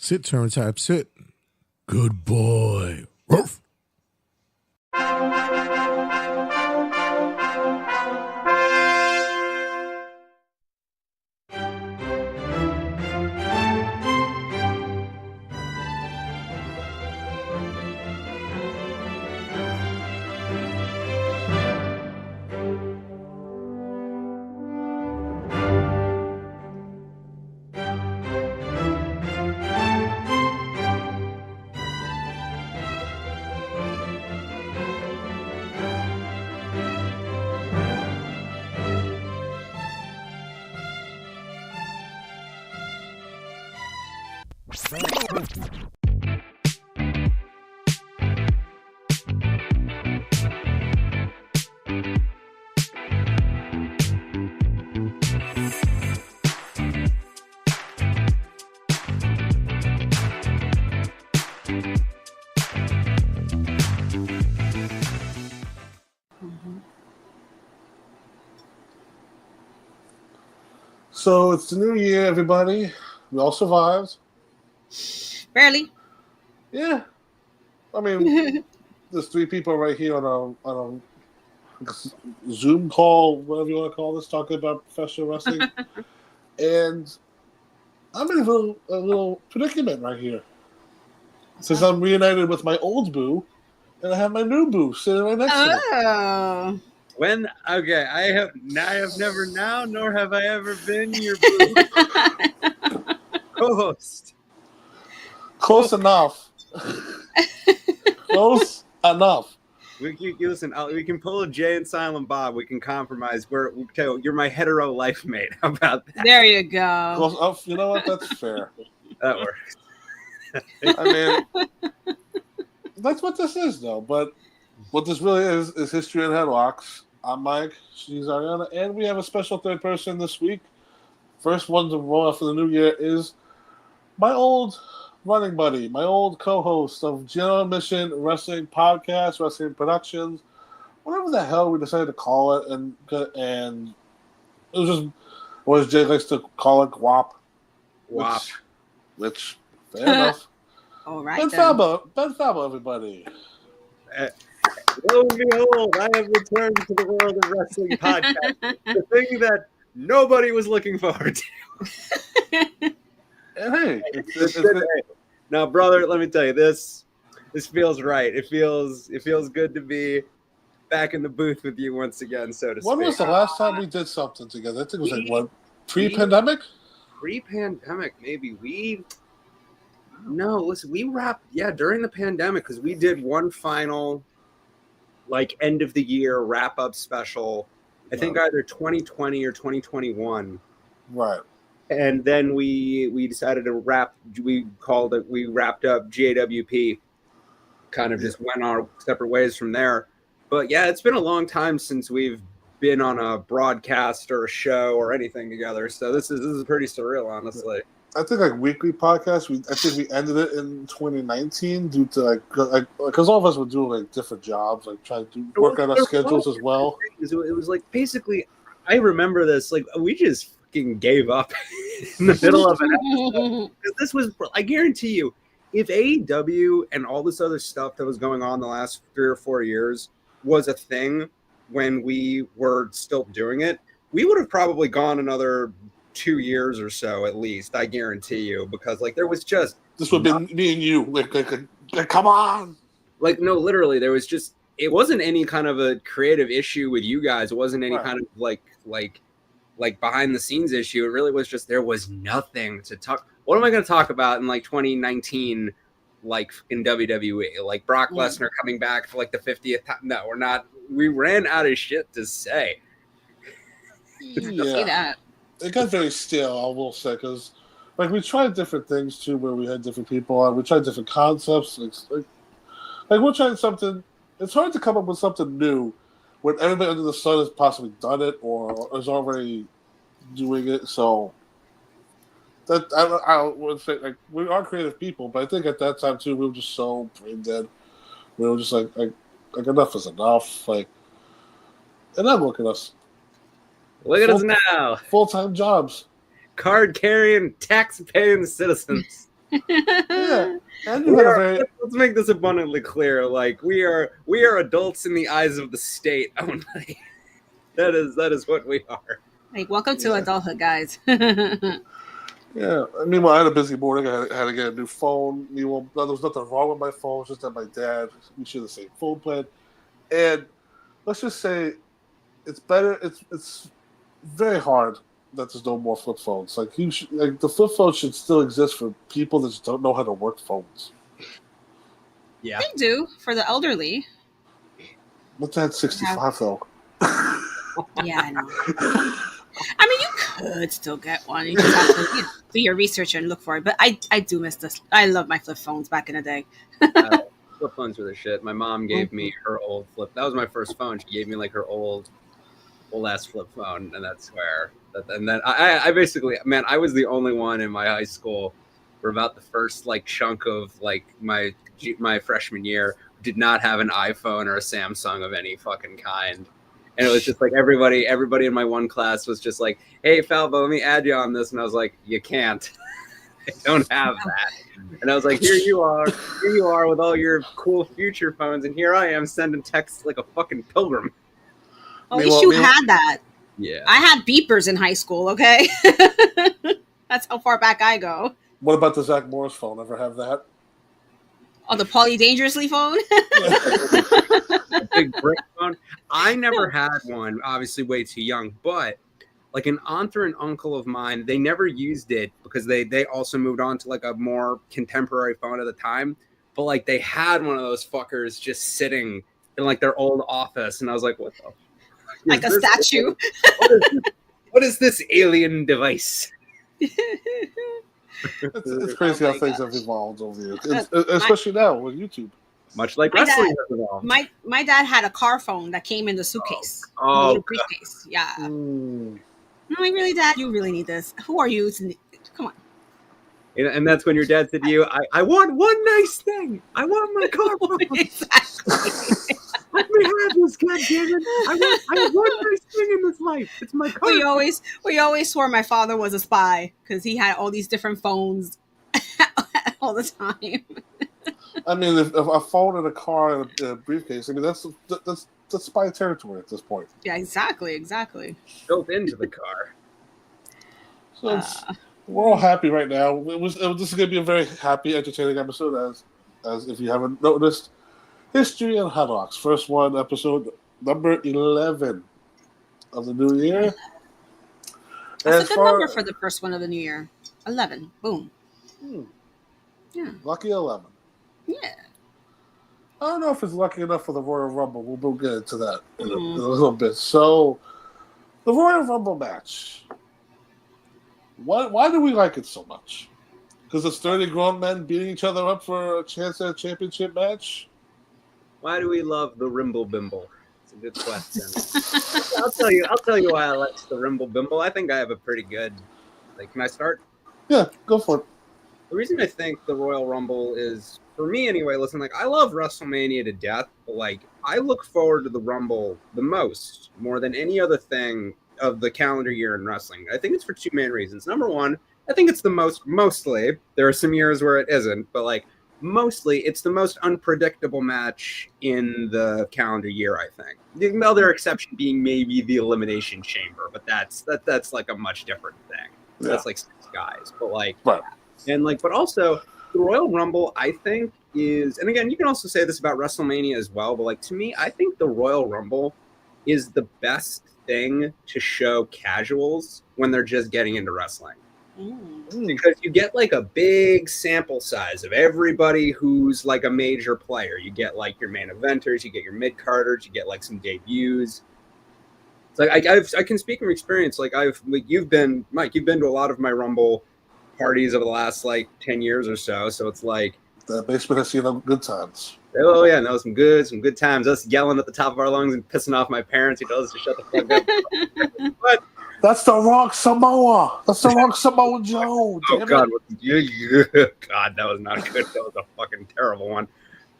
Sit, turn type, sit. Good boy. Ruff. So it's the new year, everybody. We all survived. Barely. Yeah. I mean, there's three people right here on a Zoom call, whatever you want to call this, talking about professional wrestling. And I'm in a little predicament right here. Since I'm reunited with my old boo, and I have my new boo sitting right next to me. Oh. I have never now, nor have I ever been your boo co-host. Close enough. Close enough. We can pull a Jay and Silent Bob. We can compromise. You're my hetero life mate. How about that? There you go. Close enough. You know what? That's fair. That works. I mean, that's what this is, though. But what this really is History and Headlocks. I'm Mike. She's Ariana. And we have a special third person this week. First one to roll out for the new year is my old running buddy, my old co-host of General Mission Wrestling Podcast, Wrestling Productions, whatever the hell we decided to call it. And it was just what as Jay likes to call it, GWAP. WAP. Which fair enough. All right. Ben Fabo, everybody. Lo and behold, I have returned to the World of Wrestling podcast. The thing that nobody was looking forward to. And hey, it's now, brother, let me tell you, this feels right. It feels good to be back in the booth with you once again, so to speak. When was the last time we did something together? I think it was like what, pre-pandemic? Pre-pandemic, maybe. We wrapped, during the pandemic, because we did one final, like, end of the year wrap-up special, I think either 2020 or 2021. Right. And then we decided to wrapped up GAWP, kind of just went our separate ways from there. But yeah, it's been a long time since we've been on a broadcast or a show or anything together. So this is pretty surreal, honestly. I think like weekly podcasts. I think we ended it in 2019 due to because all of us were doing like different jobs, like trying to work on our schedules as well. It was like basically, I remember this, like we just fucking gave up in the middle of it. This was, I guarantee you, if AEW and all this other stuff that was going on the last 3 or 4 years was a thing when we were still doing it, we would have probably gone another 2 years or so at least. I guarantee you, because like there was just this would have been me and you. Like, come on. Like no, literally, there was just it wasn't any kind of a creative issue with you guys. It wasn't any kind of like behind the scenes issue. It really was just there was nothing to talk. What am I going to talk about in like 2019, like in WWE, like Brock Lesnar coming back for like the 50th time? No, we're not. We ran out of shit to say. See that. It got very stale, I will say, because like we tried different things too, where we had different people on. We tried different concepts. Like we're trying something. It's hard to come up with something new when everybody under the sun has possibly done it or is already doing it. So that I would say, like, we are creative people, but I think at that time too we were just so brain dead. We were just like enough is enough. Like, and now look at us. Look at us now. Full-time jobs. Card-carrying, tax-paying citizens. Yeah, and you had a very Let's make this abundantly clear. Like we are adults in the eyes of the state only. That is what we are. Like, welcome to Yeah. adulthood, guys. yeah. Meanwhile, I had a busy morning. I had to get a new phone. Meanwhile, there was nothing wrong with my phone. It's just that my dad, we share the same phone plan, and let's just say it's better. It's very hard that there's no more flip phones. Like the flip phone should still exist for people that just don't know how to work phones. Yeah. They do for the elderly. What's that 65 though? Yeah, I know. I mean, you could still get one. You just have to do your research and look for it. But I do miss this. I love my flip phones back in the day. Flip phones were the shit. My mom gave me her old flip. That was my first phone. She gave me like her old ass flip phone, and that's where. And then I basically, man, I was the only one in my high school for about the first like chunk of like my freshman year did not have an iPhone or a Samsung of any fucking kind. And it was just like everybody in my one class was just like, "Hey, Falbo, let me add you on this." And I was like, "You can't. I don't have that." And I was like, here you are with all your cool future phones, and here I am sending texts like a fucking pilgrim. At least you had that. Yeah. I had beepers in high school, okay? That's how far back I go. What about the Zach Morris phone? Ever have that? Oh, the Pauly Dangerously phone? A big brick phone. I never had one, obviously way too young, but like an aunt or an uncle of mine, they never used it because they also moved on to like a more contemporary phone at the time. But like they had one of those fuckers just sitting in like their old office, and I was like, what the fuck? Like a statue. What is this alien device? It's crazy how things have evolved over the years, especially now with YouTube. Much like wrestling has evolved. My dad had a car phone that came in the suitcase. Oh, a little briefcase. Yeah. I'm like, really, Dad? You really need this? Who are you? Come on. And that's when your dad said to you, I want one nice thing. I want my car phone. Exactly. Let me have this, goddammit. I have one nice thing in this life. It's my car. We always swore my father was a spy because he had all these different phones all the time. I mean, if a phone and a car and a briefcase, I mean, that's spy territory at this point. Yeah, exactly. Built into the car. So we're all happy right now. This is going to be a very happy, entertaining episode, as if you haven't noticed. History and Headlocks. First one, episode number 11 of the new year. That's a good number for the first one of the new year. 11. Boom. Yeah. Lucky 11. Yeah. I don't know if it's lucky enough for the Royal Rumble. We'll get into that in a little bit. So, the Royal Rumble match. Why do we like it so much? Because it's 30 grown men beating each other up for a chance at a championship match? Why do we love the Rimble Bimble? It's a good question. I'll tell you why I like the Rimble Bimble. I think I have a pretty good. Like, can I start? Yeah, go for it. The reason I think the Royal Rumble is, for me anyway, listen, like, I love WrestleMania to death, but, like, I look forward to the Rumble the most, more than any other thing of the calendar year in wrestling. I think it's for two main reasons. Number one, I think it's the mostly, there are some years where it isn't, but, like, mostly it's the most unpredictable match in the calendar year, I think. The other exception being maybe the Elimination Chamber, but that's like a much different thing. Yeah. That's like 6 guys, but like, right. And like, but also the Royal Rumble, I think is, and again, you can also say this about WrestleMania as well, but like to me, I think the Royal Rumble is the best thing to show casuals when they're just getting into wrestling. Because you get like a big sample size of everybody who's like a major player. You get like your main eventers, you get your mid-carders, you get like some debuts. It's like I can speak from experience. Like you've been to a lot of my Rumble parties over the last like 10 years or so. So it's like the basement has seen good times. Oh yeah, no, some good times. Us yelling at the top of our lungs and pissing off my parents who told us to shut the fuck up. But that's the wrong Samoa. That's the wrong Samoa Joe. Oh God, God, that was not good. That was a fucking terrible one.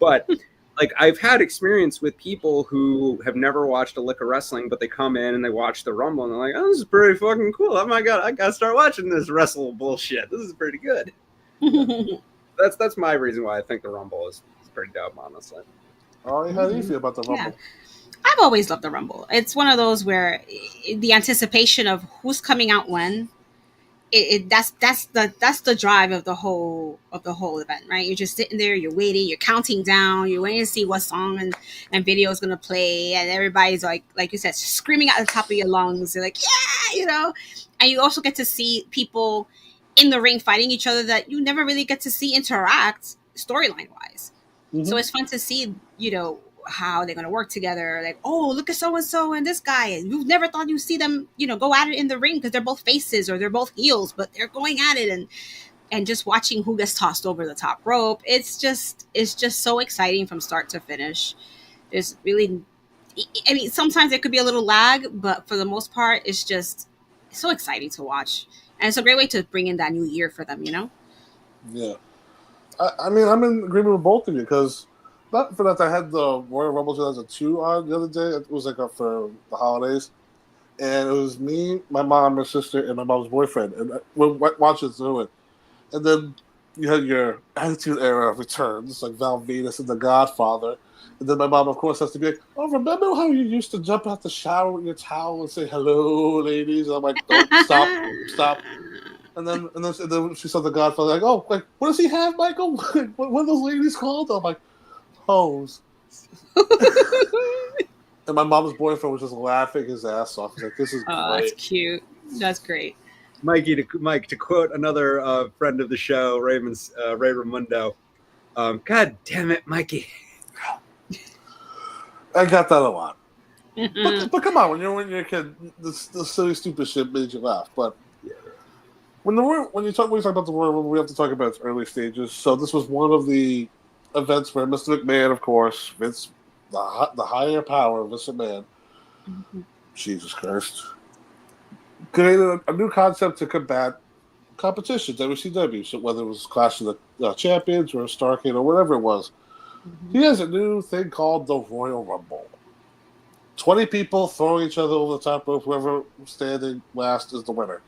But like, I've had experience with people who have never watched a lick of wrestling, but they come in and they watch the Rumble and they're like, "Oh, this is pretty fucking cool. Oh my God, I gotta start watching this wrestle bullshit. This is pretty good." That's my reason why I think the Rumble is pretty dope, honestly. Oh, how do you feel about the Rumble? Yeah. I've always loved the Rumble. It's one of those where the anticipation of who's coming out when, that's the drive of the whole event, right? You're just sitting there, you're waiting, you're counting down, you're waiting to see what song and video is gonna play, and everybody's like you said, screaming at the top of your lungs. You're like, yeah, and you also get to see people in the ring fighting each other that you never really get to see interact storyline wise. Mm-hmm. So it's fun to see, how they're going to work together. Like, oh, look at so-and-so and this guy. And you've never thought you'd see them, go at it in the ring because they're both faces or they're both heels, but they're going at it and just watching who gets tossed over the top rope. It's just so exciting from start to finish. There's really, I mean, sometimes there could be a little lag, but for the most part, it's so exciting to watch. And it's a great way to bring in that new year for them, Yeah. I mean, I'm in agreement with both of you because not for that I had the Royal Rumble 2002 on the other day. It was for the holidays, and it was me, my mom, my sister, and my mom's boyfriend, and we're watching through it. And then you had your Attitude Era returns, like Val Venus and The Godfather. And then my mom, of course, has to be like, "Oh, remember how you used to jump out the shower with your towel and say hello, ladies?" And I'm like, "Don't stop." And then she saw The Godfather, like, "Oh, like, what does he have, Michael? What are those ladies called?" I'm like, "Hose." And my mom's boyfriend was just laughing his ass off. He's like, "This is oh, great." That's cute. That's great. Mike, to quote another friend of the show, Ray Ramundo, God damn it, Mikey. I got that a lot. But come on, when you're a kid, this silly, stupid shit made you laugh. But when we talk about the Royal Rumble, we have to talk about its early stages. So this was one of the events where Mr. McMahon, of course, Vince, the higher power, Vince McMahon, Jesus Christ, created a new concept to combat competitions, WCW. So whether it was Clash of the Champions or Starrcade or whatever it was, he has a new thing called the Royal Rumble. 20 people throwing each other over the top rope. Whoever standing last is the winner.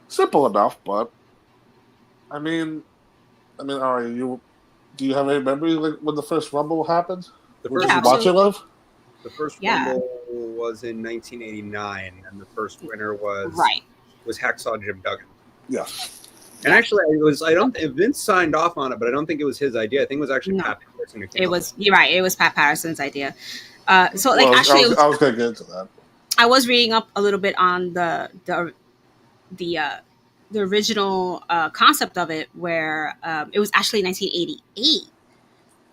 Simple enough, but I mean, Ari, do you have any memory like when the first Rumble happened? The Did first you watch it live? The first Rumble was in 1989, and the first winner was Hacksaw Jim Duggan. Yeah. And actually, Vince signed off on it, but I don't think it was his idea. I think it was actually Pat Patterson who came up with it. You're right. It was Pat Patterson's idea. I was going to get into that. I was reading up a little bit on the original concept of it, where it was actually 1988.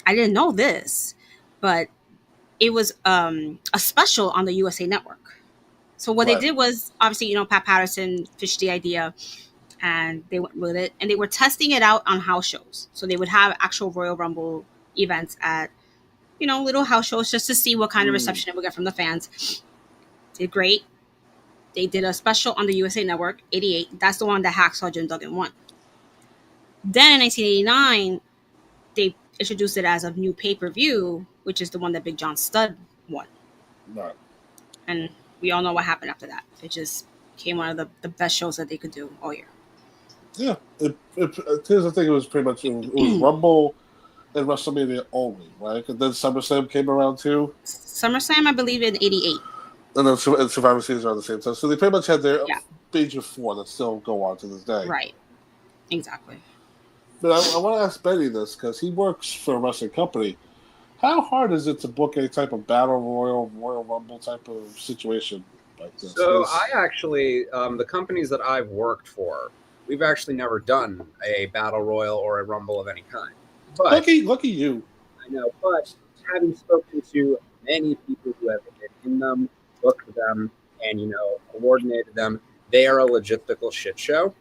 I didn't know this, but it was a special on the USA Network. So what they did was, obviously, Pat Patterson pitched the idea, and they went with it, and they were testing it out on house shows. So they would have actual Royal Rumble events at, little house shows just to see what kind of reception it would get from the fans. Did great. They did a special on the USA Network, 88. That's the one that Hacksaw Jim Duggan won. Then in 1989, they introduced it as a new pay-per-view, which is the one that Big John Studd won. Right. And we all know what happened after that. It just became one of the best shows that they could do all year. Yeah. Here's the thing. It was pretty much, it was Rumble and WrestleMania only, right? And then SummerSlam came around too. SummerSlam, I believe, in 88. And then Survivor Series around the same time. So they pretty much had their major four that still go on to this day. Right. Exactly. But I want to ask Benny this, because he works for a wrestling company. How hard is it to book any type of Battle Royal Rumble type of situation like this? So I actually, the companies that I've worked for, we've actually never done a Battle Royal or a Rumble of any kind. But, lucky you. I know, but having spoken to many people who have been in them, booked them, and, coordinated them, they are a logistical shit show.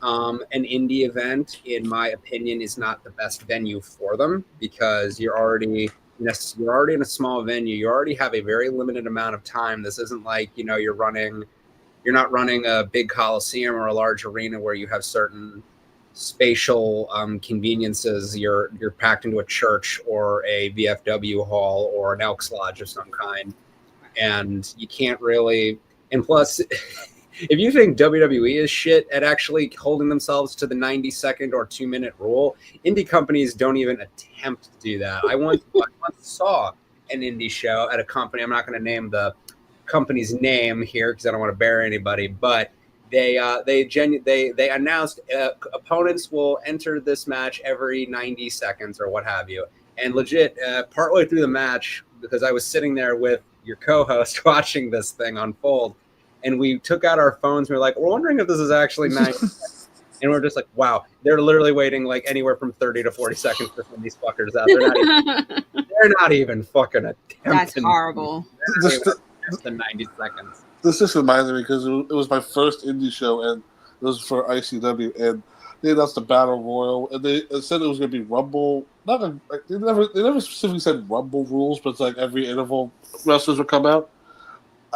An indie event, in my opinion, is not the best venue for them because you're already in a small venue. You already have a very limited amount of time. This isn't like, you're not running a big coliseum or a large arena where you have certain spatial conveniences. You're packed into a church or a VFW hall or an Elks Lodge of some kind, and you can't really. And plus, If you think WWE is shit at actually holding themselves to the 90-second or 2-minute rule, indie companies don't even attempt to do that. I once saw an indie show at a company. I'm not going to name the company's name here because I don't want to bury anybody, but they announced opponents will enter this match every 90 seconds or what have you. And legit, partway through the match, because I was sitting there with your co-host watching this thing unfold, and we took out our phones. We were like, we're wondering if this is actually 90 seconds. And we're just like, wow, they're literally waiting like anywhere from 30 to 40 seconds for some of these fuckers out. They're not even fucking attempting. That's horrible. The 90 seconds. This just reminded me because it was my first indie show, and it was for ICW, and they announced the Battle Royal, and they said it was going to be Rumble. They never specifically said Rumble rules, but it's like every interval wrestlers would come out.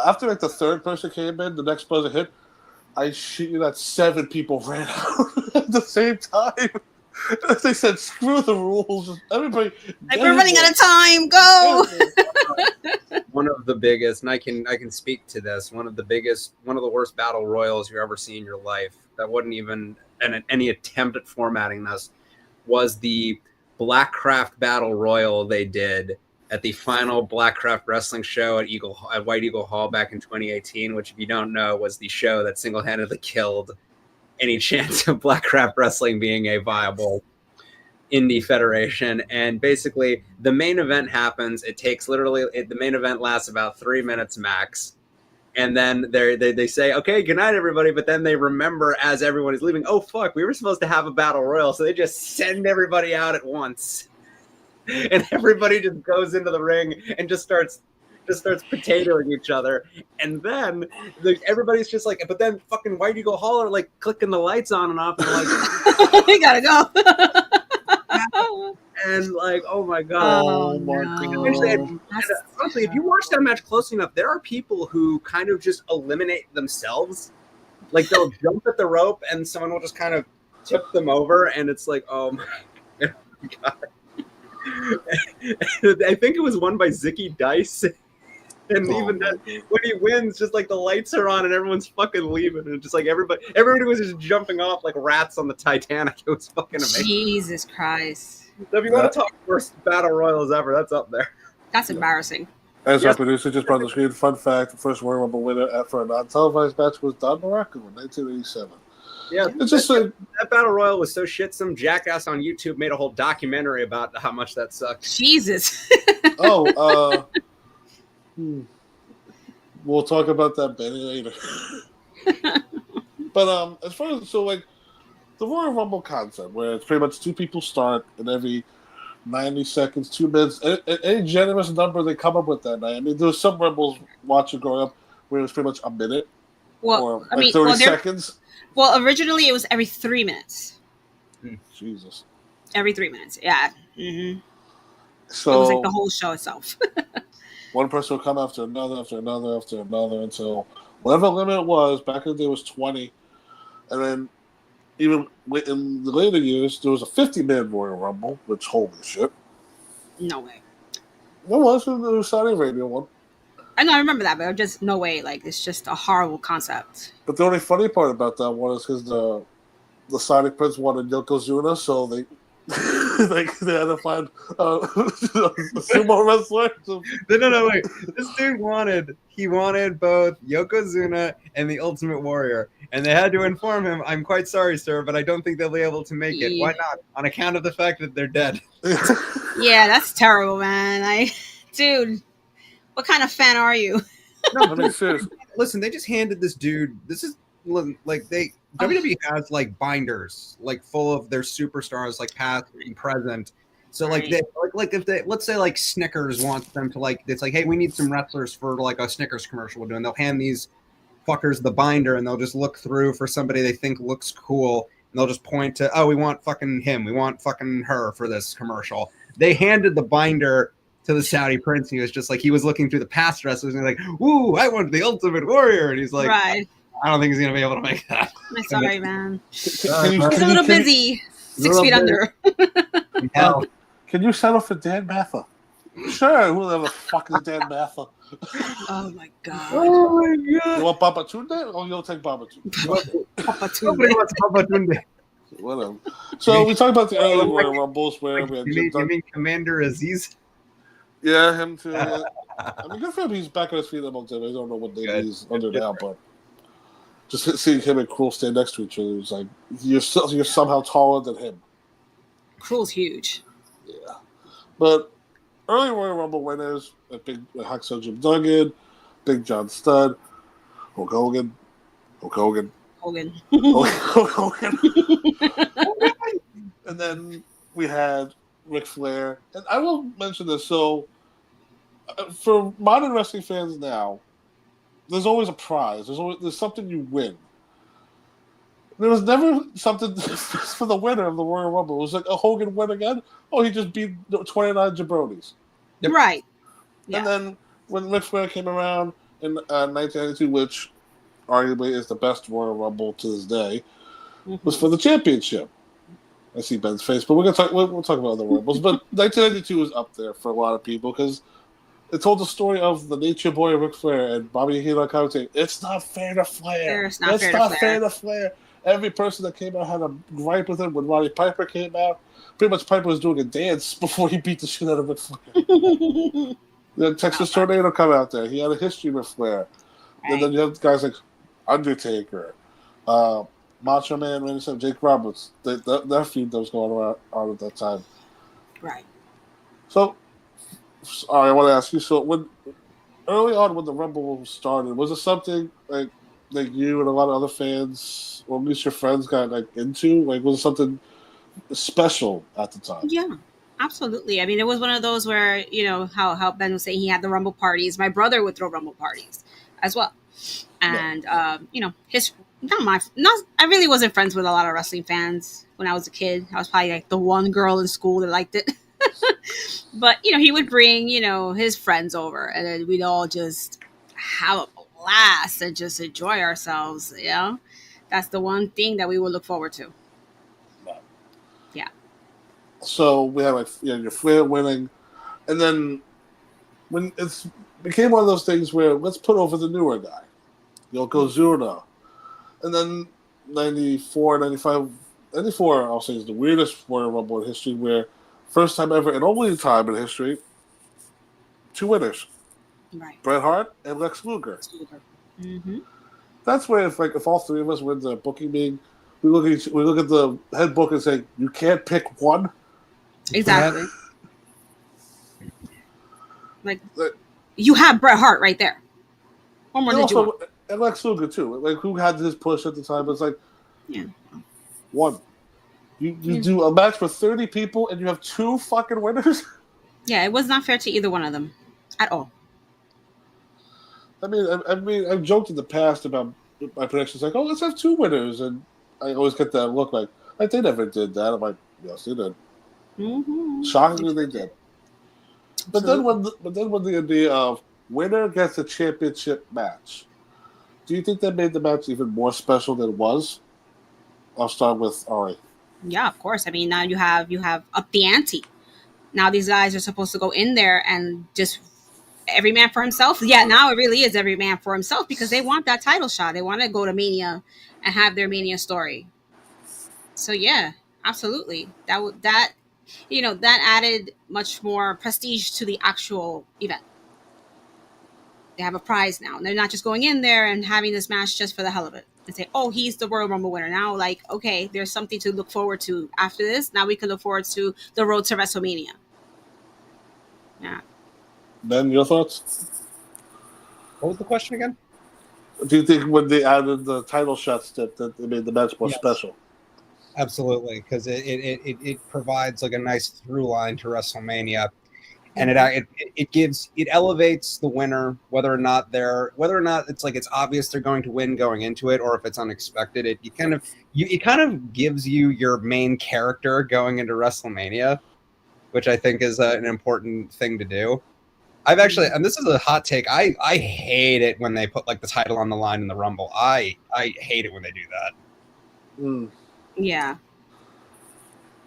After like the third person came in, the next buzzer hit. I shit you not, 7 people ran out at the same time. They said, "Screw the rules, everybody." Like, we're running out of time. Go. One of the biggest, and I can speak to this. One of the worst battle royals you ever see in your life. That wasn't even any attempt at formatting this. Was the Blackcraft Battle Royal they did at the final Blackcraft Wrestling show at White Eagle Hall back in 2018, which, if you don't know, was the show that single-handedly killed any chance of Blackcraft Wrestling being a viable indie federation. And basically, the main event happens. It takes the main event lasts about 3 minutes max. And then they say, okay, good night, everybody. But then they remember as everyone is leaving, oh, fuck, we were supposed to have a battle royal. So they just send everybody out at once. And everybody just goes into the ring and just starts potatoing each other. And then everybody's just like, but then fucking White Eagle Hall are like clicking the lights on and off. And like, we gotta go. And like, oh my god. Oh my god. Honestly, if you watch that match closely enough, there are people who kind of just eliminate themselves. Like, they'll jump at the rope and someone will just kind of tip them over, and it's like, oh my god. I think it was won by Zicky Dice. And even then, when he wins, just like the lights are on and everyone's fucking leaving, and just like everybody was just jumping off like rats on the Titanic. It was fucking amazing. Jesus Christ! So if you want to talk worst battle royals ever, that's up there. That's embarrassing. As our producer just brought on the screen, fun fact: the first Royal Rumble winner for a non-televised match was Don Morocco in 1987. Yeah, it's just like that battle royal was so shit. Some jackass on YouTube made a whole documentary about how much that sucked. Jesus. We'll talk about that better later. But as far as the Royal Rumble concept, where it's pretty much 2 people start and every 90 seconds, 2 minutes, any generous number they come up with that night. I mean, there was some Rumbles watching growing up where it was pretty much a minute or 30 seconds. Well, originally it was every 3 minutes. Jesus. Every 3 minutes, yeah. Mm-hmm. So it was like the whole show itself. One person would come after another, until whatever limit was. Back in the day, was 20, and then even in the later years, there was a 50-man Royal Rumble, which holy shit. No way. There was Saudi Arabia one. I know, I remember that, but just no way. Like, it's just a horrible concept. But the only funny part about that one is because the Saudi Prince wanted Yokozuna, so they they had to find a sumo wrestler. No, wait. This dude wanted both Yokozuna and the Ultimate Warrior, and they had to inform him, "I'm quite sorry, sir, but I don't think they'll be able to make it." Why not? On account of the fact that they're dead. Yeah, that's terrible, man. Dude, what kind of fan are you? No, I mean, seriously. Listen, they just handed this dude. This is like WWE has like binders like full of their superstars, like past and present. So like they like if they, let's say like Snickers wants them to like, it's like, hey, we need some wrestlers for like a Snickers commercial we're doing. They'll hand these fuckers the binder and they'll just look through for somebody they think looks cool, and they'll just point to, oh, we want fucking him, we want fucking her for this commercial. They handed the binder to the Saudi Prince. He was just like, he was looking through the past wrestlers and like, ooh, I want the Ultimate Warrior, and he's like, right. I don't think he's gonna be able to make that. I'm sorry, man. He's He's a little busy. 6 feet under. Can you settle for Dan Matha? Sure, whoever the fuck is Dan Mather? Oh my god. Oh my You god! want Baba Tunde or you'll take Baba Tunde? Papa Nobody Tunde. wants Papa Tunde. Whatever. So we talked about the early Royal Rumbles where we had Jim You Duggan. mean Commander Aziz? Yeah, him too. Yeah. I mean, good for him. He's back on his feet about that. I don't know what name Good. he's under Good. now, but just seeing him and Cruel stand next to each other, it's like you're somehow taller than him. Cruel's huge. Yeah, but early Royal Rumble winners: a big Hacksaw Jim Duggan, Big John Studd, Hulk Hogan, Hogan. Hulk Hogan, and then we had Ric Flair. And I will mention this. So for modern wrestling fans now, there's always a prize. There's something you win. There was never something for the winner of the Royal Rumble. It was like a Hogan win again. Oh, he just beat 29 jabronis. Yep. Right. Yeah. And then when Ric Flair came around in 1992, which arguably is the best Royal Rumble to this day, was for the championship. I see Ben's face, but we'll talk about other Rumbles. But 1992 is up there for a lot of people because it told the story of the Nature Boy Ric Flair and Bobby Heenan commenting, "It's not fair to Flair. It's not fair to Flair." Every person that came out had a gripe with him. When Roddy Piper came out, pretty much Piper was doing a dance before he beat the shit out of Ric Flair. Then Texas Tornado come out there. He had a history with Flair. Right. And then you have guys like Undertaker, Macho Man, Randy Savage, Jake Roberts. That feud that was going on at that time. Right. So, all right, I want to ask you. So, early on when the Rumble started, was it something like you and a lot of other fans, or at least your friends, got like into? Like, was it something special at the time? Yeah, absolutely. I mean, it was one of those where, how Ben was saying he had the Rumble parties. My brother would throw Rumble parties as well. And, I really wasn't friends with a lot of wrestling fans when I was a kid. I was probably like the one girl in school that liked it. But, he would bring, his friends over and then we'd all just have a blast and just enjoy ourselves, That's the one thing that we would look forward to. Yeah. So we have your Flair winning, and then when it became one of those things where let's put over the newer guy, Yokozuna, and then 94, 95, 94 I'll say is the weirdest Royal Rumble in history, where first time ever and only time in history, two winners, Right. Bret Hart and Lex Luger. Mm-hmm. That's where if all three of us win the booking meeting, we look at the head book and say, you can't pick one. Exactly. Like you have Bret Hart right there. What more did you want? And Lex Luger too. Like who had his push at the time? It's like one. You do a match with 30 people and you have two fucking winners. Yeah, it was not fair to either one of them at all. I mean, I've joked in the past about my predictions, like, oh, let's have two winners, and I always get that look like they never did that. I'm like, yes, they did. Mm-hmm. Shockingly, they did. But then when the idea of winner gets a championship match, do you think that made the match even more special than it was? I'll start with Ari. Yeah, of course. I mean, now you have up the ante. Now these guys are supposed to go in there and just every man for himself. Yeah, now it really is every man for himself because they want that title shot. They want to go to Mania and have their Mania story. So yeah, absolutely. That added much more prestige to the actual event. They have a prize now. They're not just going in there and having this match just for the hell of it and say, oh, he's the Royal Rumble winner. Now, like, okay, there's something to look forward to after this. Now we can look forward to the road to WrestleMania. Yeah. Ben, your thoughts? What was the question again? Do you think when they added the title shot step that it made the match more special? Absolutely, because it provides like a nice through line to WrestleMania, and it elevates the winner whether or not it's like it's obvious they're going to win going into it, or if it's unexpected. It kind of gives you your main character going into WrestleMania, which I think is an important thing to do. I've actually, and this is a hot take, I hate it when they put like the title on the line in the Rumble. I hate it when they do that. Yeah.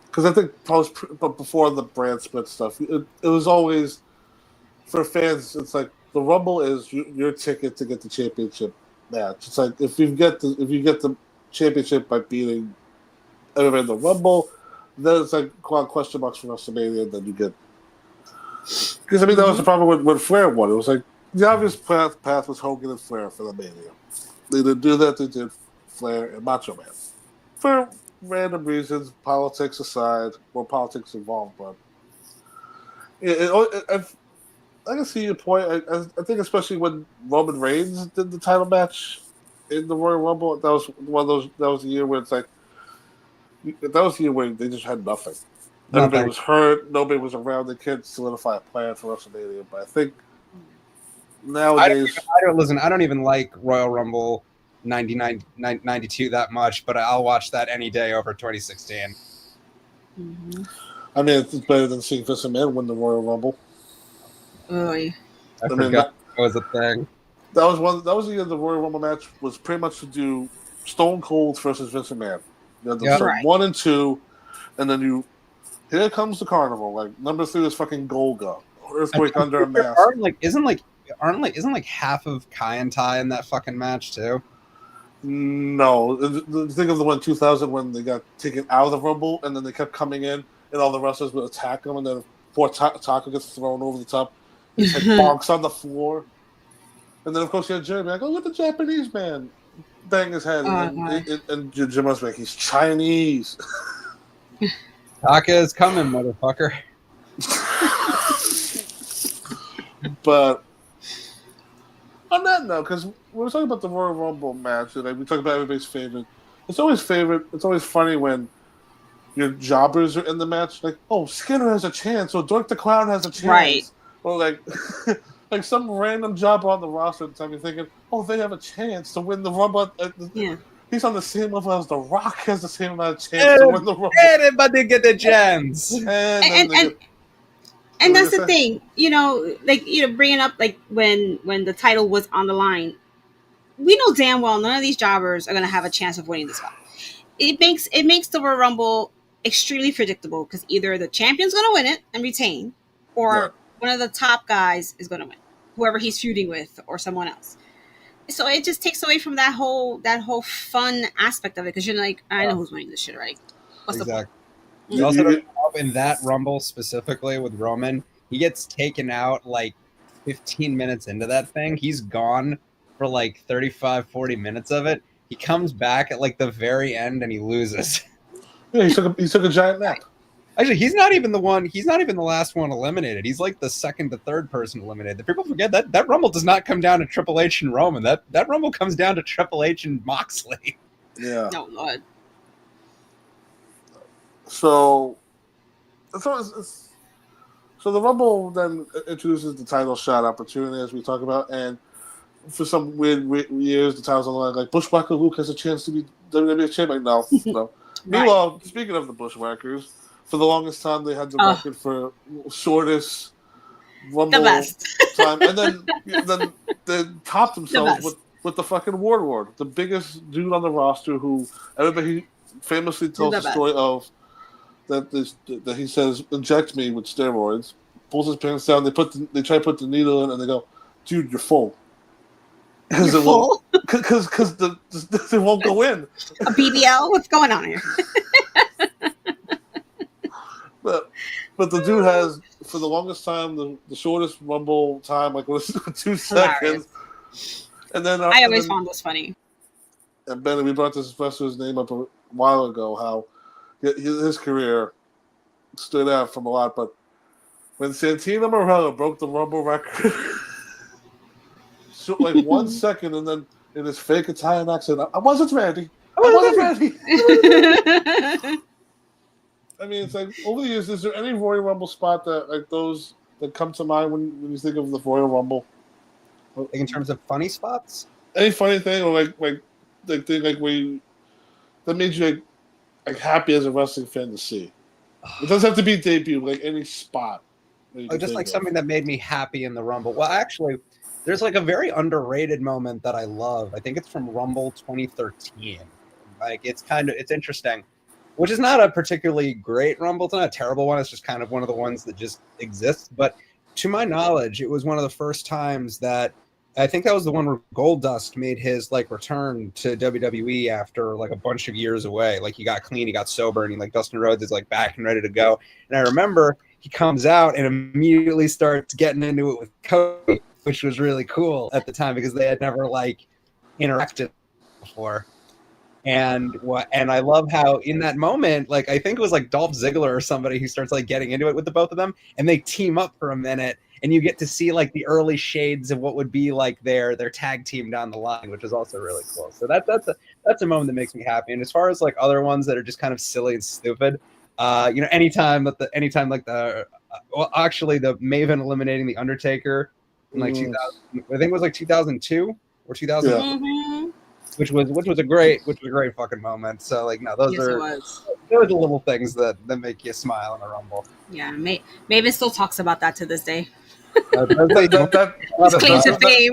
Because I think before the brand split stuff, it was always for fans, it's like the Rumble is your ticket to get the championship match. It's like if you get the championship by beating everybody in the Rumble, then it's like question marks for WrestleMania, and then you get. Because I mean that was the problem when Flair won. It was like the obvious path was Hogan and Flair for the Mania. They didn't do that. They did Flair and Macho Man for random reasons, politics aside, or politics involved. But I can see your point. I think especially when Roman Reigns did the title match in the Royal Rumble, that was one of those. That was the year where it's like that was the year where they just had nothing. Everybody was hurt. Nobody was around. They couldn't solidify a plan for WrestleMania. But I think nowadays, I don't even like Royal Rumble 92 that much, but I'll watch that any day over 2016. Mm-hmm. I mean, it's better than seeing Vince McMahon win the Royal Rumble. Oh, yeah. I forgot that was a thing. That was the year the Royal Rumble match was pretty much to do Stone Cold versus Vince McMahon. You had the 1 and 2, and then here comes the carnival. Like number 3 is fucking Golga, Earthquake under a mask. Isn't half of Kai and Tai in that fucking match too? No, think of the one 2000 when they got taken out of the Rumble, and then they kept coming in, and all the wrestlers would attack them, and then before Taco gets thrown over the top, he bonks on the floor. And then, of course, you had Jeremy like, oh, look at the Japanese man bang his head. And Jim was like, he's Chinese. Taka is coming, motherfucker. But on that note, because we're talking about the Royal Rumble match, and we talk about everybody's favorite. It's always funny when your jobbers are in the match. Like, oh, Skinner has a chance, or Dork the Clown has a chance. Right. Or like... like some random jobber on the roster at the time, you're thinking, oh, they have a chance to win the Rumble. He's on the same level as The Rock has the same amount of chance to win the Rumble. Everybody get a chance. And that's the thing, bringing up like when the title was on the line, we know damn well none of these jobbers are going to have a chance of winning this one. It makes the Royal Rumble extremely predictable because either the champion's going to win it and retain, or one of the top guys is going to win, whoever he's feuding with or someone else. So it just takes away from that whole fun aspect of it because you're like, I know who's winning this shit, right? What's the point? You also don't know in that Rumble specifically with Roman, he gets taken out like 15 minutes into that thing. He's gone for like 35, 40 minutes of it. He comes back at like the very end and he loses. Yeah, he took a giant nap. Actually, he's not even the last one eliminated. He's like the second to third person eliminated. The people forget that Rumble does not come down to Triple H and Roman. That Rumble comes down to Triple H and Moxley. Yeah. No, Lord. So the Rumble then introduces the title shot opportunity, as we talk about, and for some weird years, the title's on the line. Like Bushwhacker Luke has a chance to be WWE champion. No. Meanwhile, speaking of the Bushwhackers, for the longest time, they had the record for shortest Rumble time. And then they topped themselves with the fucking Warlord, the biggest dude on the roster who everybody famously tells the story of that he says, inject me with steroids, pulls his pants down, they try to put the needle in, and they go, dude, you're full. Because they won't go in. A BBL? What's going on here? But the dude has, for the longest time, the shortest Rumble time, like 2 seconds. Hilarious. And then I always found this funny. And Ben, we brought this wrestler's name up a while ago, how his career stood out from a lot. But when Santino Marella broke the Rumble record, so like 1 second, and then in his fake Italian accent, I wasn't ready. I mean, it's like, over the years, is there any Royal Rumble spot that, like, those that come to mind when you think of the Royal Rumble? Like in terms of funny spots? Any funny thing, or like thing like where that made you like happy as a wrestling fan to see? It doesn't have to be debut, like any spot. Just like something that made me happy in the Rumble. Well, actually, there's like a very underrated moment that I love. I think it's from Rumble 2013. Like it's interesting. Which is not a particularly great Rumble. It's not a terrible one. It's just kind of one of the ones that just exists. But to my knowledge, it was one of the first times that I think that was the one where Goldust made his like return to WWE after like a bunch of years away. Like he got clean, he got sober, and he, like Dustin Rhodes is like back and ready to go. And I remember he comes out and immediately starts getting into it with Cody, which was really cool at the time because they had never like interacted before. And I love how in that moment, like I think it was like Dolph Ziggler or somebody who starts like getting into it with the both of them, and they team up for a minute, and you get to see like the early shades of what would be like their tag team down the line, which is also really cool. So that's a moment that makes me happy. And as far as like other ones that are just kind of silly and stupid, anytime like the actually the Maven eliminating the Undertaker in like 2000, I think it was like 2002 or 2000. Yeah. Mm-hmm. Which was a great fucking moment. So like no, those are the little things that make you smile in a Rumble. Yeah, Maven still talks about that to this day. That's Claims to fame.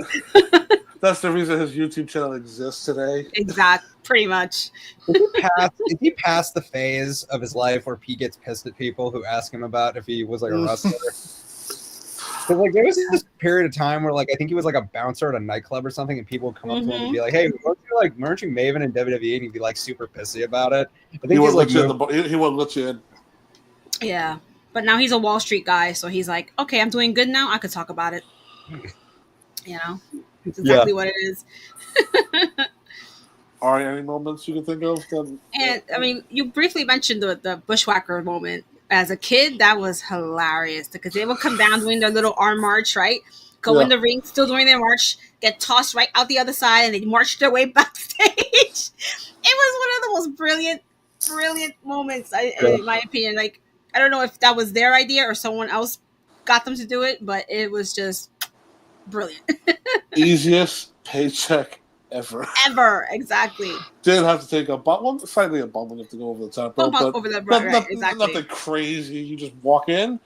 That's the reason his YouTube channel exists today. Exact, pretty much. Is he past the phase of his life where he gets pissed at people who ask him about if he was like a wrestler? Because like there was this period of time where like I think he was like a bouncer at a nightclub or something, and people would come up to him and be like, "Hey, weren't you Maven in WWE?" And he'd be like super pissy about it. I think he wouldn't let you in. Yeah, but now he's a Wall Street guy, so he's like, "Okay, I'm doing good now. I could talk about it." You know, it's exactly what it is. Are there any moments you can think of? And I mean, you briefly mentioned the bushwhacker moment. As a kid, that was hilarious because they would come down doing their little arm march, right? Go in the ring, still doing their march, get tossed right out the other side, and they march their way backstage. It was one of the most brilliant moments, in my opinion. Like, I don't know if that was their idea or someone else got them to do it, but it was just brilliant. Easiest paycheck ever, exactly. Didn't have to take slightly a bump to go over the top rope, but over the right, exactly. Nothing crazy. You just walk in,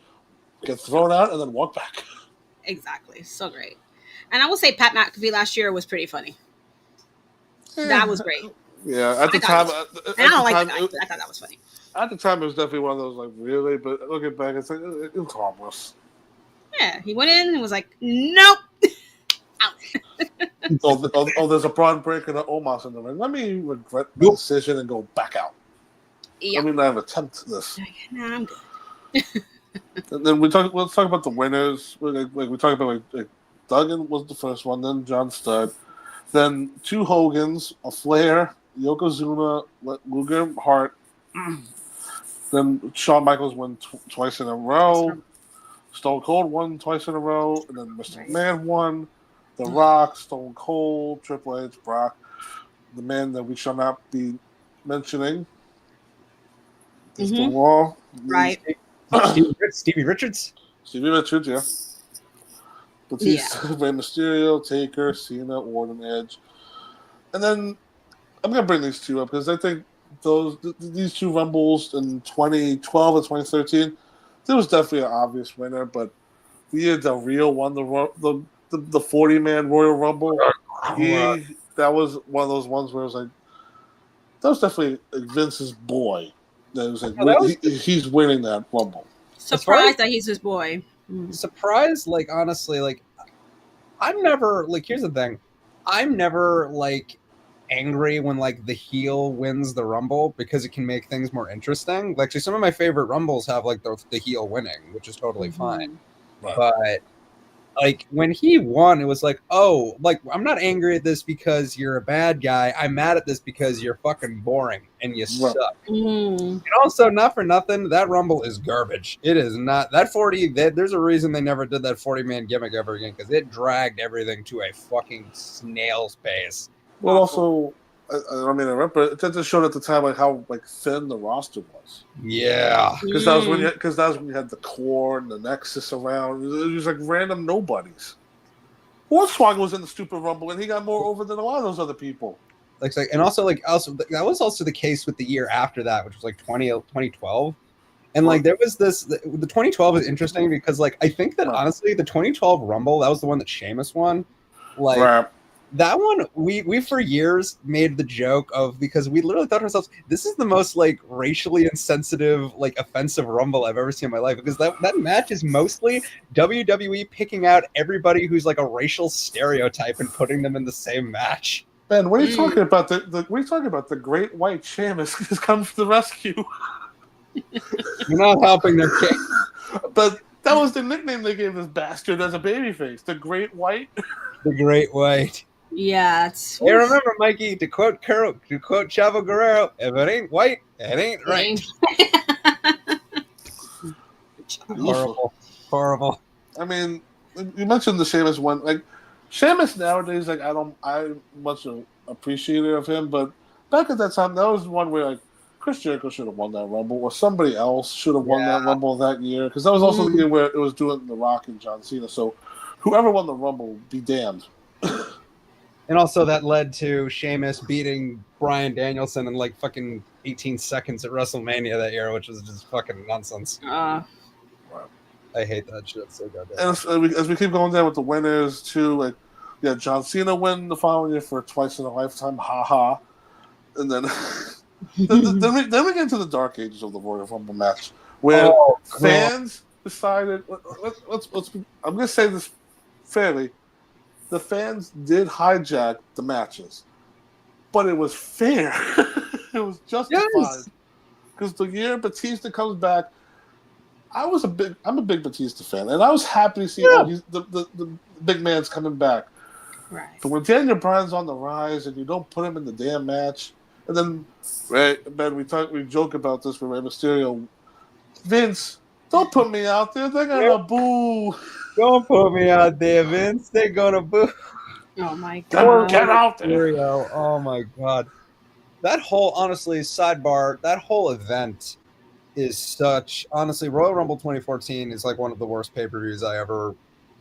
get thrown out, and then walk back. Exactly, so great. And I will say Pat McAfee last year was pretty funny. That was great. Yeah, at the time, I thought that was funny. At the time, it was definitely one of those like really, but looking back, it's like it's harmless. Yeah, he went in and was like, "Nope." There's a Braun Breaker and an Omos in the ring. Let me regret my decision and go back out. Yep. Let me not attempt this. Nah, I'm good. And then let's talk about the winners. We talked about like Duggan was the first one, then John Studd, then two Hogans, a Flair, Yokozuna, Luger, Hart. Then Shawn Michaels won twice in a row. Stone Cold won twice in a row, and then Mr. McMahon won. The Rock, Stone Cold, Triple H, Brock, the man that we shall not be mentioning. The Wall. Right. Stevie Richards? Stevie Richards, yeah. Batista, Rey Mysterio, Taker, Cena, Orton, Edge. And then I'm going to bring these two up because I think these two Rumbles in 2012 and 2013, there was definitely an obvious winner, but the year Del Rio won the 40-man Royal Rumble. That was one of those ones where it was like, that was definitely Vince's boy. That was like, he's winning that Rumble. Surprised that he's his boy. Surprised, like, honestly, like, I'm never, like, here's the thing. I'm never, like, angry when, like, the heel wins the Rumble because it can make things more interesting. Like, some of my favorite Rumbles have, like, the heel winning, which is totally fine. Right. But like when he won, it was like, oh, like I'm not angry at this because you're a bad guy. I'm mad at this because you're fucking boring and you suck. And also, not for nothing, that Rumble is garbage. It is not that 40. There's a reason they never did that 40-man gimmick ever again because it dragged everything to a fucking snail's pace. Well, also, I don't mean to interrupt, but it just showed at the time like how like thin the roster was. Yeah, because that was when you had the core and the Nexus around. It was like random nobodies. Hornswoggle was in the stupid Rumble, and he got more over than a lot of those other people. And also that was also the case with the year after that, which was like 2012. And like there was this, the 2012 is interesting because like I think that honestly the 2012 Rumble, that was the one that Sheamus won. Like. Right. That one, we for years made the joke of, because we literally thought to ourselves, this is the most like racially insensitive, like offensive Rumble I've ever seen in my life, because that match is mostly WWE picking out everybody who's like a racial stereotype and putting them in the same match. Man, what are you talking about? What are you talking about? The Great White Shamus has come to the rescue. You're not helping their case. But that was the nickname they gave this bastard as a babyface. The Great White. The Great White. Yeah. It's, hey, remember, Mikey, to quote Chavo Guerrero, if it ain't white, it ain't right. Horrible. I mean, you mentioned the Sheamus one. Like, Sheamus nowadays, like, I'm much appreciative of him, but back at that time, that was one where, like, Chris Jericho should have won that Rumble, or somebody else should have won that Rumble that year, because that was also the year where it was doing The Rock and John Cena, so whoever won the Rumble, be damned. And also that led to Sheamus beating Bryan Danielson in like fucking 18 seconds at WrestleMania that year, which was just fucking nonsense. I hate that shit so goddamn. And as we keep going down with the winners too, like John Cena win the following year for Twice in a Lifetime, haha. And then then we get into the dark ages of the Royal Rumble match, where fans decided. I'm gonna say this fairly. The fans did hijack the matches, but it was fair. It was justified. Because the year Batista comes back, I'm a big Batista fan, and I was happy to see the big man's coming back. Right. But when Daniel Bryan's on the rise and you don't put him in the damn match, and then Ben, we joke about this with Rey Mysterio. Vince, don't put me out there. They're gonna boo. Don't put me out there, Vince. They're gonna boo. Oh my god! Get out there! Oh my god! That whole, honestly, sidebar. That whole event is such. Honestly, Royal Rumble 2014 is like one of the worst pay-per-views I ever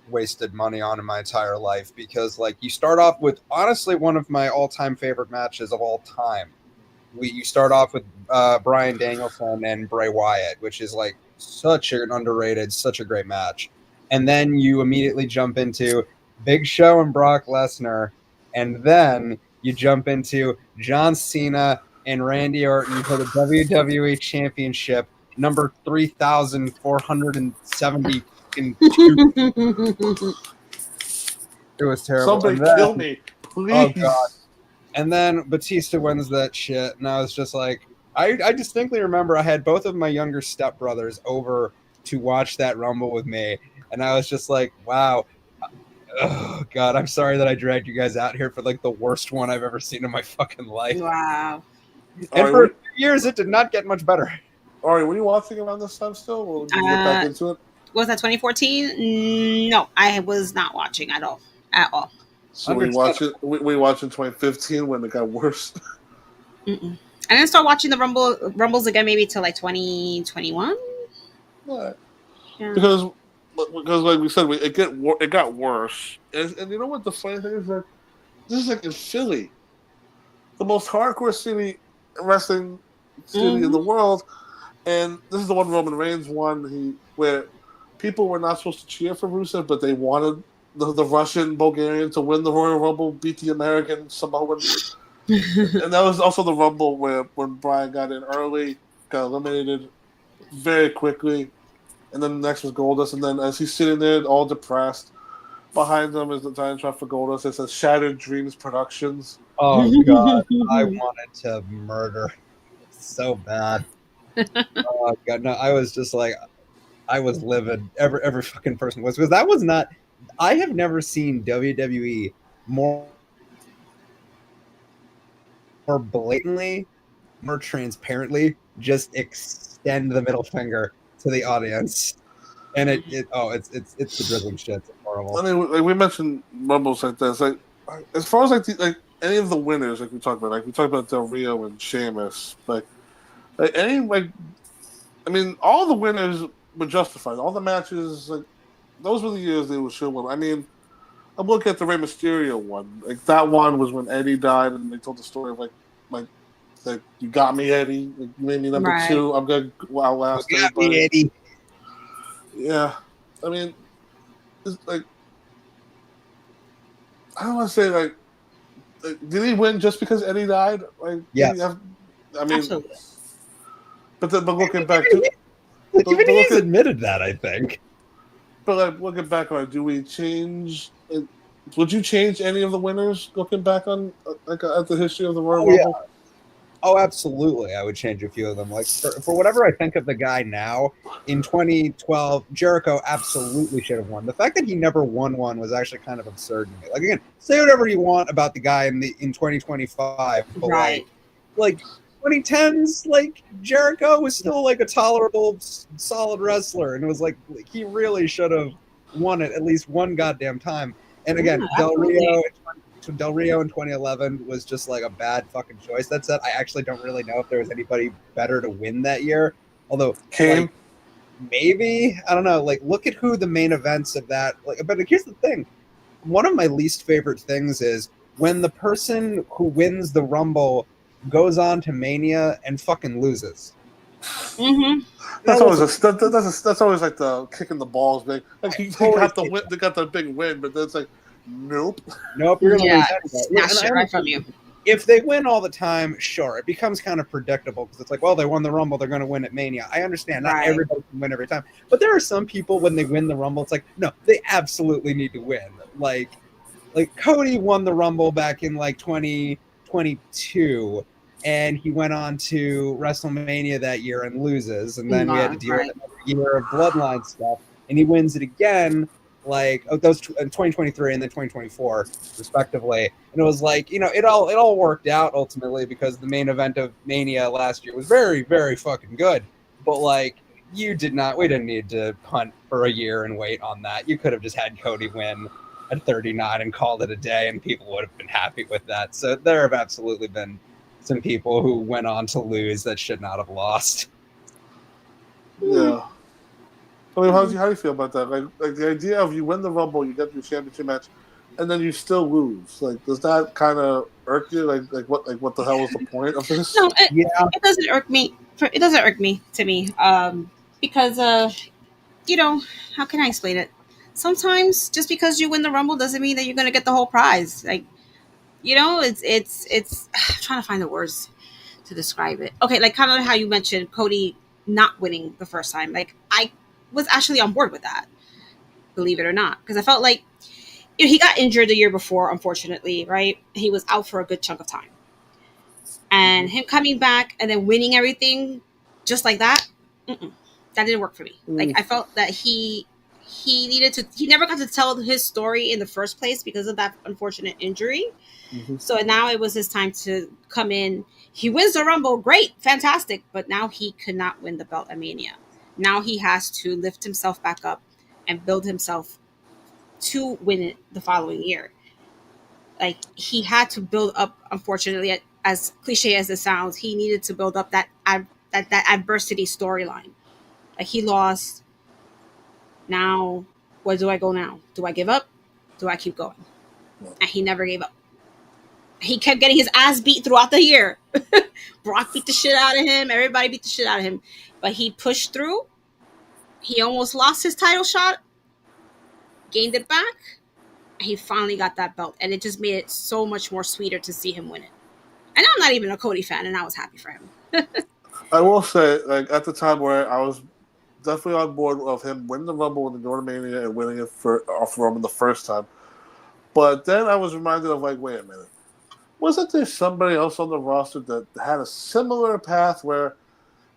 wasted money on in my entire life, because like you start off with honestly one of my all-time favorite matches of all time. You start off with Bryan Danielson and Bray Wyatt, which is like such an underrated, such a great match. And then you immediately jump into Big Show and Brock Lesnar. And then you jump into John Cena and Randy Orton for the WWE Championship, number 3,472. It was terrible. Somebody kill me, please. Oh, God. And then Batista wins that shit. And I was just like, I distinctly remember I had both of my younger stepbrothers over to watch that Rumble with me. And I was just like, wow. Oh, God, I'm sorry that I dragged you guys out here for like the worst one I've ever seen in my fucking life. Wow. And for a few years, it did not get much better. Ari, were you watching around this time still? Or did you get back into it? Was that 2014? No, I was not watching at all. So we watched it. We watched in 2015 when it got worse. Mm-mm. I didn't start watching the Rumbles again maybe till like 2021. Right. Yeah. Because like we said, it got worse. And you know what the funny thing is? That this is like in Philly, the most hardcore wrestling city in the world, and this is the one Roman Reigns won. Where people were not supposed to cheer for Rusev, but they wanted the Russian Bulgarian to win the Royal Rumble, beat the American Samoan. And that was also the Rumble when Bryan got in early, got eliminated very quickly, and then the next was Goldust, and then as he's sitting there all depressed, behind him is the giant shot for Goldust. It says Shattered Dreams Productions. Oh God, I wanted to murder so bad. Oh God, no, I was just like, I was livid. Every fucking person was, because that was not. I have never seen WWE more blatantly, more transparently just extend the middle finger to the audience, and it's the drizzling shit. It's horrible. I mean, like we mentioned Rumbles like this. Like as far as like any of the winners, like we talked about Del Rio and Sheamus, like any like, I mean, all the winners were justified. All the matches, like those were the years they should win. I mean, I'm looking at the Rey Mysterio one. Like that one was when Eddie died, and they told the story of like you got me, Eddie. Like, you made me number 2. I'm gonna outlast everybody. Me, Eddie. Yeah, I mean, it's like I don't want to say like did he win just because Eddie died? Like, Yes. I mean, Absolutely. but looking back to, Even he's admitted that, I think. but like looking back on it, do we change? Would you change any of the winners looking back on at the history of the Royal Rumble? Oh, absolutely. I would change a few of them. Like for whatever I think of the guy now, in 2012, Jericho absolutely should have won. The fact that he never won one was actually kind of absurd to me. Like again, say whatever you want about the guy in 2025, but Right. like 2010s, like Jericho was still like a tolerable, solid wrestler, and it was like he really should have won it at least one goddamn time. And again, Yeah, Del absolutely. Rio in 2011 was just like a bad fucking choice. That said, I actually don't really know if there was anybody better to win that year. Although, Kane? like, maybe, I don't know. Like, look at who the main events of that. Like, but here's the thing: one of my least favorite things is when the person who wins the Rumble goes on to Mania and fucking loses. Mm-hmm. That's always like the kicking the balls big. Like he got the win, they got the big win, but then it's like, nope. Nope, you're gonna Yeah, lose snatch anyway. it right from you. If they win all the time, sure, it becomes kind of predictable because it's like, well, they won the Rumble, they're going to win at Mania. I understand, not Right. everybody can win every time, but there are some people when they win the Rumble, it's like, no, they absolutely need to win. Like Cody won the Rumble back in like 2022, and he went on to WrestleMania that year and loses, and then we had to deal with another year of Bloodline stuff, and he wins it again. Like those in 2023 and then 2024 respectively, and it was like, you know, it all worked out ultimately because the main event of Mania last year was very, very fucking good, but like we didn't need to punt for a year and wait on that. You could have just had Cody win at 39 and called it a day, and people would have been happy with that. So there have absolutely been some people who went on to lose that should not have lost. Yeah. I mean, how do you feel about that? Like the idea of you win the Rumble, you get your championship match, and then you still lose. Like, does that kind of irk you? Like what the hell was the point of this? No, Yeah, it doesn't irk me. It doesn't irk me to me. Because you know, how can I explain it? Sometimes just because you win the Rumble doesn't mean that you're gonna get the whole prize. Like, you know, it's I'm trying to find the words to describe it. Okay, like kind of how you mentioned Cody not winning the first time. Like I was actually on board with that, believe it or not, because I felt like, you know, he got injured the year before, unfortunately, right? He was out for a good chunk of time, and him coming back and then winning everything just like that, that didn't work for me. Like I felt that he never got to tell his story in the first place because of that unfortunate injury. So now it was his time to come in. He wins the Rumble, great, fantastic, but now he could not win the belt at Mania. Now he has to lift himself back up and build himself to win it the following year. Like he had to build up. Unfortunately, as cliche as it sounds, he needed to build up that adversity storyline. Like he lost. Now, where do I go now? Do I give up? Do I keep going? And he never gave up. He kept getting his ass beat throughout the year. Brock beat the shit out of him. Everybody beat the shit out of him. But he pushed through. He almost lost his title shot. Gained it back. And he finally got that belt. And it just made it so much more sweeter to see him win it. And I'm not even a Cody fan, and I was happy for him. I will say, like at the time where I was definitely on board of him winning the Rumble in the North Mania and winning it off Roman the first time. But then I was reminded of like, wait a minute. Wasn't there somebody else on the roster that had a similar path where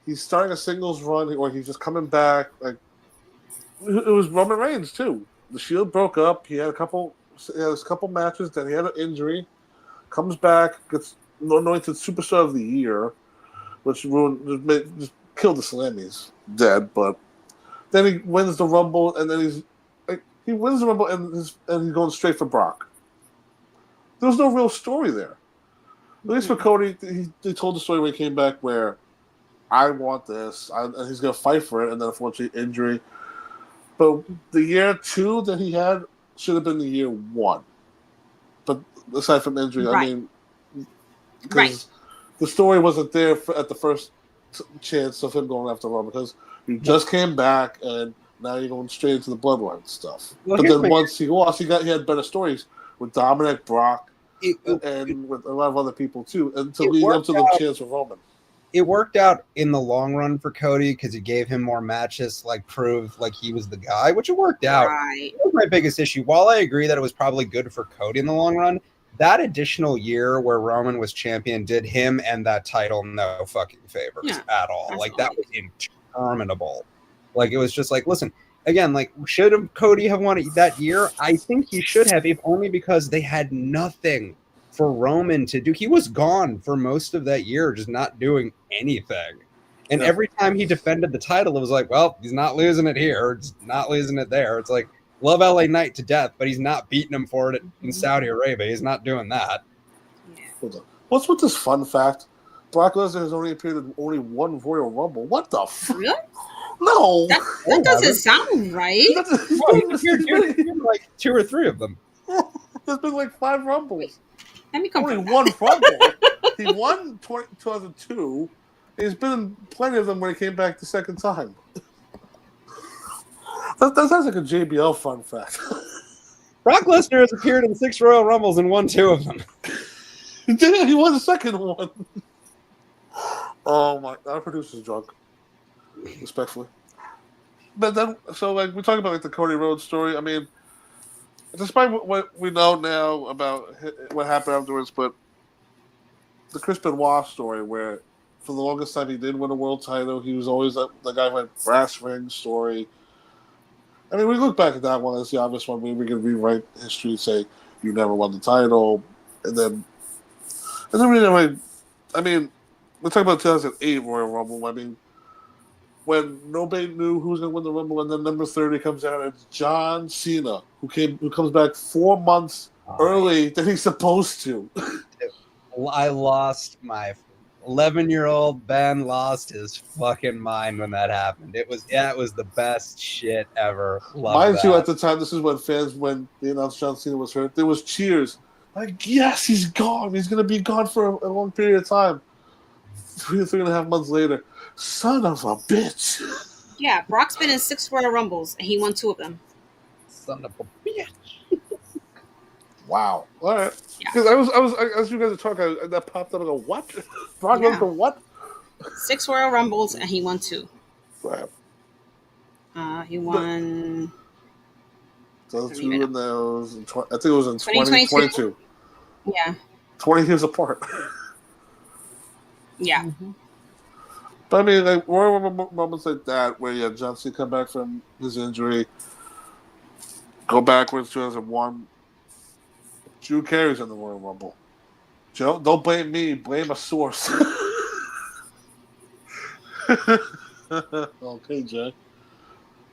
he's starting a singles run or he's just coming back? Like it was Roman Reigns too. The Shield broke up. He had a couple matches. Then he had an injury. Comes back, gets anointed Superstar of the Year, which just killed the Slammies dead. But then he wins the Rumble, and then he wins the Rumble, and he's going straight for Brock. There was no real story there. At least for Cody, he told the story when he came back where I want this, and he's going to fight for it, and then unfortunately injury. But the year 2 that he had should have been the year 1. But aside from injury, Right. I mean, because the story wasn't there at the first chance of him going after Roman, because he just came back, and now you're going straight into the Bloodline stuff. Well, but then once he lost, he had better stories with Dominic, Brock, and with a lot of other people too, and to It lead up worked to the out. chance of Roman. It worked out in the long run for Cody because it gave him more matches, like prove like he was the guy, which it worked out. Right. That was my biggest issue. While I agree that it was probably good for Cody in the long run, that additional year where Roman was champion did him and that title no fucking favors at all. Like that was interminable. Like it was just like, listen, again, like should have Cody have won it that year? I think he should have, if only because they had nothing for Roman to do. He was gone for most of that year, just not doing anything. And every time he defended the title, it was like, well, he's not losing it here. It's not losing it there. It's like, love LA Knight to death, but he's not beating him for it in Saudi Arabia. He's not doing that. Yeah. What's with this fun fact? Brock Lesnar has only appeared in only one Royal Rumble. What the fuck? Really? No. That doesn't sound right. You're like 2 or 3 of them. There's been like 5 Rumbles. Let me come Only one Rumble. He won 2002. He's been in plenty of them when he came back the second time. That sounds like a JBL fun fact. Brock Lesnar has appeared in 6 Royal Rumbles and won 2 of them. He won the second one. Oh my! Our producer's drunk. Respectfully. But then, so like we talk about like the Cody Rhodes story. I mean, despite what we know now about what happened afterwards, but the Chris Benoit story, where for the longest time he did win a world title, he was always the guy who had brass ring story. I mean, we look back at that one as the obvious one. We're going to rewrite history and say you never won the title, and then we never. I mean, we're talking about 2008 Royal Rumble. I mean, when nobody knew who was going to win the Rumble, and then number 30 comes out, and it's John Cena, who comes back 4 months early than he's supposed to. I lost my 11-year-old Ben lost his fucking mind when that happened. It was the best shit ever. Mind you, at the time, this is when fans, when they announced John Cena was hurt, there was cheers. Like, yes, he's gone. He's going to be gone for a long period of time. 3.5 months later. Son of a bitch. Yeah, Brock's been in 6 Royal Rumbles, and he won 2 of them. Son of a bitch. Wow. All right. Because I was as you guys are talking, that popped up. I go, what? Brock Lesnar, what? 6 Royal Rumbles, and he won 2. Right. He won. Those 2 in those. I think it was in 2022. Yeah. 20 years apart. Yeah. Mm-hmm. But I mean, like Royal moments like that, where John Cena come back from his injury, go backwards 2001. Drew Carey's in the Royal Rumble. Joe, don't blame me. Blame a source. Okay, Jay.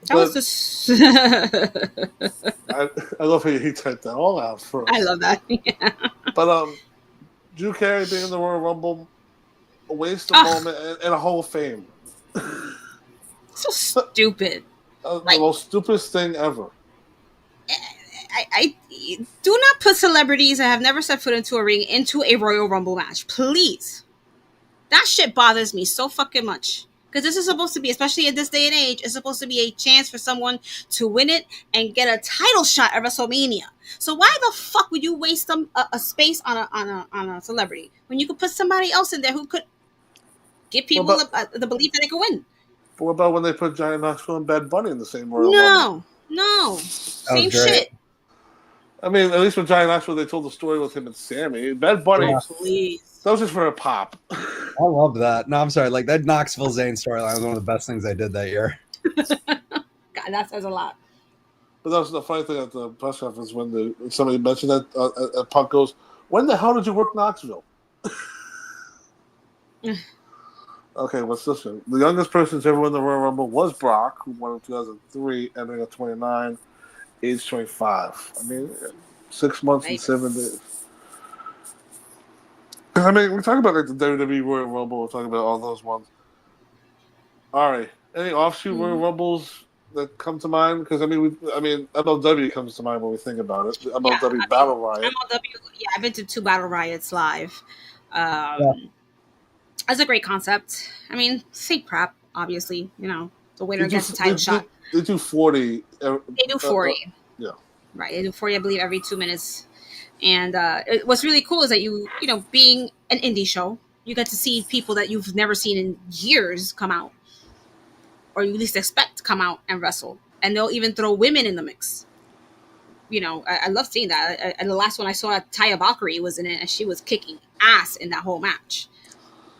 That was just. I love how you typed that all out for us. I love that. Yeah. But Drew Carey being in the Royal Rumble, a waste of moment and a Hall of Fame. So stupid. The most stupidest thing ever. I do not put celebrities that have never set foot into a ring into a Royal Rumble match, please. That shit bothers me so fucking much. Because this is supposed to be, especially in this day and age, it's supposed to be a chance for someone to win it and get a title shot at WrestleMania. So why the fuck would you waste a space on a celebrity when you could put somebody else in there who could give people the belief that they could win? But what about when they put Johnny Knoxville and Bad Bunny in the same Royal Rumble? No. Same shit. I mean, at least with Johnny Knoxville, they told the story with him and Sammy. Bad Bunny, please. That was just for a pop. I love that. No, I'm sorry. Like that Knoxville Zane storyline was one of the best things I did that year. God, that says a lot. But that was the funny thing at the press conference when somebody mentioned that Punk goes, "When the hell did you work Knoxville?" Okay, what's this one? The youngest person to ever win the Royal Rumble was Brock, who won in 2003, ending at 29, age 25. I mean, 6 months and 7 days. I mean, we're talking about like the WWE Royal Rumble. We're talking about all those ones. All right, any offshoot Royal Rumbles that come to mind? Because I mean, MLW comes to mind when we think about it. MLW Battle Riot. MLW, I've been to 2 Battle Riots live. That's a great concept. I mean, fake crap, obviously. You know, the winner gets a title shot. They do 40. They do 40. Yeah. Right. They do 40, I believe, every 2 minutes And what's really cool is that you know, being an indie show, you get to see people that you've never seen in years come out, or you least expect to come out and wrestle. And they'll even throw women in the mix. You know, I love seeing that. And the last one I saw, Taya Valkyrie was in it, and she was kicking ass in that whole match.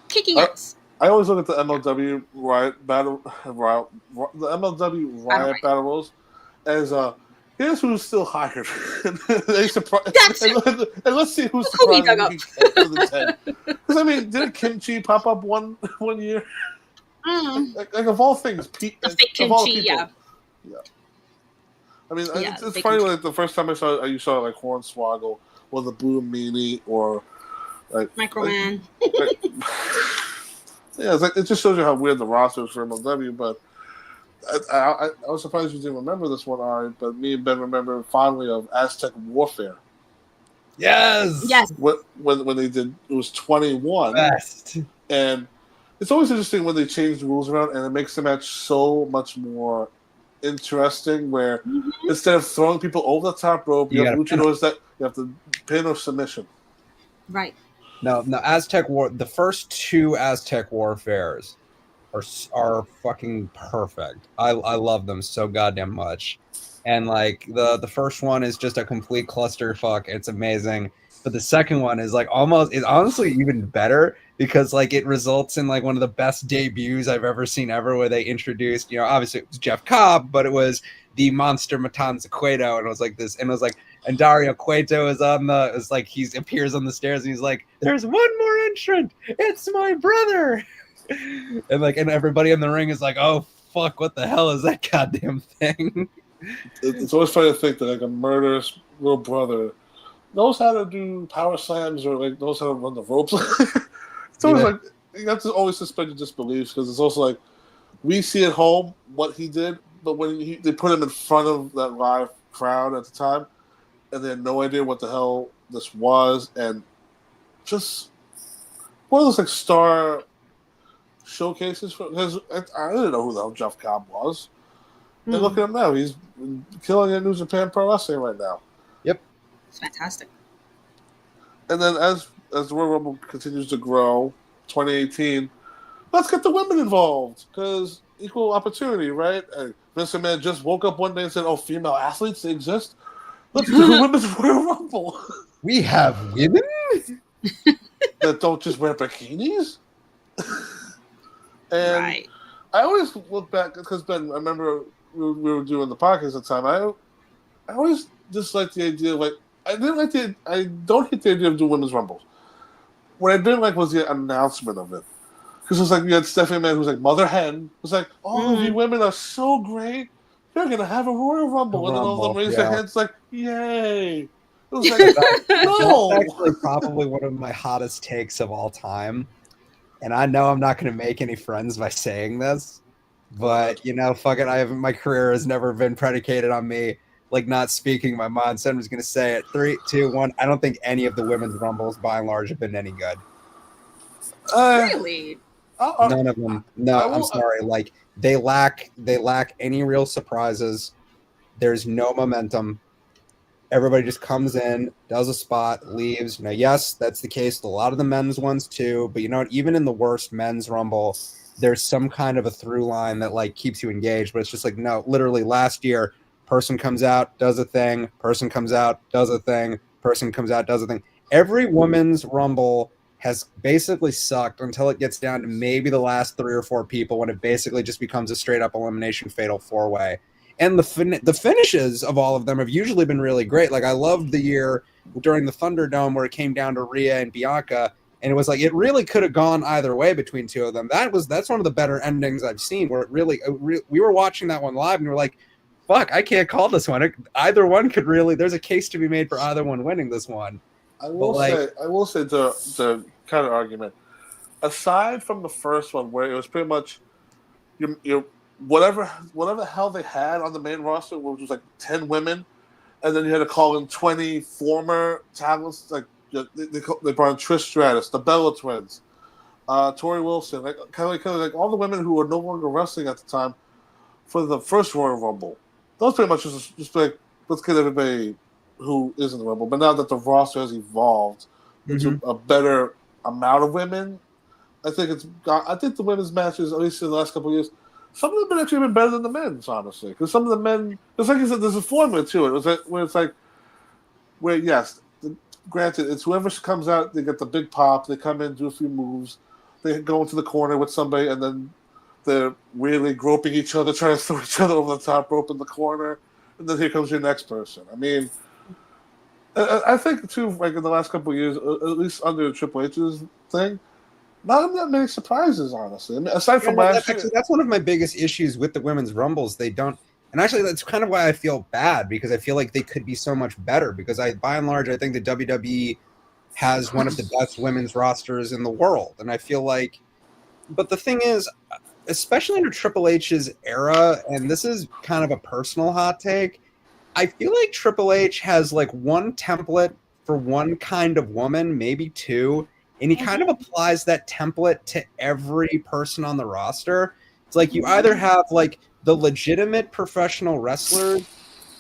Kicking ass. I always look at the MLW Riot Battle, the MLW Riot Battle Rules as here's who's still hired. They surprise. And let's see who's surprising for the 10. Because I mean, didn't Kimchi pop up one year? Like of all things, fake Kimchi, yeah. I mean, it's funny. Like the first time you saw like Hornswoggle or the Blue Meanie or like Microman. Yeah, it's like, it just shows you how weird the roster is for MLW. But I was surprised you didn't remember this one, Ari. But me and Ben remember fondly of Aztec Warfare. Yes. When they did, it was 21. Best. And it's always interesting when they change the rules around, and it makes the match so much more interesting. Where instead of throwing people over the top rope, you have luchadors that you have to pin or submission. Right. No, Aztec War. The first two Aztec Warfares are fucking perfect. I love them so goddamn much. And like the first one is just a complete clusterfuck. It's amazing. But the second one is like it's honestly even better because like it results in like one of the best debuts I've ever seen where they introduced, you know, obviously it was Jeff Cobb, but it was the monster Matanza Cueto, and it was like this, and it was like, and Dario Cueto is he appears on the stairs and he's like, there's one more entrant, it's my brother. and everybody in the ring is like, oh fuck, what the hell is that goddamn thing? It's always funny to think that like a murderous little brother knows how to do power slams or like knows how to run the ropes. It's always like you have to always suspend your disbelief because it's also like we see at home what he did, but when they put him in front of that live crowd at the time, and they had no idea what the hell this was, and just one of those like star showcases. Because I didn't know who the hell Jeff Cobb was. And look at him now; he's killing it in New Japan Pro Wrestling right now. Yep, it's fantastic. And then as the Royal Rumble continues to grow, 2018, let's get the women involved because equal opportunity, right? Vince McMahon just woke up one day and said, "Oh, female athletes, they exist. Let's do the women's Royal Rumble." We have women that don't just wear bikinis. And I always look back because Ben, I remember we were doing the podcast at the time. I always disliked the idea of like I don't hate the idea of doing women's rumbles. What I didn't like was the announcement of it. Because it was like you had Stephanie McMahon who's like Mother Hen. It was like, all of you women are so great. You're gonna have a Royal Rumble. And then all of them raise their hands like, yay. It was like no. That's actually probably one of my hottest takes of all time. And I know I'm not gonna make any friends by saying this, but you know, fuck it, my career has never been predicated on me like not speaking my mind. So I'm just gonna say it. 3, 2, 1. I don't think any of the women's rumbles by and large have been any good. Really? None of them. No, I'm sorry. Like they lack any real surprises. There's no momentum. Everybody just comes in, does a spot, leaves. Now, yes, that's the case with a lot of the men's ones too. But you know what? Even in the worst men's rumble, there's some kind of a through line that like keeps you engaged. But it's just like, no, literally last year, person comes out, does a thing, person comes out, does a thing, person comes out, does a thing. Every women's rumble has basically sucked until it gets down to maybe the last 3 or 4 people when it basically just becomes a straight up elimination fatal 4-way. And the finishes of all of them have usually been really great. Like I loved the year during the Thunderdome where it came down to Rhea and Bianca, and it was like it really could have gone either way between two of them. That's one of the better endings I've seen. Where we were watching that one live and we were like, "Fuck, I can't call this one. Either one could really. There's a case to be made for either one winning this one." I will say the kind of argument. Aside from the first one where it was pretty much you whatever the hell they had on the main roster, which was like 10 women, and then you had to call in 20 former talents. Like they brought in Trish Stratus, the Bella Twins, Tori Wilson, like kind of like all the women who were no longer wrestling at the time for the first Royal Rumble. Those pretty much just like let's get everybody who is in the Rumble. But now that the roster has evolved into a better amount of women, I think the women's matches, at least in the last couple of years, some of them have actually been better than the men's, honestly. Because some of the men, it's like you said, there's a formula to it. Yes, granted, it's whoever comes out, they get the big pop, they come in, do a few moves, they go into the corner with somebody, and then they're weirdly groping each other, trying to throw each other over the top rope in the corner, and then here comes your next person. I mean, I think, too, like in the last couple of years, at least under Triple H's thing, not that many surprises, honestly. I mean, aside from last year. Actually, that's one of my biggest issues with the women's Rumbles. They don't, and actually, that's kind of why I feel bad, because I feel like they could be so much better. Because by and large, I think the WWE has one of the best women's rosters in the world, and I feel like. But the thing is, especially under Triple H's era, and this is kind of a personal hot take, I feel like Triple H has like one template for one kind of woman, maybe two. And he kind of applies that template to every person on the roster. It's like you either have like the legitimate professional wrestlers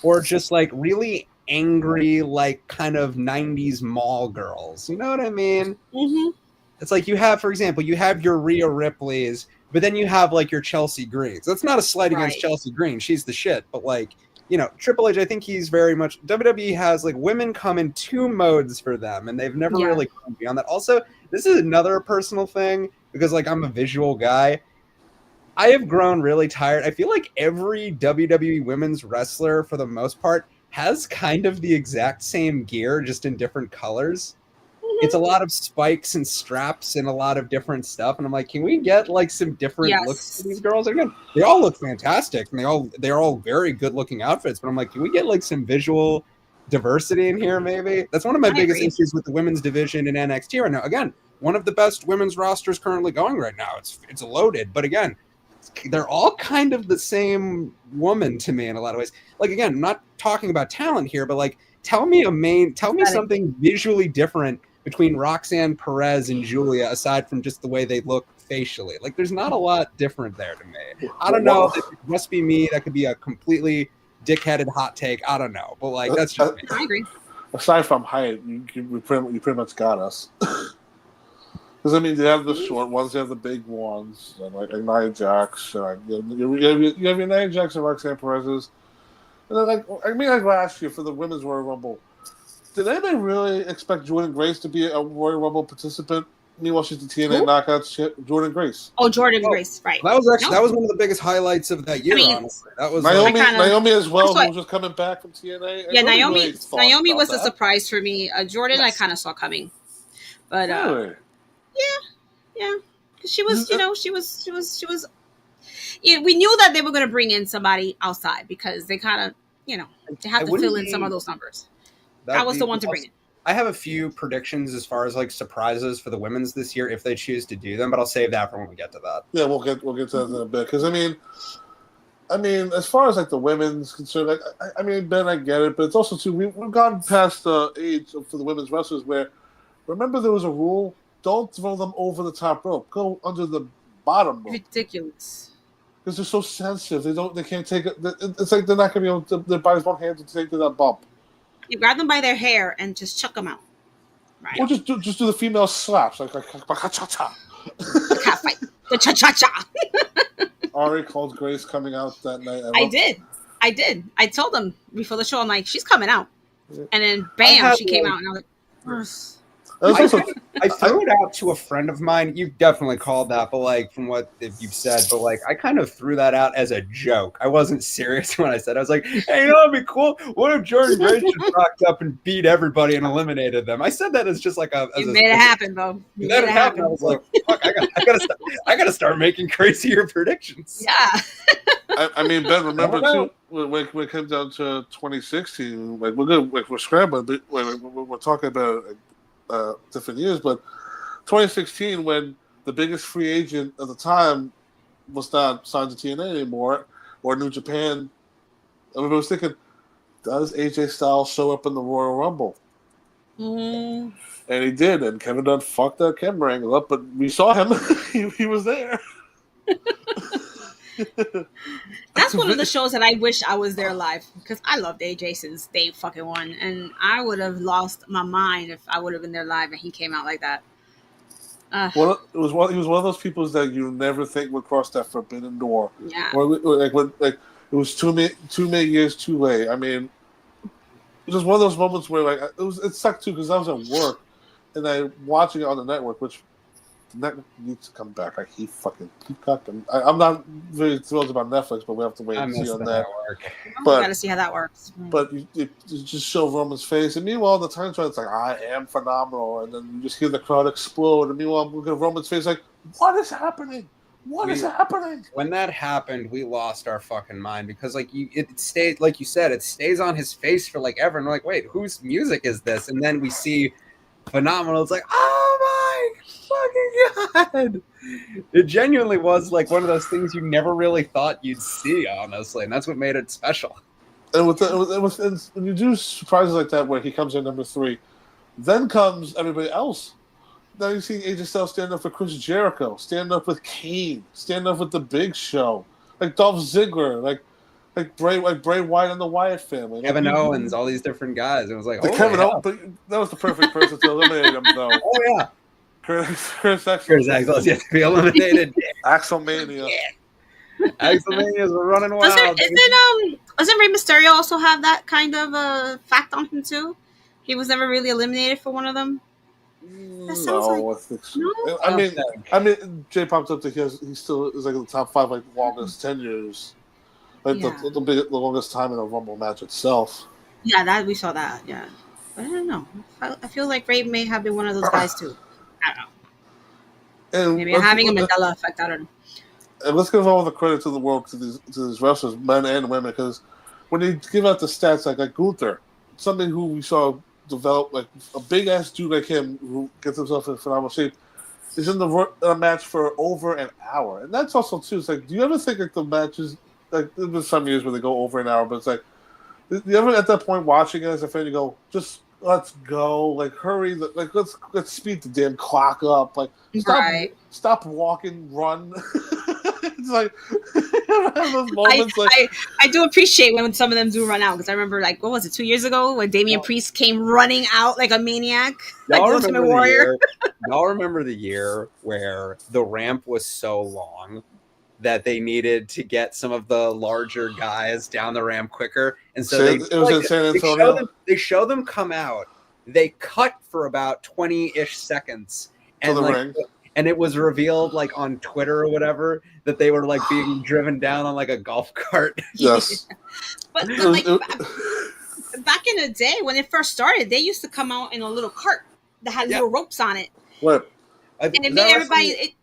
or just like really angry, like kind of 90s mall girls. You know what I mean? Mm-hmm. It's like you have, for example, you have your Rhea Ripleys, but then you have like your Chelsea Greens. That's not a slight against Chelsea Green. She's the shit. But like, you know, Triple H, I think he's very much, WWE has like women come in two modes for them, and they've never really gone beyond that. Also, this is another personal thing, because like I'm a visual guy. I have grown really tired. I feel like every WWE women's wrestler, for the most part, has kind of the exact same gear, just in different colors. It's a lot of spikes and straps and a lot of different stuff. And I'm like, can we get like some different looks for these girls? Again, they all look fantastic, and they're all very good looking outfits. But I'm like, can we get like some visual diversity in here? Maybe that's one of my biggest issues with the women's division in NXT right now. Again, one of the best women's rosters currently going right now. It's loaded, but again, they're all kind of the same woman to me in a lot of ways. Like, again, I'm not talking about talent here, but like, tell me something visually different between Roxanne Perez and Julia, aside from just the way they look facially. Like, there's not a lot different there to me. I don't know. It must be me. That could be a completely dickheaded hot take. I don't know. But, like, that's just me. I agree. Aside from height, you pretty much got us. Because, I mean, they have the short ones, they have the big ones, and like Nia Jax. You have your Nia Jax and Roxanne Perez's. And then, like last year for the Women's Royal Rumble, did anybody really expect Jordan Grace to be a Royal Rumble participant? Meanwhile, she's the TNA knockout shit. Jordan Grace. Oh, Jordan Grace, right. That was one of the biggest highlights of that year, honestly. That was Naomi as well, who was just coming back from TNA. Yeah, Naomi was a surprise for me. Jordan, I kind of saw coming. But, really? Yeah. Because she was, she was. Yeah, we knew that they were going to bring in somebody outside because they kind of, they have to fill in some of those numbers. I was the one to bring it. I have a few predictions as far as like surprises for the women's this year if they choose to do them, but I'll save that for when we get to that. Yeah, we'll get to that in a bit because I mean, as far as like the women's concerned, like I mean, Ben, I get it, but it's also too we've gone past the age for the women's wrestlers where remember there was a rule: don't throw them over the top rope, go under the bottom rope. Ridiculous. Because they're so sensitive, they can't take it. It's like they're not going to be able to. Their bodies won't handle to take to that bump. You grab them by their hair and just chuck them out. Right. Or just do the female slaps like cha-cha. The cat fight. The cha-cha-cha. Ari called Grace coming out that night. I did. I told them before the show, I'm like, she's coming out. Yeah. And then bam, she came out and I was like, I threw it out to a friend of mine. You definitely called that, but like from what you've said, but like I kind of threw that out as a joke. I wasn't serious when I said I was like, hey, that'd be cool. What if Jordan Grace just rocked up and beat everybody and eliminated them? I said that as just like you made it happen, though. You made it happen. I was like, fuck, I gotta start making crazier predictions. Yeah. I mean, Ben, remember too when it came down to 2016, like we're scrambling, but we're talking about. Different years, but 2016 when the biggest free agent at the time was not signed to TNA anymore or New Japan, everybody was thinking, does AJ Styles show up in the Royal Rumble? Mm-hmm. And he did, and Kevin Dunn fucked that camera angle up, but we saw him. he was there. That's That's one of the shows that I wish I was there live because I loved AJ since day fucking one, and I would have lost my mind if I would have been there live and he came out like that. He was one of those people that you never think would cross that forbidden door. Yeah. Or it was too many years too late. I mean, it was just one of those moments where it sucked too because I was at work and I watching it on the network, which the network needs to come back. I hate fucking Peacock. I'm not very thrilled about Netflix, but we have to wait and see on that. But we gotta see how that works. But you just show Roman's face, and meanwhile, the time it's like, I am phenomenal, and then you just hear the crowd explode, and meanwhile, look at Roman's face, like, what is happening? What is happening? When that happened, we lost our fucking mind because, it stayed, like you said, it stays on his face for ever, and we're like, wait, whose music is this? And then we see phenomenal. It's like, oh my fucking god! It genuinely was one of those things you never really thought you'd see, honestly, and that's what made it special. And when you do surprises like that, where he comes in number 3, then comes everybody else. Now you see AJ Styles stand up for Chris Jericho, stand up with Kane, stand up with the Big Show, like Dolph Ziggler, like Bray Wyatt and the Wyatt family, Kevin Owens, all these different guys. It was like, Kevin Owens, but that was the perfect person to eliminate him, though. Oh yeah, Chris Axel. Chris Axel has to be eliminated. Axelmania. Yeah. Axelmanias were running wild. Doesn't Rey Mysterio also have that kind of fact on him too? He was never really eliminated for one of them. That sounds no. I mean, Jay popped up that he still is in the top 5 longest tenures, the longest time in a Rumble match itself. Yeah, that we saw that. Yeah, but I don't know. I feel like Ray may have been one of those guys too. I don't know. And maybe having a Mandela effect. I don't know. And let's give all the credit to the world to these wrestlers, men and women, because when they give out the stats like Gunther, something who we saw develop a big ass dude like him who gets himself in phenomenal shape, is in a match for over an hour, and that's also too. It's do you ever think the matches there's been some years where they go over an hour, but it's do you ever at that point watching it as a fan you go, just let's go, hurry, let's speed the damn clock up, stop walking, run. It's those moments, I do appreciate when some of them do run out, because I remember what was it, 2 years ago when Damian Priest came running out like a maniac, Ultimate Warrior. Y'all remember the year where the ramp was so long that they needed to get some of the larger guys down the ramp quicker, and so it was in San Antonio. They show them come out. They cut for about 20-ish seconds, and and it was revealed on Twitter or whatever that they were being driven down on a golf cart. Yes. but back in the day when it first started, they used to come out in a little cart that had little ropes on it. What? And it made everybody.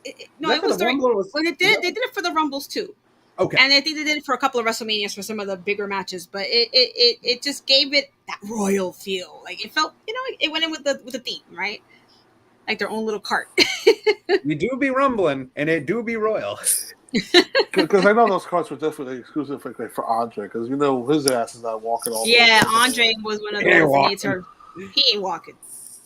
It was during. Well, they did it for the Rumbles too. Okay. And I think they did it for a couple of WrestleManias for some of the bigger matches, but it just gave it that royal feel. It felt, it went in with the theme, right? Like their own little cart. We do be rumbling, and it do be royal. Because I know those carts were definitely exclusive for Andre, because his ass is not walking all the way. Yeah, Andre was one of those. He ain't walking.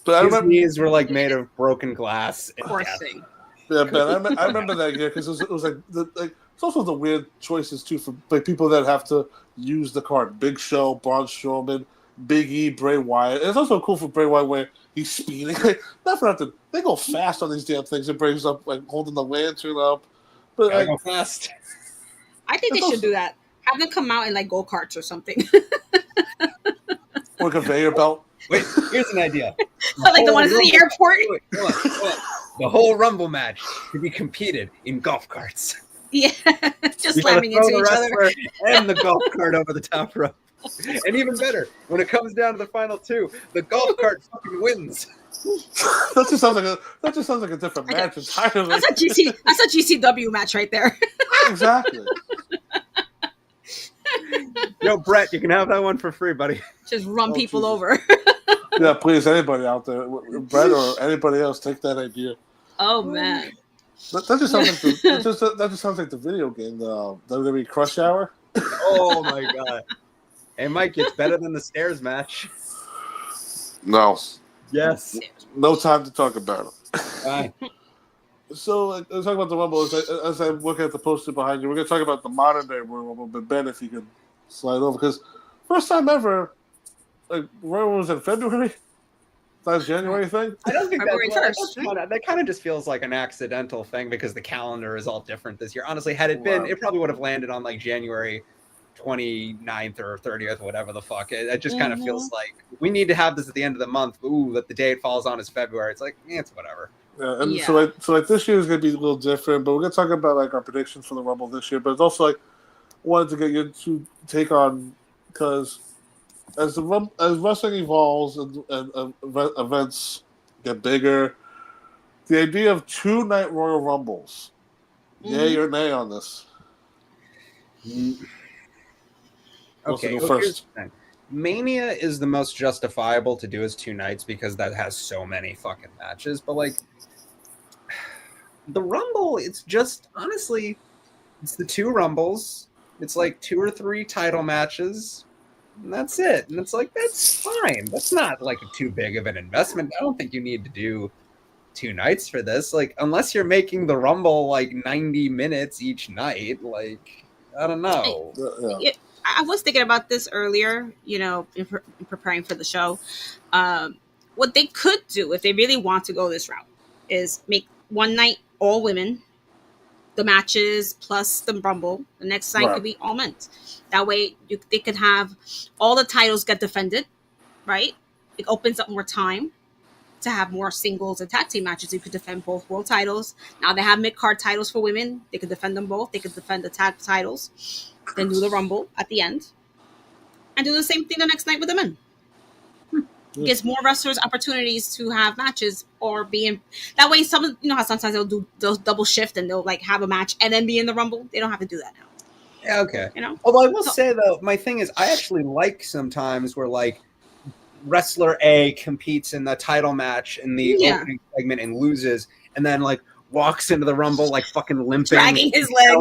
But his knees were made of broken glass. Poor thing. Yeah, Ben, I remember that year because it was it's also the weird choices too for people that have to use the cart. Big Show, Braun Strowman, Big E, Bray Wyatt. And it's also cool for Bray Wyatt where he's speeding. Not for nothing. They go fast on these damn things. It brings up holding the lantern up. But go fast. I think they should do that. Have them come out in go karts or something. Or a conveyor belt. Wait, here's an idea. The ones in the airport. Hold on. The whole Rumble match to be competed in golf carts. Yeah, just slamming into each other. And the golf cart over the top rope. And even better, when it comes down to the final two, the golf cart fucking wins. That just sounds like a different match entirely. That's a GCW match right there. Exactly. Yo, Brett, you can have that one for free, buddy. Just run people over. Yeah, please, anybody out there, Brett or anybody else, take that idea. Oh man, that just sounds like the video game, the WWE Crush Hour. Oh my god! Hey, Mike, it's better than the stairs match. No. Yes. No time to talk about it. Fine. So, like, let's talk about the Rumble. As I look at the poster behind you, we're going to talk about the modern day Royal Rumble. But Ben, if you could slide over, because first time ever, like, Royal was in February. Not a January thing. I don't think February that's 1st. that kind of just feels like an accidental thing because the calendar is all different this year. Honestly, had it been, it probably would have landed on like January 29th or 30th, whatever the fuck. It just kind of feels like we need to have this at the end of the month. Ooh, that the day it falls on is February. It's like, it's whatever. Yeah, and so this year is going to be a little different, but we're going to talk about like our predictions for the Rumble this year. But it's also like wanted to get you to take on because as wrestling evolves and events get bigger, the idea of 2-night Royal Rumbles, yay or nay on this? Okay, first. Mania is the most justifiable to do as 2 nights because that has so many fucking matches. But like the Rumble, it's just honestly, it's the 2 Rumbles. It's like 2 or 3 title matches. And that's it. And it's like, that's fine. That's not like too big of an investment. I don't think you need to do 2 nights for this. Like, unless you're making the Rumble like 90 minutes each night, like, I don't know. I was thinking about this earlier, in preparing for the show. What they could do if they really want to go this route is make one night all women, the matches plus the Rumble. The next night could be all men. That way they could have all the titles get defended, right? It opens up more time to have more singles and tag team matches. You could defend both world titles. Now they have mid-card titles for women. They could defend them both. They could defend the tag titles. Then do the Rumble at the end. And do the same thing the next night with the men. Gives more wrestlers opportunities to have matches or be in. That way, how sometimes they'll double shift and they'll like have a match and then be in the Rumble. They don't have to do that now. Yeah, okay. Although I will say though, my thing is I actually like sometimes where like wrestler A competes in the title match in the opening segment and loses, and then like walks into the Rumble like fucking limping, dragging his leg.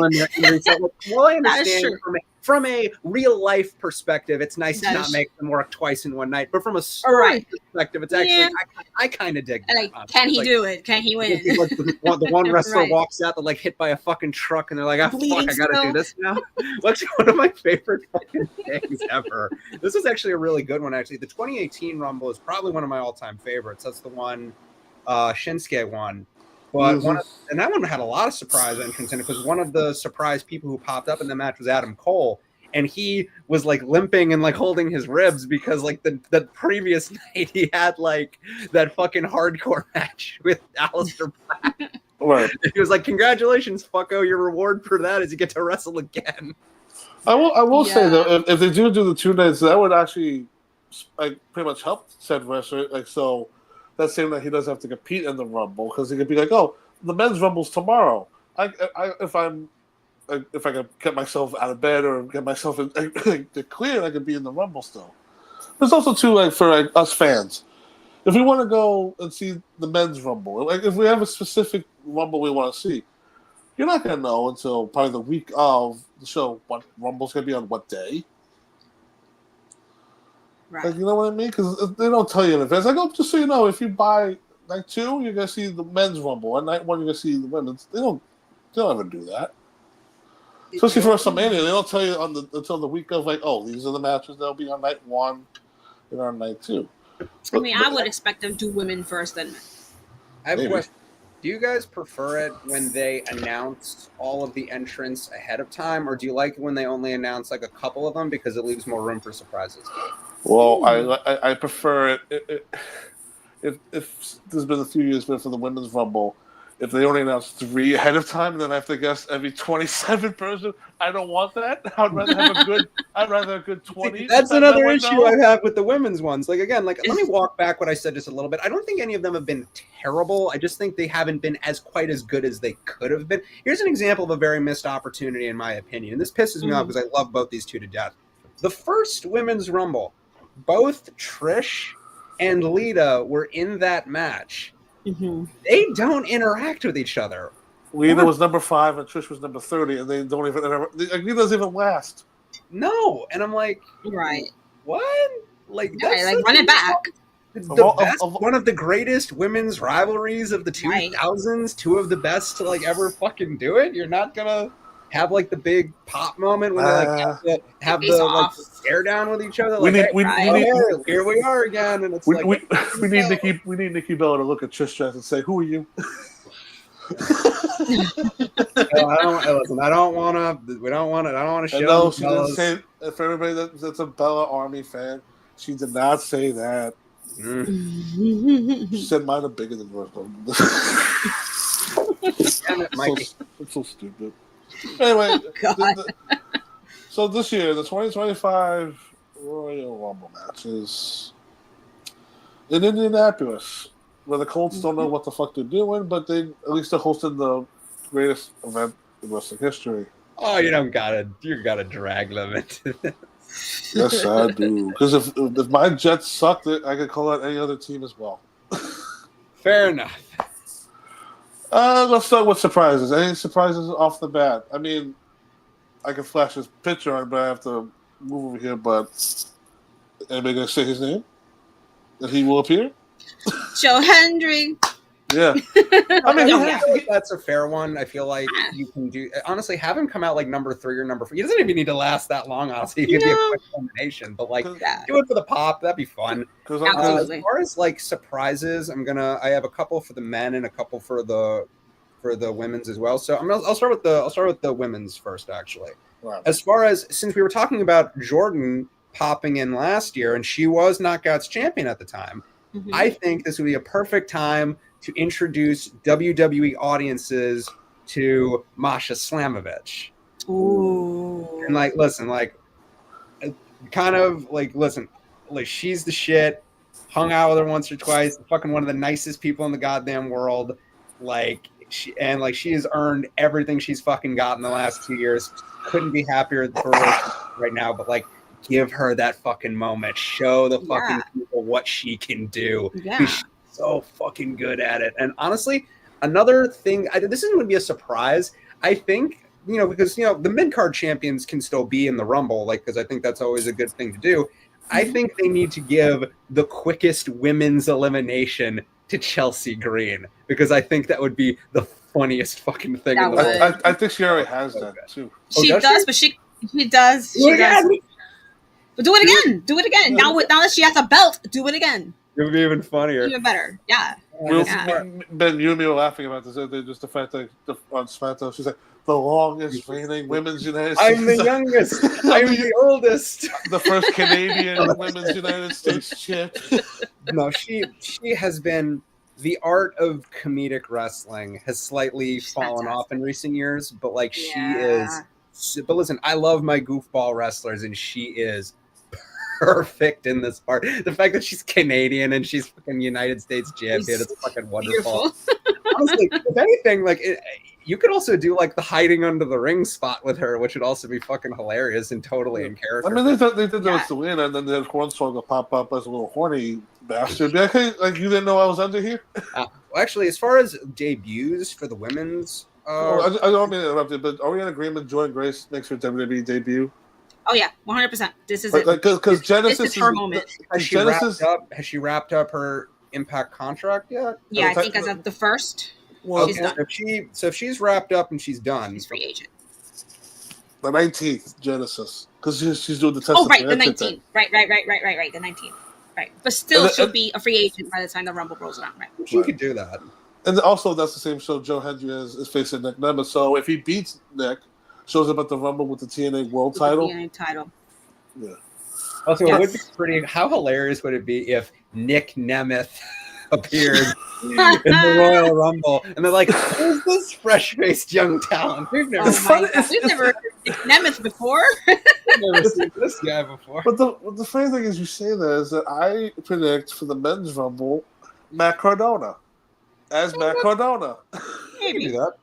Well, I understand from a real life perspective, it's nice to not make them work twice in one night. But from a story perspective, it's actually I kind of dig that. Like, can he do it? Can he win? Like the one wrestler walks out, they're like hit by a fucking truck, and they're like, "Oh fuck, I gotta do this now." That's one of my favorite fucking things ever. This is actually a really good one. Actually, the 2018 Rumble is probably one of my all-time favorites. That's the one Shinsuke won. But and that one had a lot of surprise entrants in it because one of the surprise people who popped up in the match was Adam Cole, and he was like limping and like holding his ribs because like the previous night he had like that fucking hardcore match with Aleister Black. Right. He was like, "Congratulations, fucko! Your reward for that is you get to wrestle again." I will say though, if they do the 2 nights, that would actually like pretty much help said wrestler. Like so. That's saying that he doesn't have to compete in the Rumble because he could be like, "Oh, the men's Rumble's tomorrow. If I can get myself out of bed or get myself clear, I could be in the Rumble still." There's also too like for like us fans, if we want to go and see the men's Rumble, like if we have a specific Rumble we want to see, you're not gonna know until probably the week of the show what Rumble's gonna be on what day. Right. Like, you know what I mean? Because they don't tell you in advance. Like, just so you know, if you buy night 2, you're gonna see the men's Rumble, and night 1 you're gonna see the women's. They don't ever do that. Especially for WrestleMania, they don't tell you until the week of like, oh, these are the matches that'll be on night 1 and on night 2. I would expect them to do women first, then men. I have a question. Do you guys prefer it when they announce all of the entrants ahead of time, or do you like when they only announce like a couple of them because it leaves more room for surprises? Well, I prefer it. If there's been a few years, but for the women's Rumble, if they only announce 3 ahead of time, then I have to guess every 27 person. I don't want that. I'd rather have a good 20. See, that's another issue I have with the women's ones. Like again, let me walk back what I said just a little bit. I don't think any of them have been terrible. I just think they haven't been quite as good as they could have been. Here's an example of a very missed opportunity, in my opinion, and this pisses me off because I love both these two to death. The first women's Rumble, both Trish and Lita were in that match. Mm-hmm. They don't interact with each other. Lita was number 5 and Trish was number 30, and they don't even. Lita doesn't even last. No, and I'm like, right? What? Like, run it back. One of the greatest women's rivalries of the 2000s. Two of the best to like ever fucking do it. You're not gonna have like the big pop moment when they like have the like stare down with each other. Like, here we are again, and it's we need Nikki Bella to look at Trish Stratus and say, "Who are you?" I don't want to show. No, she didn't say. For everybody that's a Bella Army fan, she did not say that. She said mine are bigger than yours. It's so stupid. Anyway, so this year, the 2025 Royal Rumble matches in Indianapolis, where the Colts don't know what the fuck they're doing, but at least they're hosting the greatest event in wrestling history. Oh, you gotta drag them into this. Yes, I do. Because if my Jets sucked it, I could call out any other team as well. Fair enough. Let's start with surprises. Any surprises off the bat? I mean, I can flash his picture on, but I have to move over here. But anybody gonna say his name? That he will appear? Joe Hendry. Yeah. I mean, that's a fair one. I feel like you can do. Honestly, have him come out like number 3 or number 4. He doesn't even need to last that long. Honestly, he could be a quick elimination, but like, do it for the pop. That'd be fun. As far as like surprises, I have a couple for the men and a couple for the women's as well. So I'll start with the women's first, actually. Wow. As far as, since we were talking about Jordan popping in last year, and she was Knockouts champion at the time, I think this would be a perfect time to introduce WWE audiences to Masha Slamovich. Ooh. And like, listen, like, kind of like, listen, like, she's the shit. Hung out with her once or twice. Fucking one of the nicest people in the goddamn world. Like, she has earned everything she's fucking got in the last 2 years. Couldn't be happier for her right now, but like, give her that fucking moment. Show the fucking people what she can do. Yeah. She's so fucking good at it. And honestly, another thing, this isn't going to be a surprise. I think, because, the mid-card champions can still be in the Rumble, like, because I think that's always a good thing to do. I think they need to give the quickest women's elimination to Chelsea Green, because I think that would be the funniest fucking thing in the world. I think she already has that, too. She does, but she does. But do it again. Do it again. Now that she has a belt, do it again. It would be even funnier. Even better. Yeah. Ben, you and me were laughing about this. Just the fact that on SmackDown, she's like, the longest reigning women's United States. I'm the youngest. I'm the oldest. The first Canadian women's United States champ. No, she has been. The art of comedic wrestling has slightly fallen off in recent years, but like she is. But listen, I love my goofball wrestlers, and she is perfect in this part. The fact that she's Canadian and she's fucking United States champion, it's fucking wonderful. Honestly, if anything, like you could also do like the hiding under the ring spot with her, which would also be fucking hilarious and totally in character. I mean, they did that with Selena, and then there's Hornswoggle pop up as a little horny bastard. Like, you didn't know I was under here? Well, actually, as far as debuts for the women's. I don't mean to interrupt you, but are we in agreement Joy Grace makes her WWE debut? Oh yeah, 100%. This is it. Because Genesis is her moment. Has she wrapped up her Impact contract yet? Yeah, I think as of the first. Well, she's done. If she's wrapped up and she's done, she's free agent. The 19th Genesis, because she's doing the test. Oh right, the 19th. Right. The 19th. Right, but still, she'll be a free agent by the time the Rumble rolls around. Right. She could do that. And also, that's the same show Joe Hendry is facing Nick Nemeth. So if he beats Nick, shows up at the Rumble with the TNA World title. TNA title. Yeah. Also, it would be pretty. How hilarious would it be if Nick Nemeth appeared in the Royal Rumble, and they're like, "Who's this fresh-faced young talent? We've never heard Nick Nemeth before. We've never seen this guy before." But the funny thing is, you say that is that I predict for the men's Rumble, Matt Cardona. As Matt Cardona. Maybe. Do that.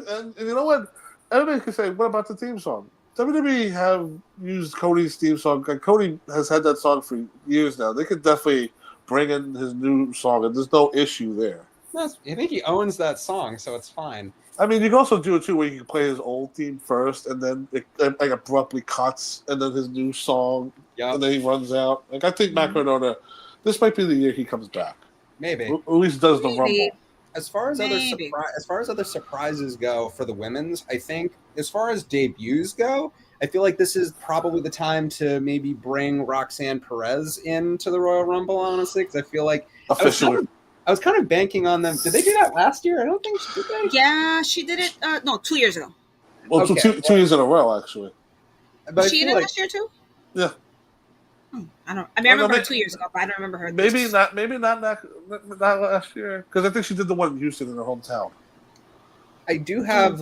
And you know what? Everybody can say, what about the theme song? WWE have used Cody's theme song. Cody has had that song for years now. They could definitely bring in his new song, and there's no issue there. I think he owns that song, so it's fine. I mean, you can also do it, too, where you can play his old theme first, and then it like abruptly cuts, and then his new song, and then he runs out. Like, I think Matt Cardona this might be the year he comes back. Maybe. At least does the Maybe. Rumble. As far as other surprises go for the women's, I think as far as debuts go, I feel like this is probably the time to maybe bring Roxanne Perez into the Royal Rumble, honestly, because I feel like Officially. I was kind of banking on them. Did they do that last year? I don't think she did that. Yeah, she did it. No, 2 years ago. Well, Okay. 2 years in a row, actually. But She did it last year too. Yeah. I remember her 2 years ago, but I don't remember her. Maybe not last year, because I think she did the one in Houston in her hometown. I do have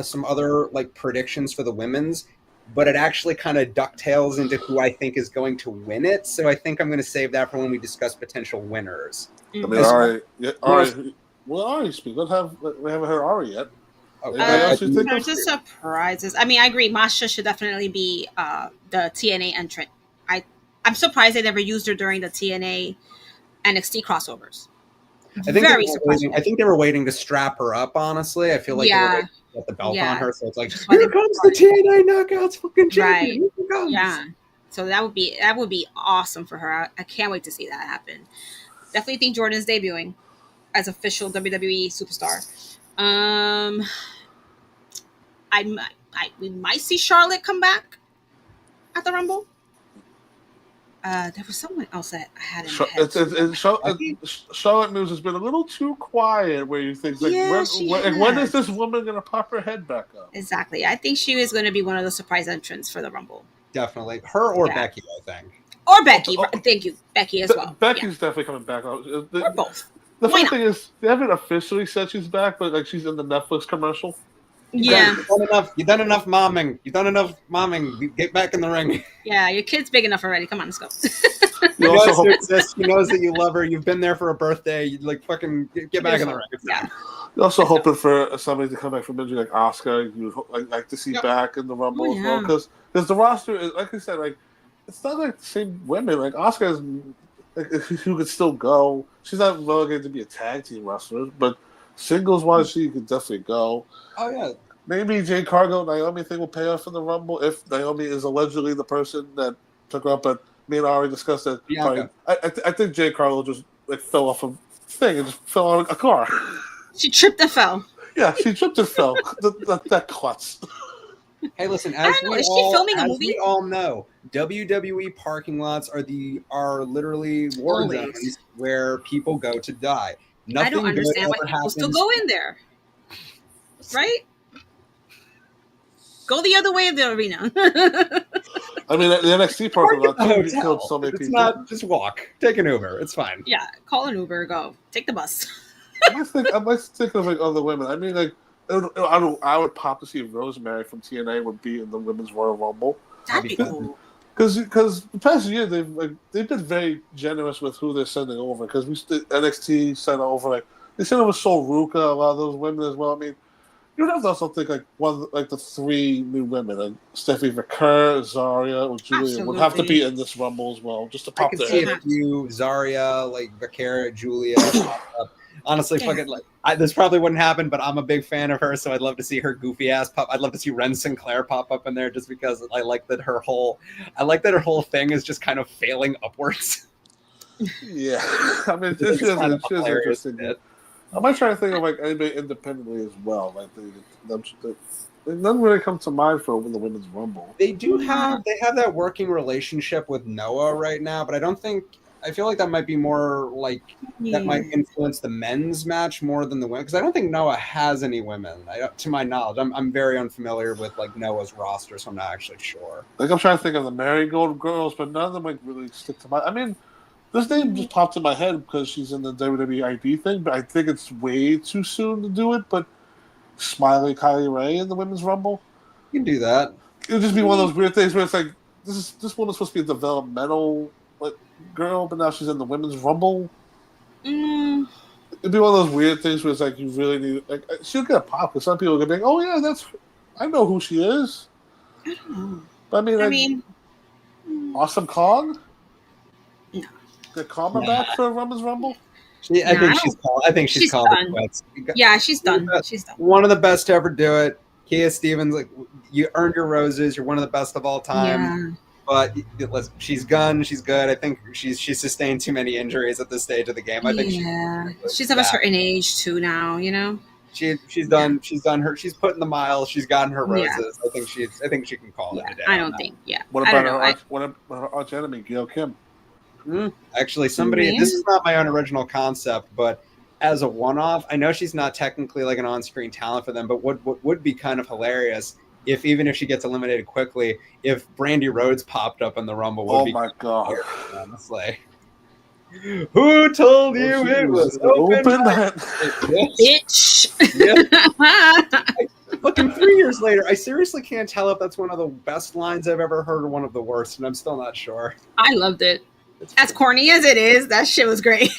some other like predictions for the women's, but it actually kind of ducktails into who I think is going to win it. So I think I'm going to save that for when we discuss potential winners. I mean, Ari. Well, Ari speak. We haven't heard Ari yet. In terms of surprises, I mean, I agree. Masha should definitely be the TNA entrant. I'm surprised they never used her during the TNA NXT crossovers. I think they were waiting to strap her up. Honestly, I feel like they were waiting to get the belt on her. So it's like, here comes the TNA Knockouts fucking champion. Right. Yeah. So that would be awesome for her. I can't wait to see that happen. Definitely think Jordan's debuting as official WWE superstar. We might see Charlotte come back at the Rumble. There was someone else that I had in my head. Charlotte news has been a little too quiet. Where you think, like, when is this woman going to pop her head back up? Exactly. I think she is going to be one of the surprise entrants for the Rumble. Definitely her or Becky, I think. Or Becky. Thank you, Becky as well. Becky's definitely coming back. Or both. The funny thing is, they haven't officially said she's back, but like she's in the Netflix commercial. Yeah. You've done enough momming. Get back in the ring. Yeah, your kid's big enough already. Come on, let's go. She knows that you love her. You've been there for a birthday. You like fucking get back in the ring. Yeah. You're also hoping for somebody to come back from injury like Asuka. You would like to see back in the Rumble as well, because the roster is, like I said, like it's not like the same women. Like Asuka is like who could still go. She's not relegated to be a tag team wrestler, but singles wise, she could definitely go. Oh yeah. Maybe Jade Cargill, Naomi thing will pay off in the Rumble if Naomi is allegedly the person that took her up. But me and Ari discussed that. I think Jade Cargill just like fell off a thing and just fell out of a car. She tripped and fell. Yeah, she tripped and fell. that klutz. Hey, listen. Is she filming a movie? We all know, WWE parking lots are literally war zones where people go to die. I don't understand why people still go in there. Right? Go the other way of the arena. I mean, the NXT parking lot killed so many people. Not just walk. Take an Uber. It's fine. Yeah, call an Uber. Go. Take the bus. I might think of like other women. I mean, like I would pop to see if Rosemary from TNA would be in the Women's Royal Rumble. That'd be cool. Because the past year they've been very generous with who they're sending over. Because NXT sent over they sent over Sol Ruka, a lot of those women as well. I mean, you would have to also think the three new women, like Stephanie McCurr, Zarya, or Julia would have to be in this Rumble as well, just to pop their head. I could see a few Zarya, like Vaquera, Julia. Honestly, this probably wouldn't happen, but I'm a big fan of her, so I'd love to see her goofy ass pop. I'd love to see Ren Sinclair pop up in there, just because I like that her whole thing is just kind of failing upwards. Yeah, I mean, it's just interesting. I might try to think of like anybody independently as well. Like none really come to mind for the Women's Rumble. They have that working relationship with Noah right now, but I feel like that might be more like that might influence the men's match more than the women, because I don't think Noah has any women. To my knowledge, I'm very unfamiliar with like Noah's roster, so I'm not actually sure. Like I'm trying to think of the Marigold Girls, but none of them like really stick to my. I mean, this name just popped in my head because she's in the WWE ID thing, but I think it's way too soon to do it. But Smiley Kylie Ray in the Women's Rumble, you can do that. It'll just be one of those weird things where it's like this woman's supposed to be a developmental girl, but now she's in the Women's Rumble. It'd be one of those weird things where it's like you really need she'll get a pop because some people are gonna be like, oh yeah, I know who she is. I don't know. But I mean, Awesome Kong. No. Get Karma back for a Women's Rumble. I think she's called done. Yeah, she's done. She's done. One of the best to ever do it. Kia Stevens, like you earned your roses. You're one of the best of all time. But listen, she's good. I think she's sustained too many injuries at this stage of the game. I think she's of a certain age too now. You know. She's done she's put in the miles. She's gotten her Yeah. roses. I think she can call it a day. I don't think. Yeah. What I about don't know. what about her arch enemy, Gail Kim? Actually, this is not my own original concept, but as a one-off, I know she's not technically like an on-screen talent for them, but what would be kind of hilarious if even if she gets eliminated quickly, if Brandy Rhodes popped up in the Rumble. Oh my god! Honestly, who told you it was open? Bitch. Fucking 3 years later, I seriously can't tell if that's one of the best lines I've ever heard or one of the worst, and I'm still not sure. I loved it. As corny as it is, that shit was great.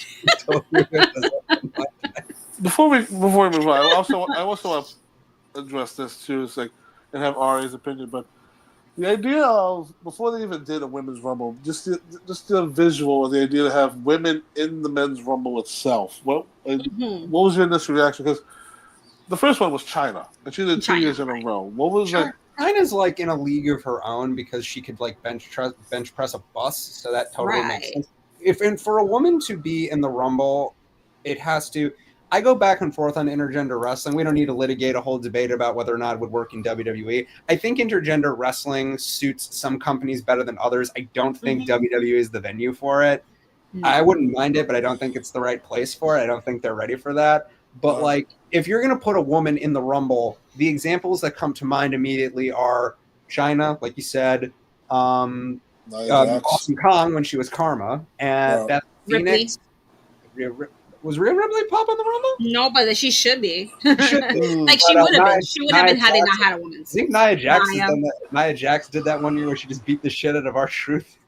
Before we move on, I also want to address this too. It's like and have Ari's opinion, but the idea of before they even did a women's rumble, just the visual of the idea to have women in the men's rumble itself. What was your initial reaction? Because the first one was China, and she did 2 years in a row. What was like? China's like in a league of her own because she could like bench press a bus, so that totally makes sense. And for a woman to be in the Rumble, it has to. I go back and forth on intergender wrestling. We don't need to litigate a whole debate about whether or not it would work in WWE. I think intergender wrestling suits some companies better than others. I don't think WWE is the venue for it. No. I wouldn't mind it, but I don't think it's the right place for it. I don't think they're ready for that. But like, if you're going to put a woman in the Rumble, the examples that come to mind immediately are China, like you said, Awesome Kong when she was Karma, and Beth Phoenix. Was Rhea Ripley pop in the Rumble? No, but she should be. Like she would have been. She would have been had they not had a woman. I think Nia Jax did that 1 year where she just beat the shit out of R-Truth.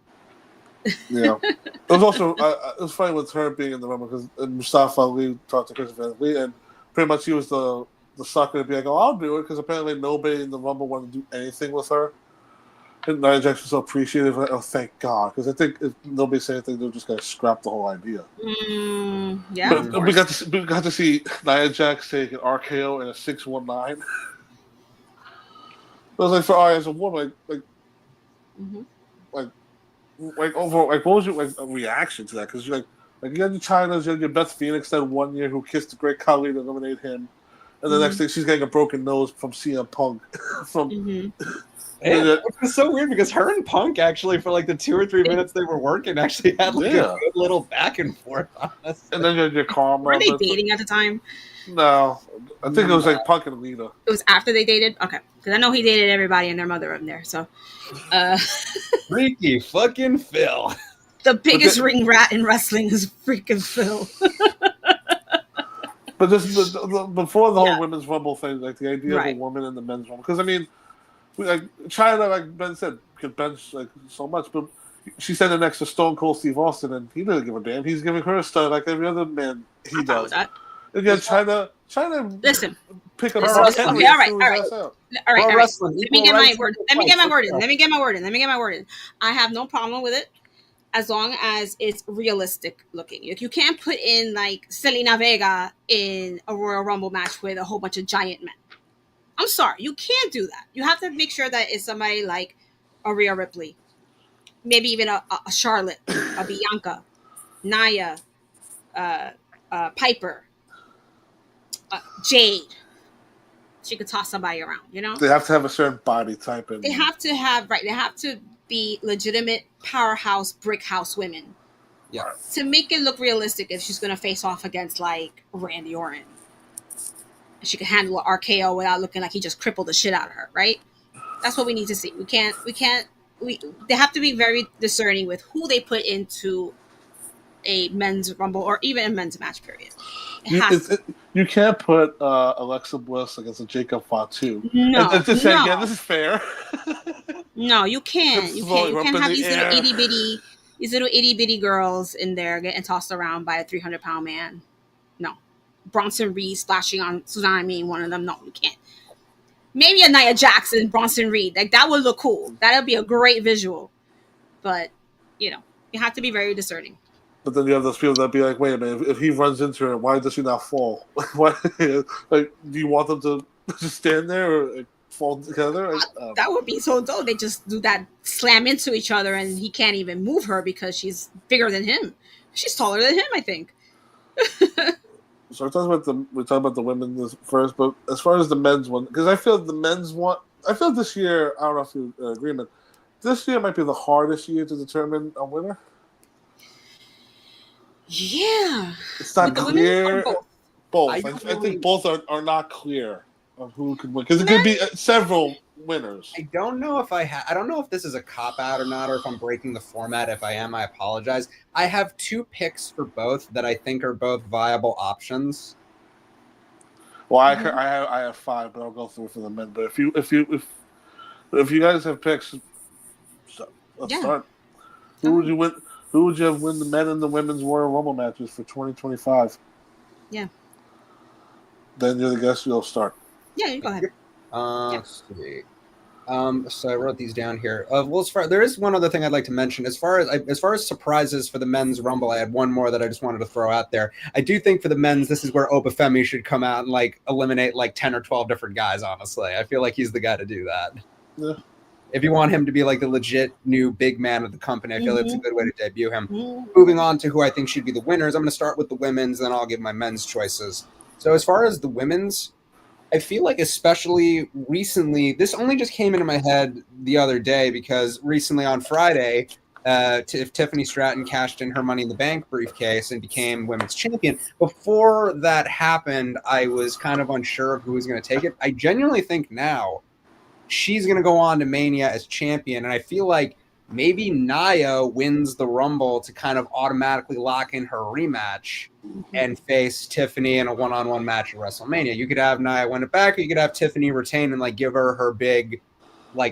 Yeah, it was also it was funny with her being in the Rumble because Mustafa Ali talked to Chris Van Lee, and pretty much he was the sucker to be like, "Oh, I'll do it," because apparently nobody in the Rumble wanted to do anything with her. And Nia Jax was so appreciative. Like, oh, thank God, because I think if nobody said anything, they're just gonna scrap the whole idea. Yeah, but we got to see Nia Jax take an RKO and a 619. It was like for Ari as a woman, like overall, like what was your reaction to that? Because you're like you had your China's, you had your Beth Phoenix that 1 year who kissed the Great Khali to eliminate him, and the next thing she's getting a broken nose from CM Punk. It was so weird because her and Punk actually for like the 2 or 3 minutes they were working actually had like a good little back and forth on us. And then you had your Karma. Were they dating at the time? No, I think it was like Punk and Lita. It was after they dated? Okay. Because I know he dated everybody and their mother in there. So, Freaky fucking Phil. The biggest ring rat in wrestling is freaking Phil. But this before the whole women's rumble thing, like the idea of a woman in the men's rumble. Because I mean, like China, like Ben said, could bench like so much, but she said it next to Stone Cold Steve Austin, and he didn't give a damn. He's giving her a star like every other man he does. Again, China. Listen. Pick up. Okay, all right. Let me get my word. Let me get my word in. I have no problem with it as long as it's realistic looking. You can't put in like Selena Vega in a Royal Rumble match with a whole bunch of giant men. I'm sorry, you can't do that. You have to make sure that it's somebody like a Rhea Ripley, maybe even a Charlotte, a Bianca, Nia, Piper, Jade. She could toss somebody around, you know? They have to have a certain body type. They have to have, they have to be legitimate powerhouse, brick house women. Yeah. To make it look realistic if she's going to face off against, like, Randy Orton. She can handle an RKO without looking like he just crippled the shit out of her, right? That's what we need to see. They have to be very discerning with who they put into a men's rumble or even a men's match period. You can't put Alexa Bliss against a Jacob Fatu. No, this is fair. No, you can't. You can't have these little itty bitty girls in there getting tossed around by a 300-pound man. No. Bronson Reed splashing on Tsunami, one of them. No, you can't. Maybe a Nia Jackson, Bronson Reed. Like, that would look cool. That would be a great visual. But, you have to be very discerning. But then you have those people that be like, wait a minute, if he runs into her, why does she not fall? Why? Like, do you want them to just stand there? Or, fall together. That would be so dope. They just do that, slam into each other, and he can't even move her because she's bigger than him. She's taller than him, I think. So we're talking about the women first, but as far as the men's one, because I feel the men's one, I feel this year, I don't know if you agree, but this year might be the hardest year to determine a winner. Yeah, it's not clear. Both. I really, think both are not clear of who could win because it could be several winners. I don't know if I don't know if this is a cop out or not, or if I'm breaking the format. If I am, I apologize. I have 2 picks for both that I think are both viable options. Well, I have 5, but I'll go through for the men. But if you guys have picks, let's start. Who would you win? Who would you have win the men and the women's Royal Rumble matches for 2025? Yeah. Then you're the guest. You'll start. Yeah, you go ahead. Let's see. So I wrote these down here. Well, there is one other thing I'd like to mention. As far as surprises for the men's Rumble, I had one more that I just wanted to throw out there. I do think for the men's, this is where Obafemi should come out and eliminate 10 or 12 different guys. Honestly, I feel like he's the guy to do that. Yeah. If you want him to be the legit new big man of the company, I feel that's a good way to debut him. Moving on to who I think should be the winners, I'm going to start with the women's, then I'll give my men's choices. So as far as the women's, I feel like especially recently, this only just came into my head the other day because recently on Friday, Tiffany Stratton cashed in her Money in the Bank briefcase and became women's champion. Before that happened, I was kind of unsure of who was going to take it. I genuinely think now she's going to go on to Mania as champion, and I feel like maybe Nia wins the Rumble to kind of automatically lock in her rematch and face Tiffany in a one-on-one match at WrestleMania. You could have Nia win it back, or you could have Tiffany retain and give her big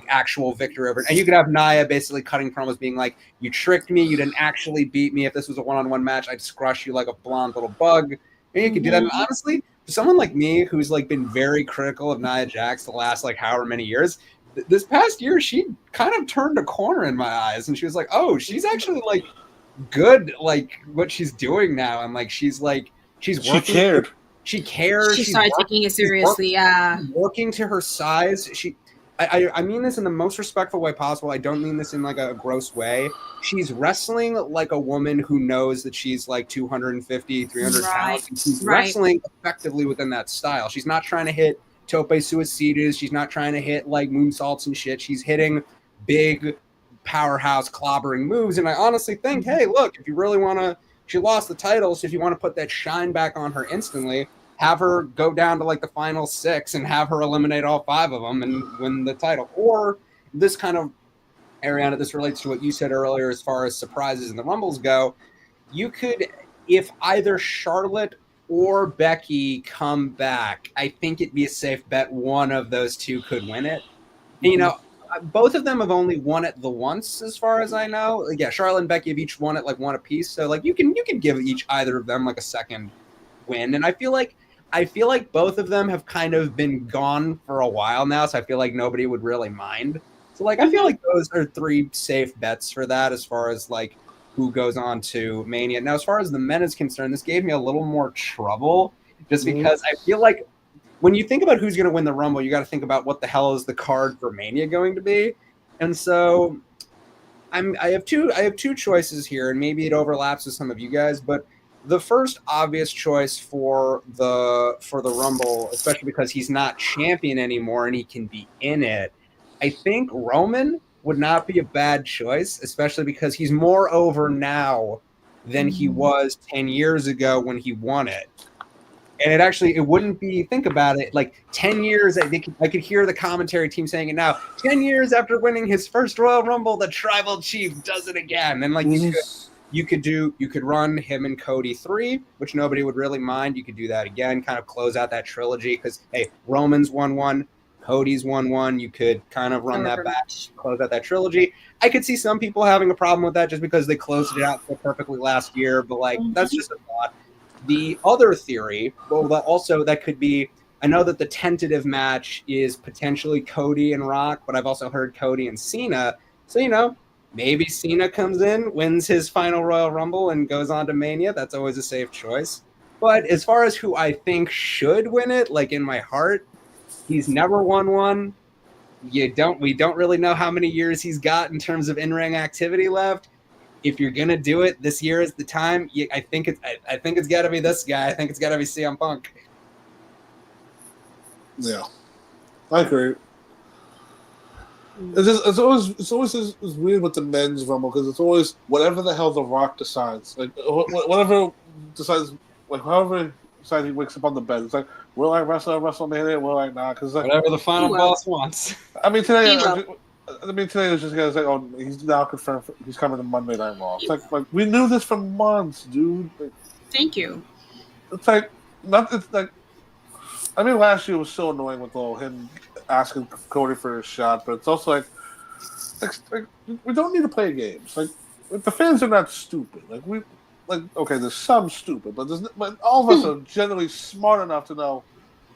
actual victory over it. And you could have Nia basically cutting promos being like, you tricked me, you didn't actually beat me. If this was a one-on-one match, I'd crush you like a blonde little bug. And you could do that. And honestly, for someone like me who's been very critical of Nia Jax the last however many years, this past year she kind of turned a corner in my eyes, and she was like, oh, she's actually good what she's doing now, and she's working. She cares. She started taking it seriously. Working to her size. I mean this in the most respectful way possible. I don't mean this in a gross way. She's wrestling like a woman who knows that she's 250, 300 pounds. And she's wrestling effectively within that style. She's not trying to hit tope suicidas. She's not trying to hit moonsaults and shit. She's hitting big powerhouse clobbering moves. And I honestly think, hey, look, if you really want to, she lost the title, so if you want to put that shine back on her instantly, have her go down to the final 6 and have her eliminate all 5 of them and win the title. Or this kind of, Ariana, this relates to what you said earlier as far as surprises in the Rumbles go. You could, if either Charlotte or Becky come back, I think it'd be a safe bet one of those two could win it. And, both of them have only won it the once, as far as I know. Yeah, Charlotte and Becky have each won it one apiece. So you can give either of them a second win. And I feel like both of them have kind of been gone for a while now, so I feel like nobody would really mind. So I feel like those are 3 safe bets for that as far as who goes on to Mania. Now, as far as the men is concerned, this gave me a little more trouble just because I feel like when you think about who's going to win the Rumble, you got to think about what the hell is the card for Mania going to be. And so I have two choices here, and maybe it overlaps with some of you guys, but the first obvious choice for the Rumble, especially because he's not champion anymore and he can be in it, I think Roman would not be a bad choice, especially because he's more over now than he was 10 years ago when he won it. And it wouldn't be, think about it, 10 years, I could hear the commentary team saying it now, 10 years after winning his first Royal Rumble, the Tribal Chief does it again. And you could run him and Cody 3, which nobody would really mind. You could do that again, kind of close out that trilogy because, hey, Roman's won 1, Cody's won 1. You could kind of run that back, close out that trilogy. I could see some people having a problem with that just because they closed it out so perfectly last year, but that's just a thought. The other theory, that could be, I know that the tentative match is potentially Cody and Rock, but I've also heard Cody and Cena. So, maybe Cena comes in, wins his final Royal Rumble, and goes on to Mania. That's always a safe choice. But as far as who I think should win it, in my heart, he's never won one. we don't really know how many years he's got in terms of in-ring activity left. If you're gonna do it, this year is the time. I think it's got to be this guy. I think it's got to be CM Punk. Yeah, I agree. It's always weird with the men's Rumble because it's always whatever the hell The Rock decides, like whatever decides, like however decides he wakes up on the bed. It's like, will I wrestle at WrestleMania? Will I not? Because like, Whatever the final boss wants. I mean today it was just gonna say, oh, he's now confirmed he's coming to Monday Night Raw. It's like we knew this for months, dude. Like, Thank you. it's like not. It's like I mean, last year was so annoying with all him asking Cody for a shot, but it's also like we don't need to play games. Like the fans are not stupid. Okay, there's some stupid, but all of us are generally smart enough to know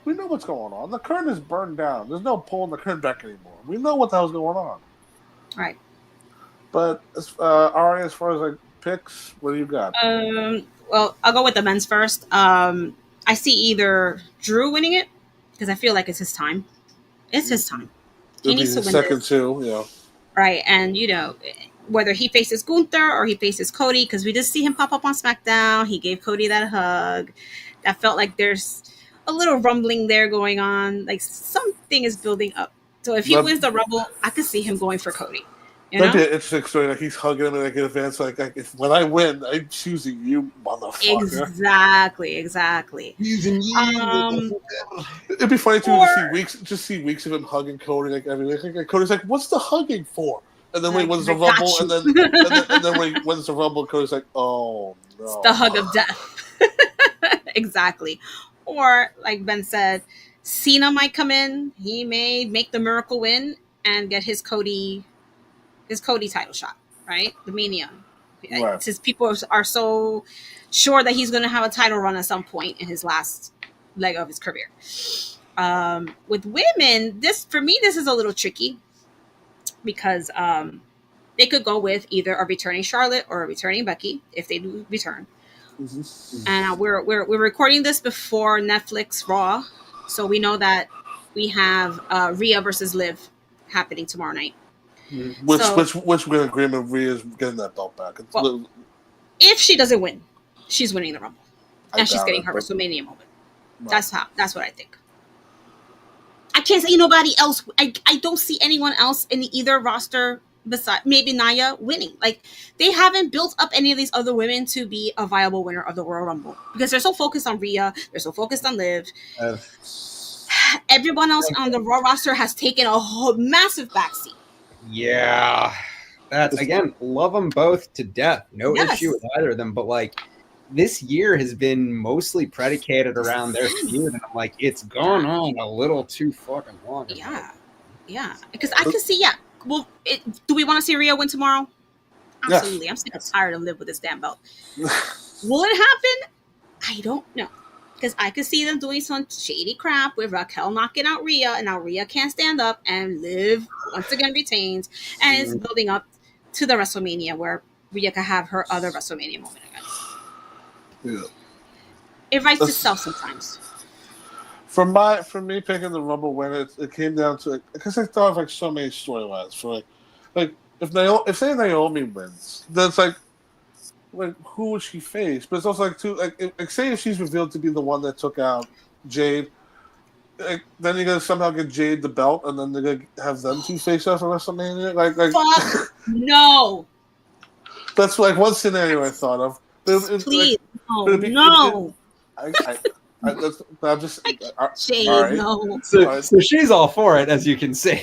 we know what's going on. The curtain is burned down. There's no pulling the curtain back anymore. We know what the hell's going on. Right. But Ari, as far as like picks, what do you got? Well, I'll go with the men's first. I see either Drew winning it because I feel like it's his time. It's his time. He needs to win second this. two, yeah. Right, and whether he faces Gunther or he faces Cody, because we just see him pop up on SmackDown. He gave Cody that hug. That felt like there's a little rumbling there going on. Like something is building up. So if he wins the Rumble, I could see him going for Cody. That'd be an interesting story. Like he's hugging him in advance. Like when I win, I'm choosing you, motherfucker. Exactly. Using you. It'd be funny too to see weeks of him hugging Cody like every week. Like, Cody's like, "What's the hugging for?" And then when he wins the Rumble, and then when he wins the Rumble, Cody's like, "Oh no!" It's the hug of death. Exactly. Or like Ben said, Cena might come in. He may make the miracle win and get his Cody title shot, right? The Mania. Right. Since people are so sure that he's going to have a title run at some point in his last leg of his career. With women, this is a little tricky because they could go with either a returning Charlotte or a returning Becky if they do return. Mm-hmm. And we're recording this before Netflix Raw, so we know that we have Rhea versus Liv happening tomorrow night. Which we're in agreement Rhea's getting that belt back. If she doesn't win, she's winning the Rumble. And she's getting her WrestleMania moment. Right. That's what I think. I can't say nobody else. I don't see anyone else in either roster besides maybe Nia winning. Like they haven't built up any of these other women to be a viable winner of the Royal Rumble because they're so focused on Rhea, they're so focused on Liv. Everyone else on the Raw roster has taken a whole massive backseat. Yeah, that's again, love them both to death. No issue with either of them, but like this year has been mostly predicated around their feud, and I'm like, it's gone on a little too fucking long. Yeah, because I can see. Yeah, well, do we want to see Rhea win tomorrow? Absolutely. I'm sick and tired of Liv with this damn belt. Will it happen? I don't know. Because I could see them doing some shady crap with Raquel knocking out Rhea, and now Rhea can't stand up, and Liv once again retains, and it's building up to the WrestleMania where Rhea can have her other WrestleMania moment again. Yeah, it writes itself sometimes. For me picking the Rumble winner, it came down to because I thought of like so many storylines for like if say Naomi wins, then it's like who would she face? But it's also like say if she's revealed to be the one that took out Jade, then you're gonna somehow get Jade the belt, and then they're gonna have them two face off at WrestleMania. Fuck no. That's like one scenario I thought of. Please, no. I'm just Jade, right. no. So she's all for it, as you can see.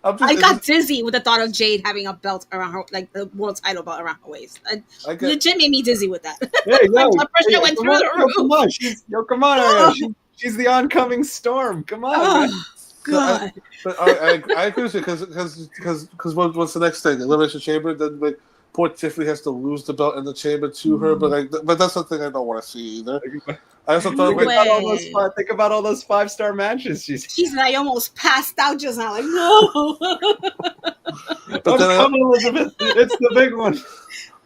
I got dizzy with the thought of Jade having a belt around her, like the world title belt around her waist. Legit made me dizzy with that. Hey, my blood pressure went through the roof. Come on, she's the oncoming storm. Come on. God. I agree with you because what's the next thing? Elimination Chamber. Then poor Tiffany has to lose the belt in the chamber to her, but that's something I don't want to see either. I also thought think about all those 5-star matches. She's like almost passed out just now. Like no. But then come on, Elizabeth, it's the big one.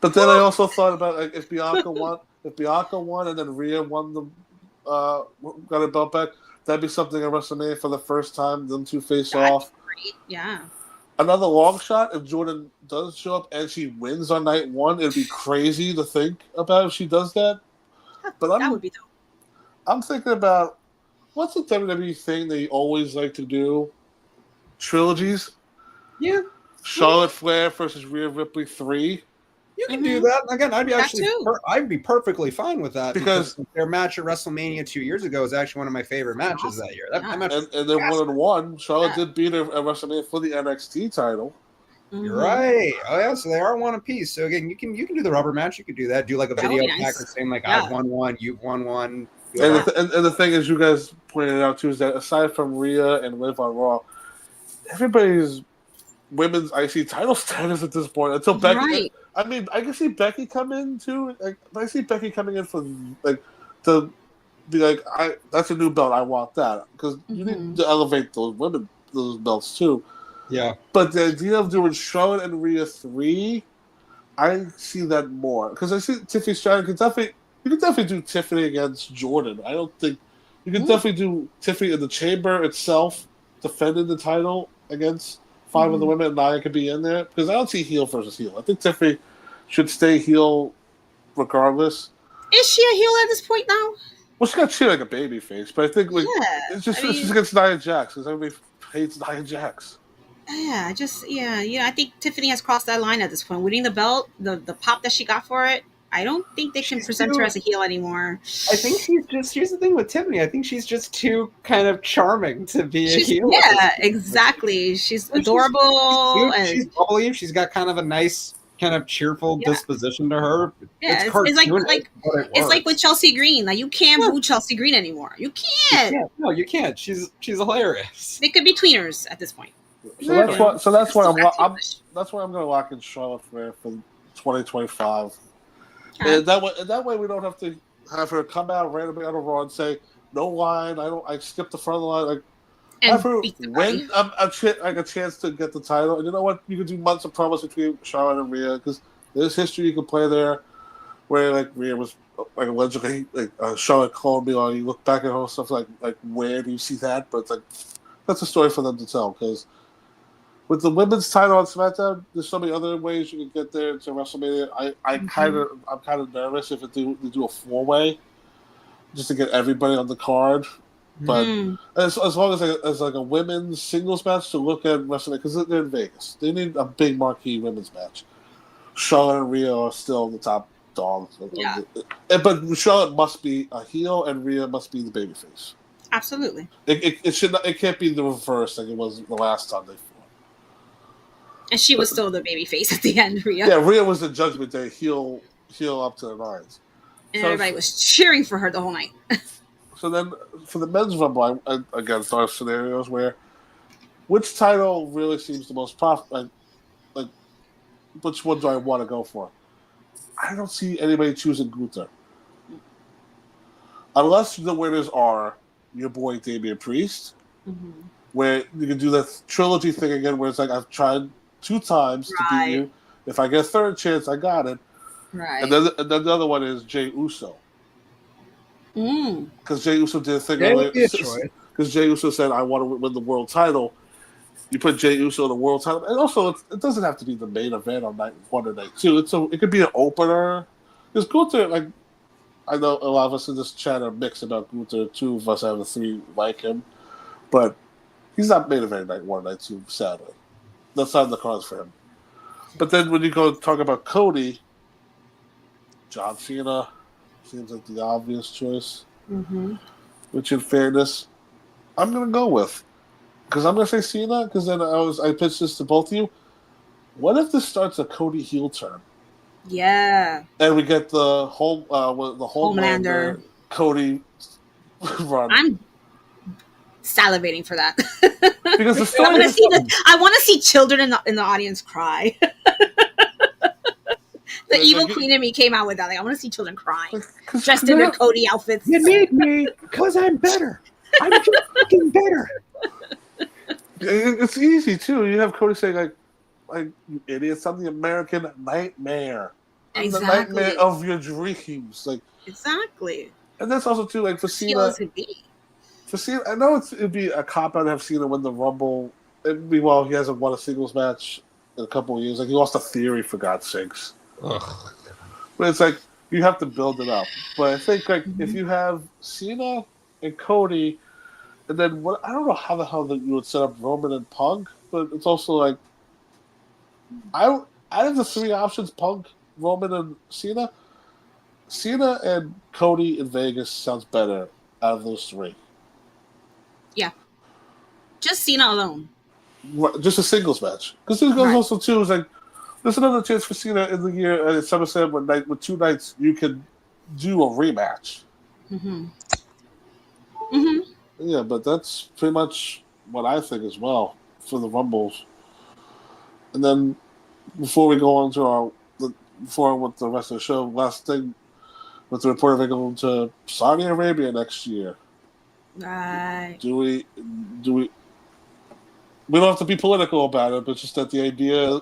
But then I also thought about like if Bianca won, and then Rhea won got a belt back, that'd be something at WrestleMania for the first time. Them two face off. Yeah. Another long shot, if Jordan does show up and she wins on night one, it'd be crazy to think about if she does that. But That would be dope. I'm thinking about, what's the WWE thing they always like to do? Trilogies. Yeah, Charlotte Flair versus Rhea Ripley 3. you can do that. Again, I'd be perfectly fine with that Because their match at WrestleMania 2 years ago is actually one of my favorite matches that year. That match and then 1-1, Charlotte did beat her at WrestleMania for the NXT title. You're right. Oh yeah, so they are one apiece. So again, you can do the rubber match. You could do that. Do like a video package saying like I've won one, you've won one. And the thing is, you guys pointed out too, is that aside from Rhea and Liv on Raw, everybody's women's IC title status at this point until Becky. Right. I mean, I can see Becky come in too. Like, I see Becky coming in for like to be like, that's a new belt. I want that because you need to elevate those belts too. Yeah. But the idea of doing Charlotte and Rhea 3, I see that more because I see Tiffany Stratton you can definitely do Tiffany against Jordan. I don't think you can definitely do Tiffany in the chamber itself defending the title against 5 of the women, and Nia could be in there because I don't see heel versus heel. I think Tiffany should stay heel regardless. Is she a heel at this point now? Well, she got treated like a baby face, but I think it's just against Nia Jax because everybody hates Nia Jax. Yeah, I think Tiffany has crossed that line at this point. Winning the belt, the pop that she got for it, I don't think they can present her as a heel anymore. I think here's the thing with Tiffany. I think she's just too kind of charming to be a heel. Yeah, exactly. She's adorable. She's bubbly. She's got kind of a nice, kind of cheerful disposition to her. Yeah, it's like with Chelsea Green. Like you can't boo Chelsea Green anymore. You can't. No, you can't. She's hilarious. They could be tweeners at this point. So that's why I'm going to lock in Charlotte Flair for 2025. And that way we don't have to have her come out randomly on a Raw and say no line. I skipped the front of the line. Like have her win a chance to get the title. And you know what? You can do months of promos between Charlotte and Rhea because there's history you can play there, where like Rhea was like allegedly like Charlotte called me on. You look back at her stuff like where do you see that? But it's like that's a story for them to tell because. With the women's title on SmackDown, there's so many other ways you can get there to WrestleMania. I'm kind of nervous if they do a 4-way, just to get everybody on the card. But as long as like a women's singles match to look at WrestleMania, because they're in Vegas, they need a big marquee women's match. Charlotte and Rhea are still the top dogs. Yeah. But Charlotte must be a heel, and Rhea must be the babyface. Absolutely. It can't be the reverse like it was the last time they fought. And she was still the baby face at the end, Rhea. Yeah, Rhea was the Judgment Day heel up to the nines. And everybody was cheering for her the whole night. So then, for the men's rumble, I again thought of scenarios where which title really seems the most profitable? Like, which one do I want to go for? I don't see anybody choosing Gunther. Unless the winners are your boy Damian Priest, where you can do that trilogy thing again where it's like, I've tried 2 times to beat you. If I get a third chance, I got it. Right. And then the other one is Jey Uso. Because Jey Uso did a thing earlier. Because Jey Uso said, I want to win the world title. You put Jey Uso in the world title. And also, it doesn't have to be the main event on night 1 or night 2. It could be an opener. Because Gunther, like, I know a lot of us in this chat are mixed about Gunther. 2 of us out of the 3 like him. But he's not main event night 1 or night 2, sadly. That's not in the cards for him. But then when you go talk about Cody, John Cena seems like the obvious choice. Which, in fairness, I'm going to go with. Because I'm going to say Cena, because then I pitched this to both of you. What if this starts a Cody heel turn? Yeah. And we get the Homelander Cody run. I'm salivating for that. Because the story I want to see children in the audience cry. The evil queen in me came out with that. Like, I want to see children crying, dressed in their Cody outfits. You need me because I'm better. I'm just fucking better. It's easy too. You have Cody saying like you idiots, I'm the American nightmare. I'm the nightmare of your dreams. Like exactly. And that's also too like for Cena. For Cena, I know it'd be a cop out to have Cena win the Rumble Meanwhile, he hasn't won a singles match in a couple of years. Like, he lost to Theory, for God's sakes. Ugh. But it's like, you have to build it up. But I think, like, if you have Cena and Cody, and then what? I don't know how the hell that you would set up Roman and Punk, but it's also like, out of the three options, Punk, Roman, and Cena and Cody in Vegas sounds better out of those three. Yeah. Just Cena alone. Just a singles match. Because there's also, too, is like, there's another chance for Cena in the year at SummerSlam with 2 nights you can do a rematch. Mm-hmm. Mm-hmm. Yeah, but that's pretty much what I think as well for the Rumbles. And then before we go on to with the rest of the show, last thing with the report of it going to Saudi Arabia next year. Right. Do we don't have to be political about it, but just that the idea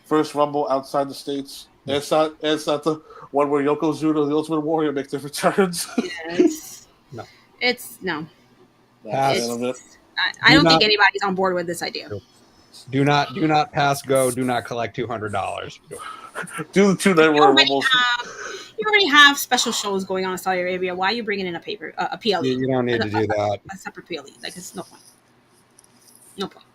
first Rumble outside the States. And it's not the one where Yokozuna, the Ultimate Warrior, make their returns. Yes. No. It's no. Pass. I don't think anybody's on board with this idea. Do not pass go. Do not collect $200. Do the 2 night Royal Rumbles. You already have special shows going on in Saudi Arabia. Why are you bringing in a PLE? You don't need to do that. A separate PLE. Like, it's no point. No point.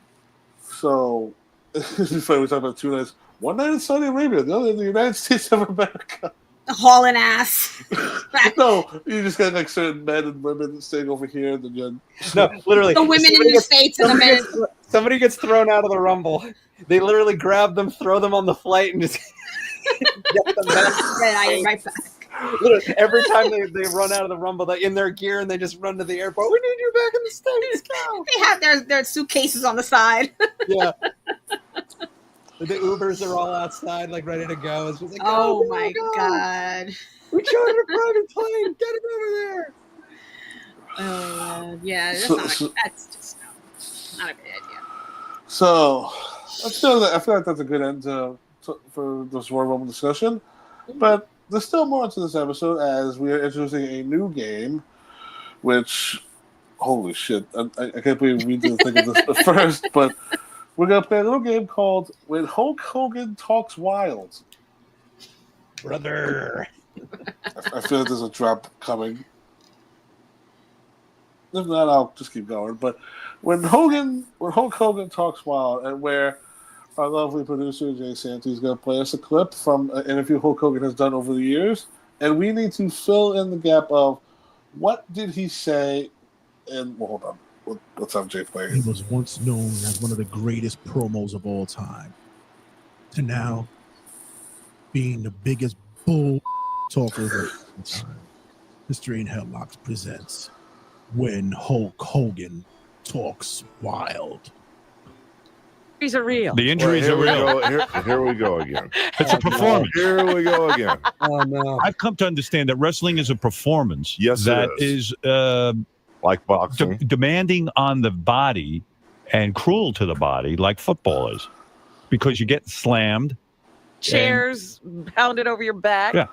So, it's funny we talk about 2 nights. 1 night in Saudi Arabia, the other in the United States of America. Hauling ass. No, you just got like certain men and women staying over here, and then you No, literally. The women in the States and the men. Somebody gets thrown out of the Rumble. They literally grab them, throw them on the flight, and just get them back. Right back. Literally, every time they run out of the Rumble, they're in their gear and they just run to the airport. We need you back in the States. Go. They have their suitcases on the side. Yeah. The Ubers are all outside, like ready to go. It's just like, oh my God. We chartered a private plane. Get it over there. Yeah, that's just not a good idea. So, I feel like that's a good end for this Royal Rumble discussion. But there's still more to this episode as we are introducing a new game, which, holy shit, I can't believe we didn't think of this first, but we're going to play a little game called When Hulk Hogan Talks Wild. Brother. I feel like there's a drop coming. If not, I'll just keep going. But when Hulk Hogan Talks Wild, and where our lovely producer, Jay Santee, is going to play us a clip from an interview Hulk Hogan has done over the years, and we need to fill in the gap of what did he say, and, well, hold on. Let's have Jay play. He was once known as one of the greatest promos of all time, to now being the biggest bull talker of all time. History in Headlocks presents When Hulk Hogan Talks Wild. Injuries are real. The injuries are real. Here we go again. It's a performance. Here we go again. Oh, no. I've come to understand that wrestling is a performance. Yes, that it is like boxing. demanding on the body and cruel to the body, like football is, because you get slammed. Chairs pounded over your back. Yeah.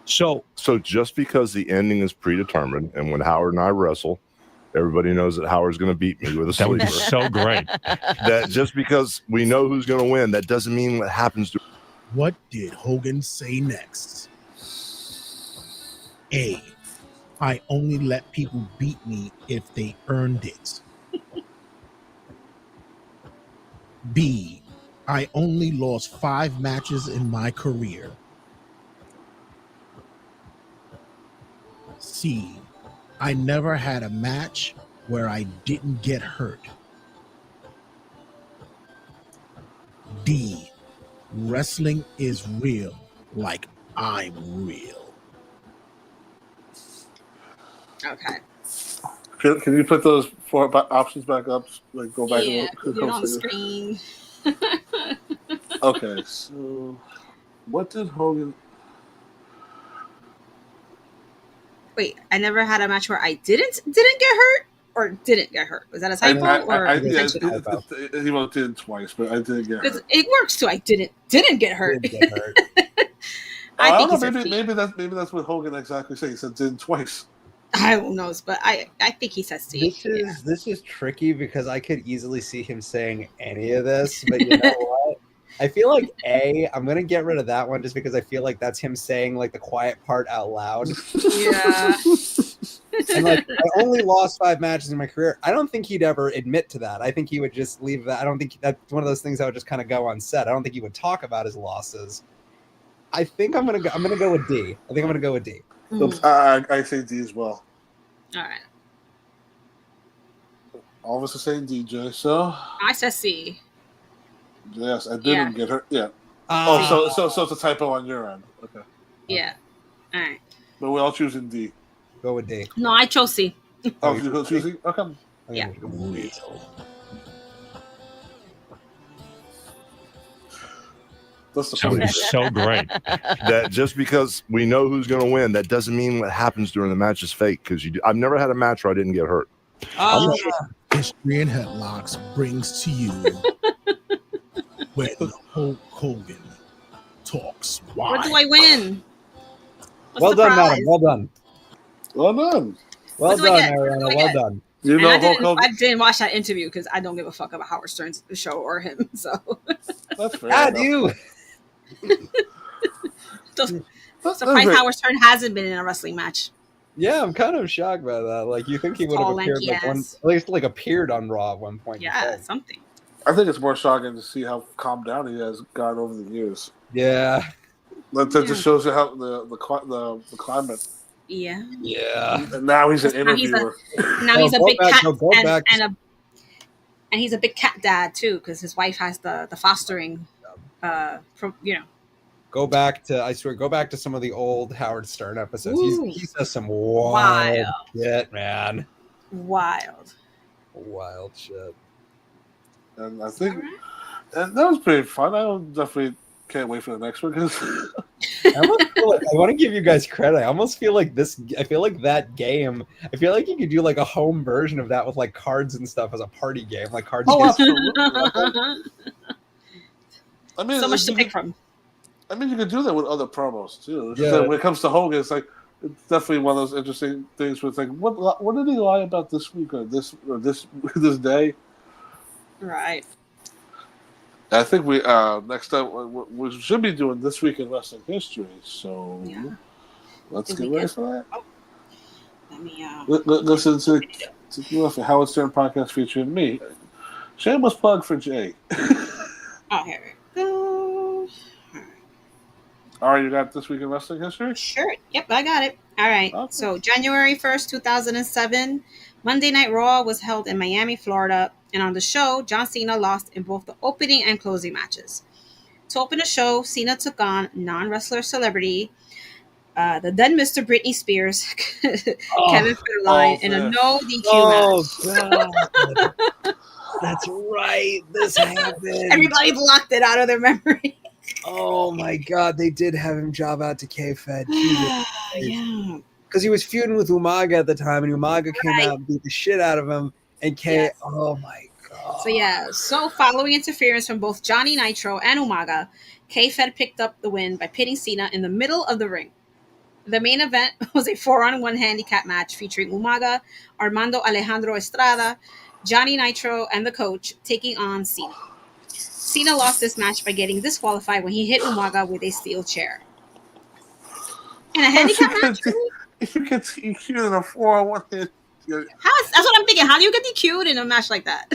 So just because the ending is predetermined, and when Howard and I wrestle, everybody knows that Howard's going to beat me with a that would sleeper. be so great. That just because we know who's going to win, that doesn't mean what happens to. What did Hogan say next? A. I only let people beat me if they earned it. B. I only lost 5 matches in my career. C. I never had a match where I didn't get hurt. D. Wrestling is real, like I'm real. Okay. Can you put those 4 options back up? Like, go back Yeah, and put it on the screen. Okay, so what did Hogan? Wait, I never had a match where I didn't get hurt or didn't get hurt. Was that a typo or intentional? He wrote did twice, but I didn't get hurt. It works too. I didn't get hurt. Didn't get hurt. I don't think know. Maybe that's what Hogan exactly said. He said did twice. Who knows? But I think he says C. This is tricky because I could easily see him saying any of this, but you know what? I feel like A. I'm gonna get rid of that one just because I feel like that's him saying like the quiet part out loud. Yeah. And like, I only lost 5 matches in my career. I don't think he'd ever admit to that. I think he would just leave that. I don't think that's one of those things that would just kind of go unsaid. I don't think he would talk about his losses. I think I'm gonna go with D. I think I'm gonna go with D. I say D as well. All right. All of us are saying DJ, so I said C. yes, I didn't get her. Yeah. Oh, So it's a typo on your end. Okay. Yeah. All right. But we're all choosing D. go with D. No, I chose C. Oh, you're choosing? Okay. Yeah. That's the So point. it's so great. That just because we know who's going to win, that doesn't mean what happens during the match is fake. Because I've never had a match where I didn't get hurt. History and Headlocks brings to you when Hulk Hogan talks. Why? What do I win? What's Well the done, prize? madam. Well done. Well done. Well What do I done, get? Ariana. What do I Well get? done. You And know I Hulk didn't Hogan. watch that interview because I don't give a fuck about Howard Stern's show or him. So, That's fair. God, enough. you. surprised Howard Stern hasn't been in a wrestling match. Yeah, I'm kind of shocked by that. Like, you think he would have Tall, appeared lanky like ass. at least like appeared on Raw at one point. you Yeah, think. something. I think it's more shocking to see how calmed down he has gotten over the years. Yeah. That just shows you how the climate. Yeah. Yeah. And now he's an Now he's a- interviewer. Now he's a go big back- cat go back. and he's a big cat dad too because his wife has the fostering. From Go back to some of the old Howard Stern episodes. Ooh. He says some wild shit, man. wild. Wild shit. And I think and that was pretty fun. I definitely can't wait for the next one because I want to give you guys credit. I almost feel like I feel like that game. I feel like you could do like a home version of that with like cards and stuff as a party game, like cards. Oh, against- absolutely. I mean, So much to pick from. I mean, you could do that with other promos too. Yeah. So when it comes to Hogan, it's like it's definitely one of those interesting things where it's like, what did he lie about this week or this this day? Right. I think we next up we should be doing This Week in Wrestling History. So Yeah. let's Did get we ready get- for that. Let me. Listen to Howard Stern podcast featuring me. Shameless plug for Jay. Oh, here we go. All right, you got This Week in Wrestling History? Sure. Yep, I got it. All right. Okay. So January 1st, 2007, Monday Night Raw was held in Miami, Florida. And on the show, John Cena lost in both the opening and closing matches. To open the show, Cena took on non-wrestler celebrity, the then Mr. Britney Spears, Kevin Federline, in a man. no DQ match. God. That's right. This happened. Everybody blocked it out of their memory. Oh my God, they did have him job out to K-Fed. Yeah. Because he was feuding with Umaga at the time, and Umaga came Right. out and beat the shit out of him. And K, Yes. oh my God. So following interference from both Johnny Nitro and Umaga, K-Fed picked up the win by pitting Cena in the middle of the ring. The main event was a 4-on-1 handicap match featuring Umaga, Armando Alejandro Estrada, Johnny Nitro, and the coach taking on Cena. Cena lost this match by getting disqualified when he hit Umaga with a steel chair. In a handicap match? You get DQ'd in a 4-on-1 hit. That's what I'm thinking. How do you get DQ'd in a match like that?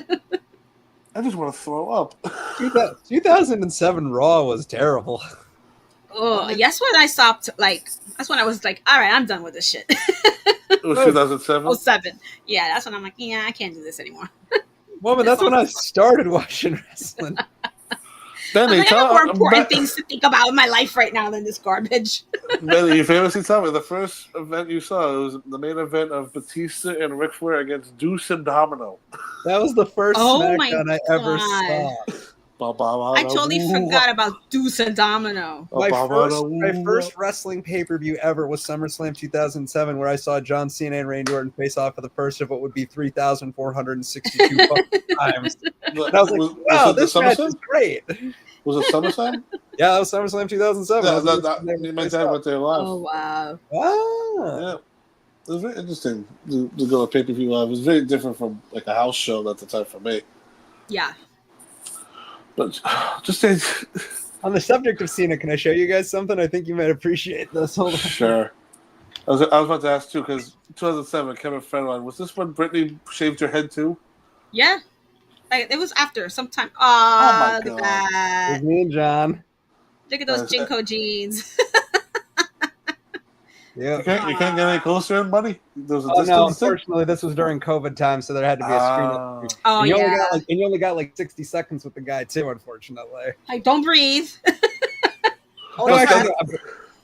I just want to throw up. 2007 Raw was terrible. Oh, yes, when I stopped, that's when I was like, all right, I'm done with this shit. It was 2007. 07. Yeah, that's when I'm like, yeah, I can't do this anymore. Well, but that's when I started watching wrestling. Benny, I have more important Ben- things to think about in my life right now than this garbage. Benny, you famously tell me the first event you saw was the main event of Batista and Ric Flair against Deuce and Domino. That was the first Oh my SmackDown I ever God. saw. I totally forgot about Deuce and Domino. My first wrestling pay-per-view ever was SummerSlam 2007, where I saw John Cena and Randy Orton face off for the first of what would be 3,462 times. And I was like, wow, this match is great. Was it SummerSlam? Yeah, that was SummerSlam 2007. Yeah, my dad went there live. Oh, wow. Ah. Yeah. It was very interesting to go to pay-per-view live. It was very different from like a house show at the time for me. Yeah. But just say, On the subject of Cena, can I show you guys something? I think you might appreciate this. Hold on. sure. I was about to ask too because 2007, Kevin Federline, was this when Britney shaved her head too? Yeah. Like, it was after sometime. my Look at God. that. It's me and John. Look at those Jinko jeans. Yeah. You can't get any closer in, buddy. There was a Oh no! distance thing? Unfortunately, this was during COVID time, so there had to be a screen. Oh, and you yeah. only got like 60 seconds with the guy too. Unfortunately. Like, don't breathe. Hold No, on. actually,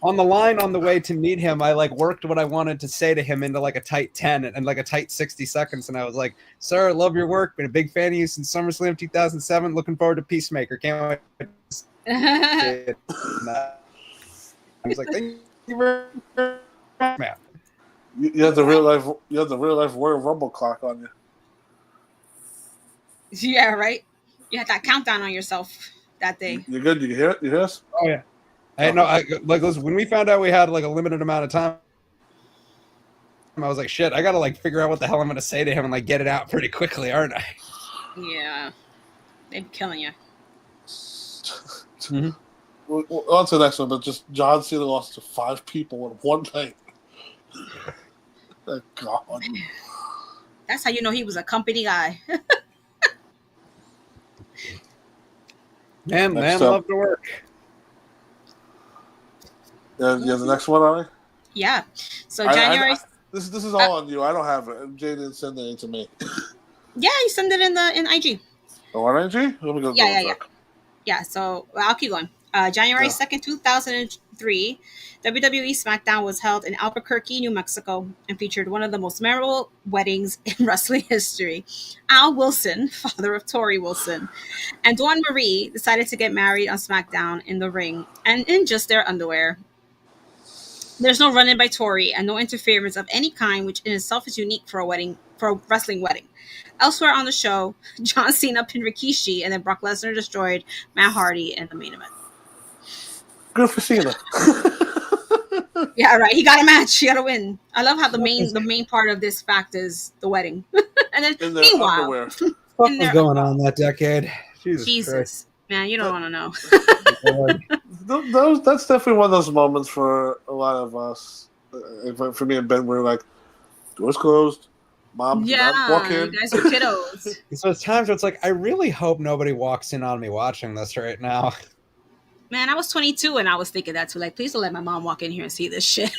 on the line on the way to meet him, I like worked what I wanted to say to him into like a tight 10 and like a tight 60 seconds, and I was like, "Sir, love your work. Been a big fan of you since SummerSlam 2007. Looking forward to Peacemaker. Can't wait." I was like, "Thank you very much, man." You had the real life Royal Rumble clock on you. Yeah, right? You had that countdown on yourself that day. You good? You can hear it? You hear us? Oh yeah. Listen, when we found out we had like a limited amount of time, I was like, shit, I gotta like figure out what the hell I'm gonna say to him and like get it out pretty quickly, aren't I? Yeah. They're killing you. Mm-hmm. Well, on to the next one, but just John Cena lost to 5 people in one night. Thank God. That's how you know he was a company guy. Next Man up. love to work. Yeah, the next one, Ari? Yeah. So January. This is all on you. I don't have it. Jay didn't send it to me. Yeah, you send it in IG. Oh, on IG? Let me go. Yeah. Yeah, so I'll keep going. January 2nd, 2003, WWE SmackDown was held in Albuquerque, New Mexico, and featured one of the most memorable weddings in wrestling history. Al Wilson, father of Tori Wilson, and Dawn Marie decided to get married on SmackDown in the ring and in just their underwear. There's no run-in by Tori and no interference of any kind, which in itself is unique for a wrestling wedding. Elsewhere on the show, John Cena pinned Rikishi, and then Brock Lesnar destroyed Matt Hardy in the main event. Good for Cena. Yeah, right. He got a match. He got a win. I love how the main part of this fact is the wedding. And then In their meanwhile, underwear. What was going on that decade? Jesus, man, you don't want to know. That's definitely one of those moments for a lot of us. For me and Ben, we're like, doors closed. Mom, Yeah, walk in. you guys are kiddos. So it's times where it's like, I really hope nobody walks in on me watching this right now. Man, I was 22 and I was thinking that too. Like, please don't let my mom walk in here and see this shit.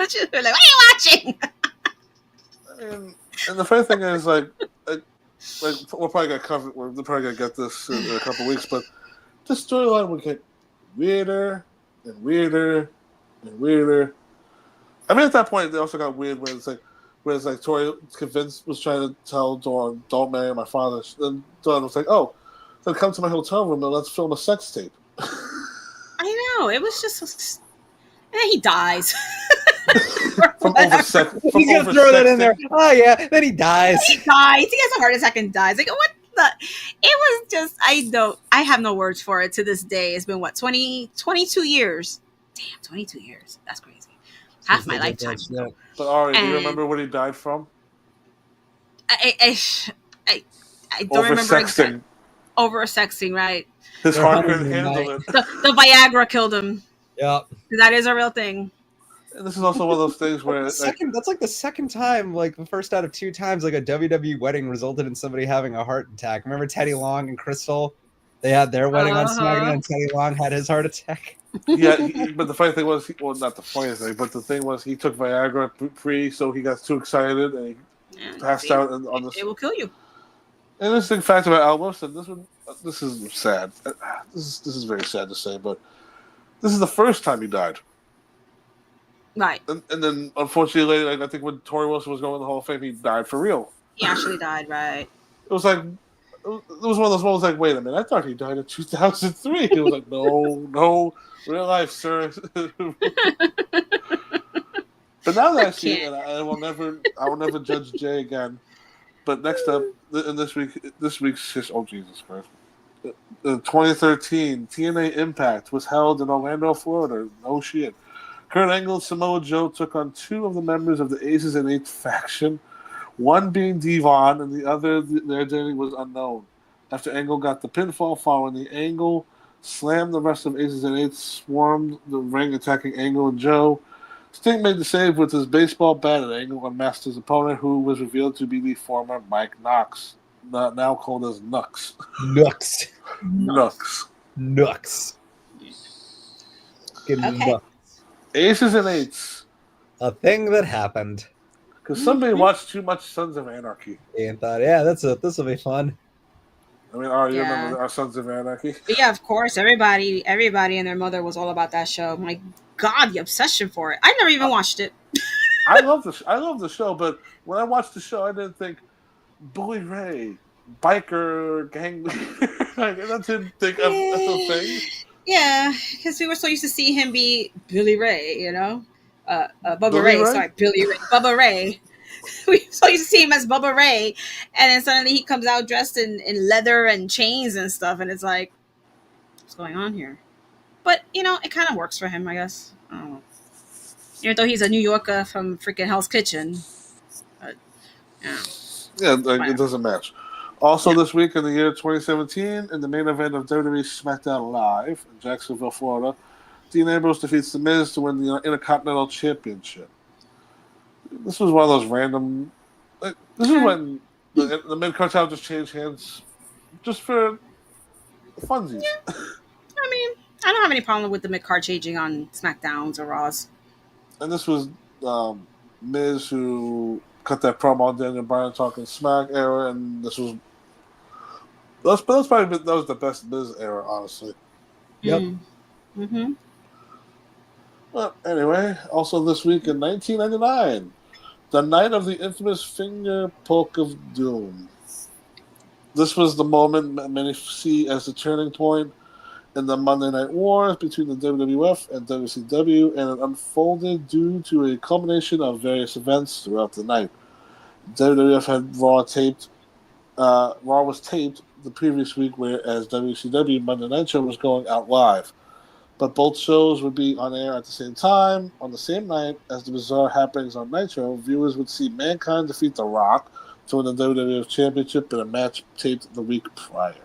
She's like, what are you watching? And the funny thing is, like we're probably gonna cover. We're probably gonna get this in a couple of weeks, but the storyline would get weirder and weirder and weirder. I mean, at that point, they also got weird where it's like Tori was trying to tell Dawn, "Don't marry my father." Then Dawn was like, "Oh, then come to my hotel room and let's film a sex tape." I know. It was just. And then he dies. From oversex. You gotta throw that in there. Oh yeah, then he dies. He dies. He has a heart attack and dies. Like, what the? It was just. I have no words for it to this day. It's been what, 22 years. Damn, 22 years. That's crazy. Half my lifetime. But Ari, do you remember what he died from? I don't remember exactly. Oversexing, right? His heart couldn't handle it. The Viagra killed him. Yeah. That is a real thing. And this is also one of those things where that's like the second time, like the first out of 2 times, like a WWE wedding resulted in somebody having a heart attack. Remember Teddy Long and Crystal? They had their wedding on SmackDown, and Teddy Long had his heart attack. Yeah, but the funny thing was, well, not the funny thing, but the thing was, he took Viagra pre, so he got too excited and he passed out on this. It will kill you. And this thing fact about Al Wilson, this is sad. This is very sad to say, but this is the first time he died. Right. And then, unfortunately, later, like, I think when Tori Wilson was going to the Hall of Fame, he died for real. He actually died, right? It was like, it was one of those moments like, wait a minute, I thought he died in 2003. He was like, no, real life, sir. But now that I see it, I will never judge Jay again. But next up, in this week's oh Jesus Christ, 2013 TNA Impact was held in Orlando, Florida. No shit. Kurt Angle and Samoa Joe took on two of the members of the Aces and Eights faction, one being Devon and the other, their identity was unknown. After Angle got the pinfall following the Angle slammed, the rest of Aces and Eights swarmed the ring, attacking Angle and Joe. Sting made the save with his baseball bat, and Angle unmasked his opponent, who was revealed to be the former Mike Knox, now called as Nux. Nux. Nux. Okay. Aces and Eights. A thing that happened. Because somebody watched too much Sons of Anarchy. And thought, yeah, this will be fun. I mean, you remember our Sons of Anarchy? Yeah, of course. Everybody and their mother was all about that show. My God, the obsession for it. I never even watched it. I love the show, but when I watched the show, I didn't think Bully Ray, biker gang. I didn't think that's a thing. Yeah, because we were so used to see him be Billy Ray, you know, Bubba Billy Ray. Ray? Sorry, Billy Ray, Bubba Ray. We so used to see him as Bubba Ray, and then suddenly he comes out dressed in leather and chains and stuff, and it's like, what's going on here? But you know, it kind of works for him, I guess. I don't know. Even though he's a New Yorker from freaking Hell's Kitchen, but yeah, it doesn't match. Also, this week in the year 2017, in the main event of WWE SmackDown Live in Jacksonville, Florida, Dean Ambrose defeats The Miz to win the Intercontinental Championship. This was one of those random. This is when the mid cartel just changed hands, just for funsies. Yeah. I mean, I don't have any problem with the mid-card changing on SmackDowns or Raws. And this was Miz who cut that promo on Daniel Bryan talking smack era, and this was that was the best Miz era, honestly. Yep. Mm-hmm. Well, anyway, also this week in 1999, the night of the infamous finger poke of doom. This was the moment many see as the turning point in the Monday Night Wars between the WWF and WCW, and it unfolded due to a culmination of various events throughout the night. WWF had Raw taped. Raw was taped the previous week, whereas WCW Monday Night Show was going out live. But both shows would be on air at the same time. On the same night as the bizarre happenings on Nitro, viewers would see Mankind defeat The Rock to win the WWF Championship in a match taped the week prior.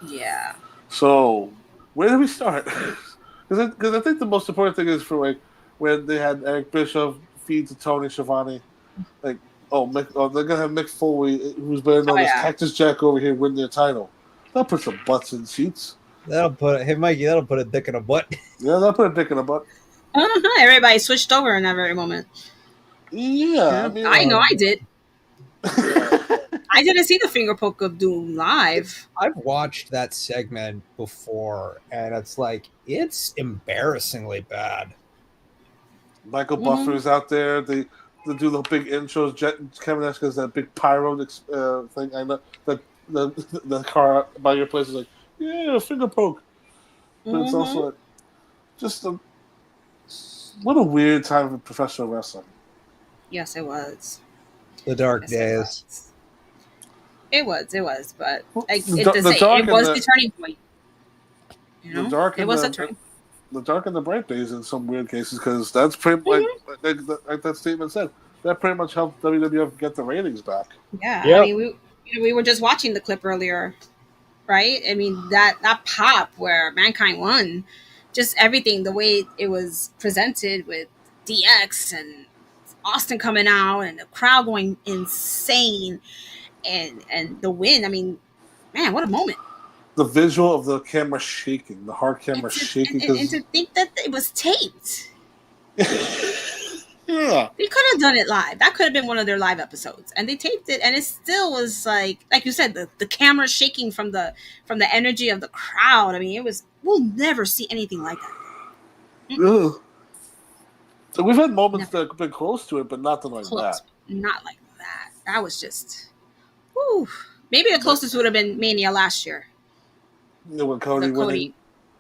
Yeah. So, where do we start? Because I think the most important thing is for like when they had Eric Bischoff feed to Tony Schiavone, like they're gonna have Mick Foley, who's better known as Cactus Jack, over here win their title. That'll put some butts in seats. That'll put a dick in a butt. Yeah, that'll put a dick in a butt. Everybody switched over in that very moment. Yeah, I mean, I know I did. I didn't see the finger poke of doom live. I've watched that segment before, and it's embarrassingly bad. Michael Buffer's out there. They do the big intros. Kevin Nash has that big pyro thing. I know that the car by your place is like, yeah, finger poke. But it's also like, what a weird time for professional wrestling. Yes, it was. The dark days. It was, but it was the turning point. You know, it was a turning point. The dark and the bright days in some weird cases, because that's pretty like that statement said. That pretty much helped WWF get the ratings back. Yeah, yep. I mean, we were just watching the clip earlier, right? I mean, that pop where Mankind won, just everything, the way it was presented with DX and Austin coming out and the crowd going insane, and the win. I mean, man, what a moment! The visual of the camera shaking, the hard camera shaking, and to think that it was taped. Yeah, they could have done it live. That could have been one of their live episodes, and they taped it, and it still was like you said, the camera shaking from the energy of the crowd. I mean, we'll never see anything like that. Ugh. So we've had moments that have been close to it, but nothing like that. Not like that. That was just, whew. Maybe the closest would have been Mania last year. Yeah, when Cody,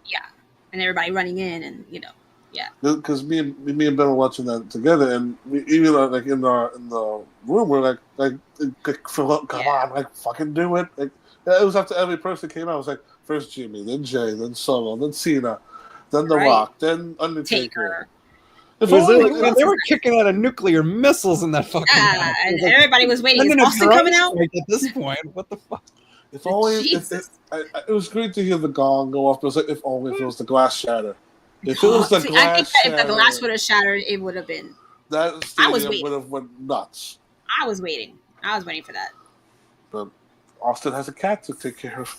yeah, and everybody running in, and yeah. Because me and Ben were watching that together, and we, even like in the room, we're like Philip, come on, like fucking do it. Like it was after every person came out. It was like first Jimmy, then Jay, then Solo, then Cena, then The Right. Rock, then Undertaker. Taker. If It was only, like, man, they were kicking out of nuclear missiles in that fucking Yeah, match. It and was like, everybody was waiting. Is sending a Austin drone coming out? strike at this point. What the fuck? if only, Jesus. it was great to hear the gong go off. But it was like, if only if it was the glass shatter. If it was the See, I glass think that if shatter, the glass would have shattered, it would have been. that I was stadium waiting. would have went nuts. I was waiting for that. But Austin has a cat to take care of.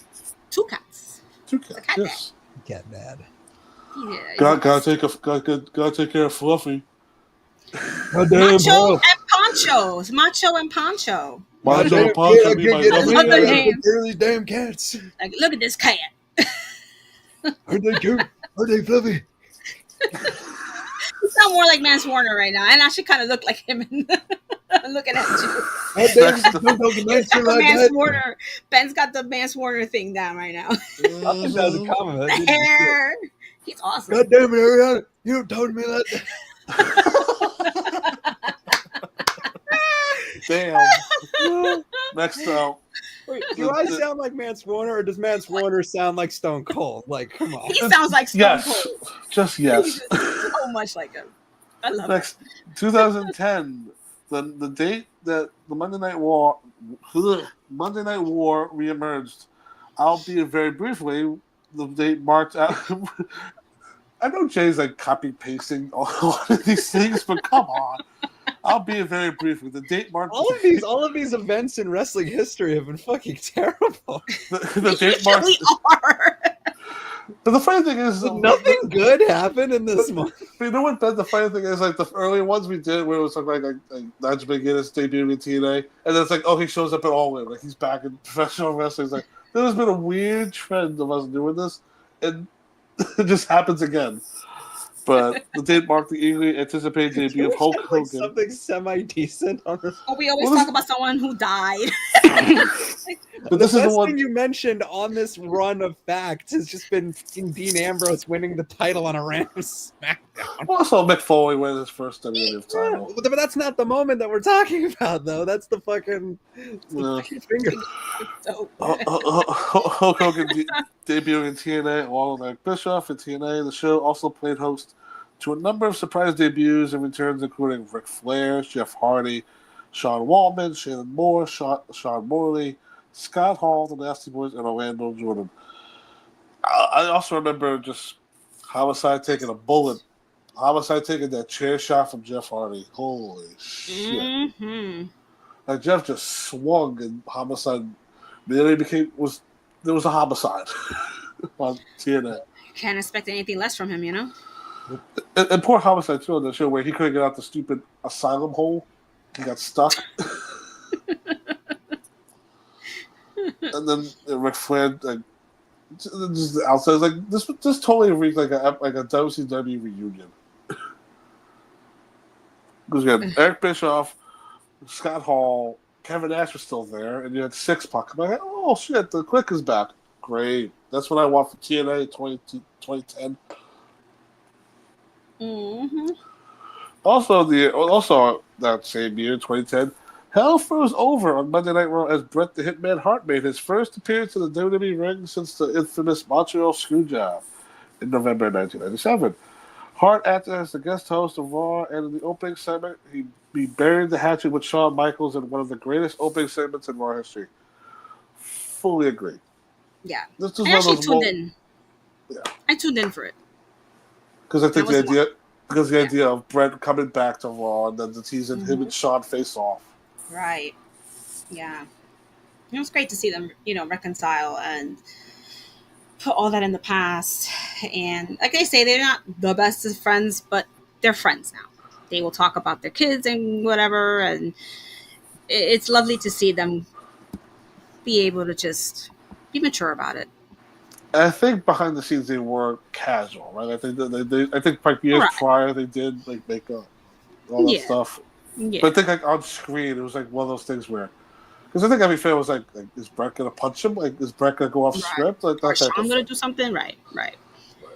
2 cats. Two a cats, cat yes. Get bad. Gotta take care of Fluffy. Macho and Poncho. Macho and Poncho. Macho and Poncho be my I love the name. These damn cats. Like, look at this cat. Aren't they cute? Are they fluffy? You sound more like Mance Warner right now, and I should kind of look like him. I'm looking at you. Mance Warner. Ben's got the Mance Warner thing down right now. Nothing does a comment. The hair. He's awesome. God damn it, Ariana! You told me that. Damn. Next up. Wait, do I sound like Mance Warner, or does Mance Warner sound like Stone Cold? Like, come on. He sounds like Stone Yes. Cold. Just yes. He's just so much like him. I love Next, 2010, the date that the Monday Night War reemerged, albeit very briefly. The date marked out. I know Jay's like copy pasting all of these things, but come on. Albeit very briefly, the date marked. All of these events in wrestling history have been fucking terrible. The date marked. We are. But the funny thing is, nothing good happened in this month. You know what? Ben, the funny thing is, like the early ones we did, where it was like Nigel McGuinness debuting in TNA, and then it's like, oh, he shows up at All In, like he's back in professional wrestling. It's like there's been a weird trend of us doing this, and it just happens again. But the date marked the eagerly anticipated debut of Hulk Hogan. Something semi-decent on her. Oh, we always talk about someone who died. But this is the one thing you mentioned on this run of facts has just been Dean Ambrose winning the title on a random SmackDown. Also, Mick Foley wins his first WWF title. But that's not the moment that we're talking about, though. That's the fucking finger. Hulk Hogan debuting in TNA along with Eric Bischoff in TNA. The show also played host to a number of surprise debuts and returns, including Ric Flair, Jeff Hardy, Sean Waltman, Shannon Moore, Sean Morley, Scott Hall, the Nasty Boys, and Orlando Jordan. I also remember just Homicide taking a bullet. Homicide taking that chair shot from Jeff Hardy. Holy shit. Mm-hmm. Like Jeff just swung and Homicide really there was a homicide on TNA. Can't expect anything less from him, you know? And poor Homicide too on the show where he couldn't get out the stupid asylum hole. He got stuck. And then Ric Flair, like, just outside, like this totally reeked like a WCW reunion. Because we had Eric Bischoff, Scott Hall, Kevin Nash was still there, and you had Six Pack. I'm like, oh shit, the Click is back. Great. That's what I want for TNA 2010. Mm-hmm. Also that same year, 2010, hell froze over on Monday Night Raw as Bret the Hitman Hart made his first appearance in the WWE ring since the infamous Montreal Screwjob in November 1997. Hart acted as the guest host of Raw, and in the opening segment, he buried the hatchet with Shawn Michaels in one of the greatest opening segments in Raw history. Fully agree. Yeah. This is I actually tuned in. Yeah. I tuned in for it. Because I think the idea of Bret coming back to Raw and then the teasing him and Shawn face off. Right. Yeah. It was great to see them, reconcile and put all that in the past. And like they say, they're not the best of friends, but they're friends now. They will talk about their kids and whatever. And it's lovely to see them be able to just be mature about it. I think behind the scenes they were casual, right? I think like years prior they did like makeup, all that stuff. Yeah. But I think like on screen it was like one of those things where, because I think every fan was like, is Bret gonna punch him? Like, is Bret gonna go off script? Like that. I'm gonna do something right.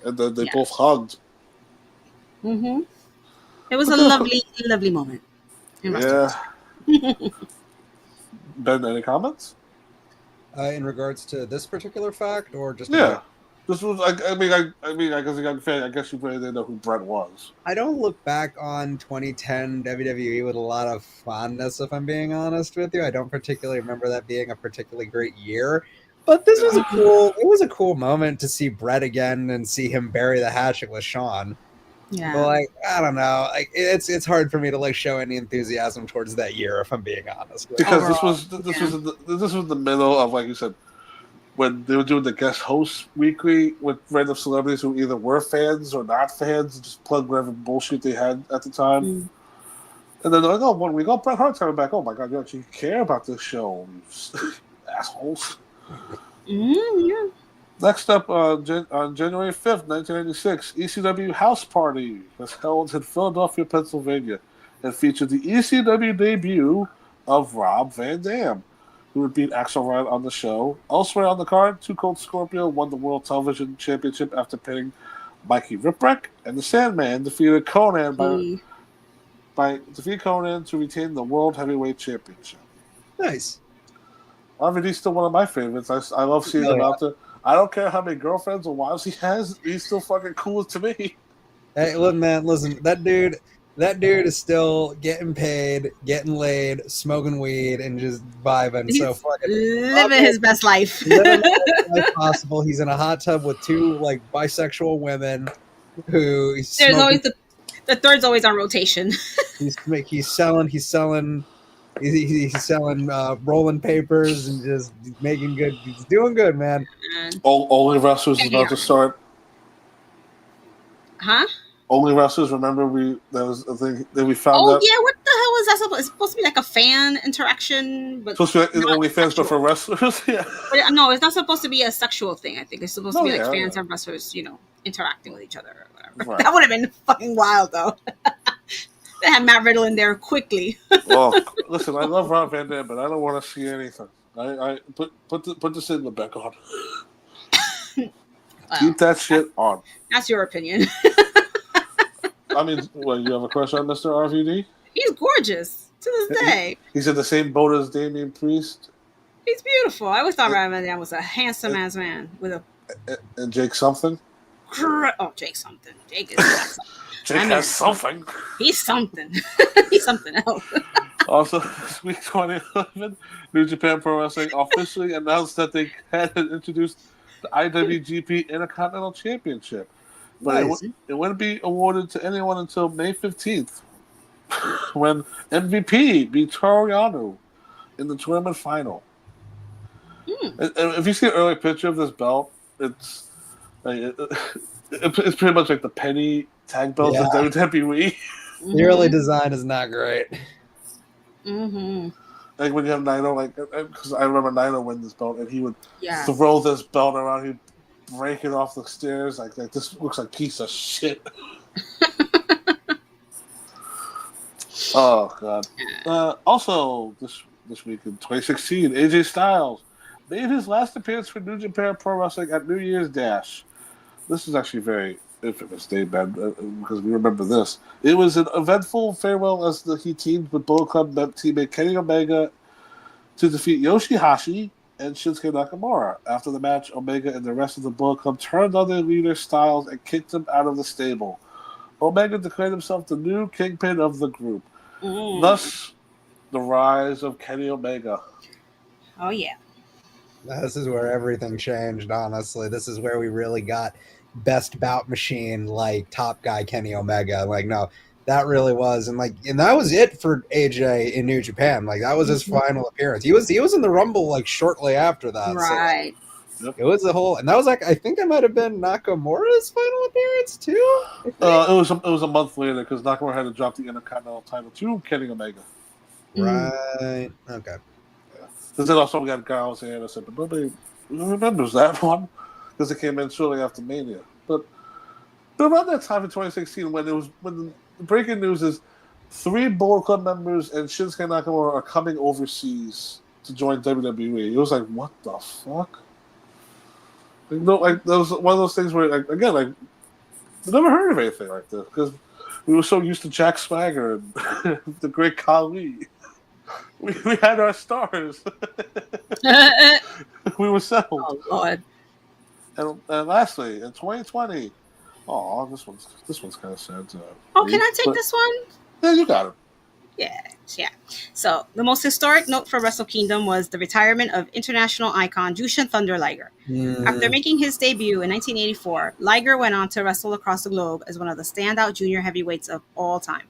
And then they both hugged. Mm-hmm. It was a lovely moment. Yeah. Ben, any comments? In regards to this particular fact, or just This was I guess a young fan. I guess you really didn't know who Brett was. I don't look back on 2010 WWE with a lot of fondness, if I'm being honest with you. I don't particularly remember that being a particularly great year. But this was a cool moment to see Brett again and see him bury the hatchet with Shawn. Yeah. But like, I don't know. Like it's hard for me to like show any enthusiasm towards that year, if I'm being honest with you. Because Overall, this was the middle of, like you said, when they were doing the guest hosts weekly with random celebrities who either were fans or not fans, and just plug whatever bullshit they had at the time. Mm. And then they're like, oh, 1 week, Bret Hart's coming back. Oh my god, you actually care about this show, you assholes. Yeah. Next up, on January 5th, 1996, ECW House Party was held in Philadelphia, Pennsylvania, and featured the ECW debut of Rob Van Dam, who would beat Axl Ryan on the show. Elsewhere on the card, Too Cold Scorpio won the World Television Championship after pinning Mikey Whipwreck, and the Sandman defeated Conan defeated Conan to retain the World Heavyweight Championship. Nice. RVD's still one of my favorites. I love seeing him out there. I don't care how many girlfriends or wives he has. He's still fucking cool to me. Hey, look, man, listen, that dude is still getting paid, getting laid, smoking weed, and just vibing. He's so fucking living his best life. living the best life possible. He's in a hot tub with two like bisexual women who he's There's smoking. always the third's always on rotation. He's selling rolling papers and just making good. He's doing good, man. Only Wrestlers is about to start. Huh? Only Wrestlers. Remember, that was a thing that we found Oh out. yeah, what the hell was that supposed? It's supposed to be like a fan interaction, but Supposed to be not only fans, but sexual. for wrestlers. Yeah. But no, it's not supposed to be a sexual thing. I think it's supposed to be like yeah, fans yeah. and wrestlers, interacting with each other or whatever. Right. That would have been fucking wild, though. They had Matt Riddle in there quickly. Well, listen, I love Rob Van Dam, but I don't want to see anything. I put this in the back on. Well, Keep that shit on. that's your opinion. I mean, what, you have a crush on Mr. RVD? He's gorgeous to this day. He's in the same boat as Damian Priest He's beautiful. I always thought Ryan Van Dam was a handsome ass man with a and Jake something. Jake something. Jake is Jake has something. He's something. He's something else. Also, this week 2011, New Japan Pro Wrestling officially announced that they had introduced the IWGP Intercontinental Championship. But Nice. it wouldn't be awarded to anyone until May 15th, when MVP beat Toru Yano in the tournament final. And if you see an early picture of this belt, it's like, it's pretty much like the penny tag belts of WWE. The early design is not great. Mm-hmm. Like when you have Naito, because I remember Naito win this belt, and he would Yeah. throw this belt around, he'd break it off the stairs, like this looks like a piece of shit. Oh god. Also, this week in 2016, AJ Styles made his last appearance for New Japan Pro Wrestling at New Year's Dash. This is actually a very infamous day, man, because we remember this. It was an eventful farewell as he teamed with Bullet Club teammate Kenny Omega to defeat Yoshihashi and Shinsuke Nakamura. After the match, Omega and the rest of the Bullet Club turned on their leader Styles and kicked him out of the stable. Omega declared himself the new kingpin of the group. Thus, the rise of Kenny Omega. Oh yeah. This is where everything changed, honestly. This is where we really got best bout machine, like top guy Kenny Omega. Like, no, that really was. And that was it for AJ in New Japan. Like, that was his final appearance. He was in the Rumble, like, shortly after that. Right. So it was a whole, and that was like, I think it might have been Nakamura's final appearance, too. It was a month later because Nakamura had to drop the Intercontinental title to Kenny Omega. Right. Okay. Because then also we got Giles here and I said, but nobody remembers that one because it came in shortly after Mania. But around that time in 2016, when the breaking news is 3 Bullet Club members and Shinsuke Nakamura are coming overseas to join WWE, it was like, what the fuck? That was one of those things where, I never heard of anything like this because we were so used to Jack Swagger and the great Khali. We had our stars. We were settled. Oh Lord. And lastly, in 2020, oh, this one's kind of sad. Oh, can I take this one? Yeah, you got it. Yeah. So the most historic note for Wrestle Kingdom was the retirement of international icon Jushin Thunder Liger. After making his debut in 1984, Liger went on to wrestle across the globe as one of the standout junior heavyweights of all time.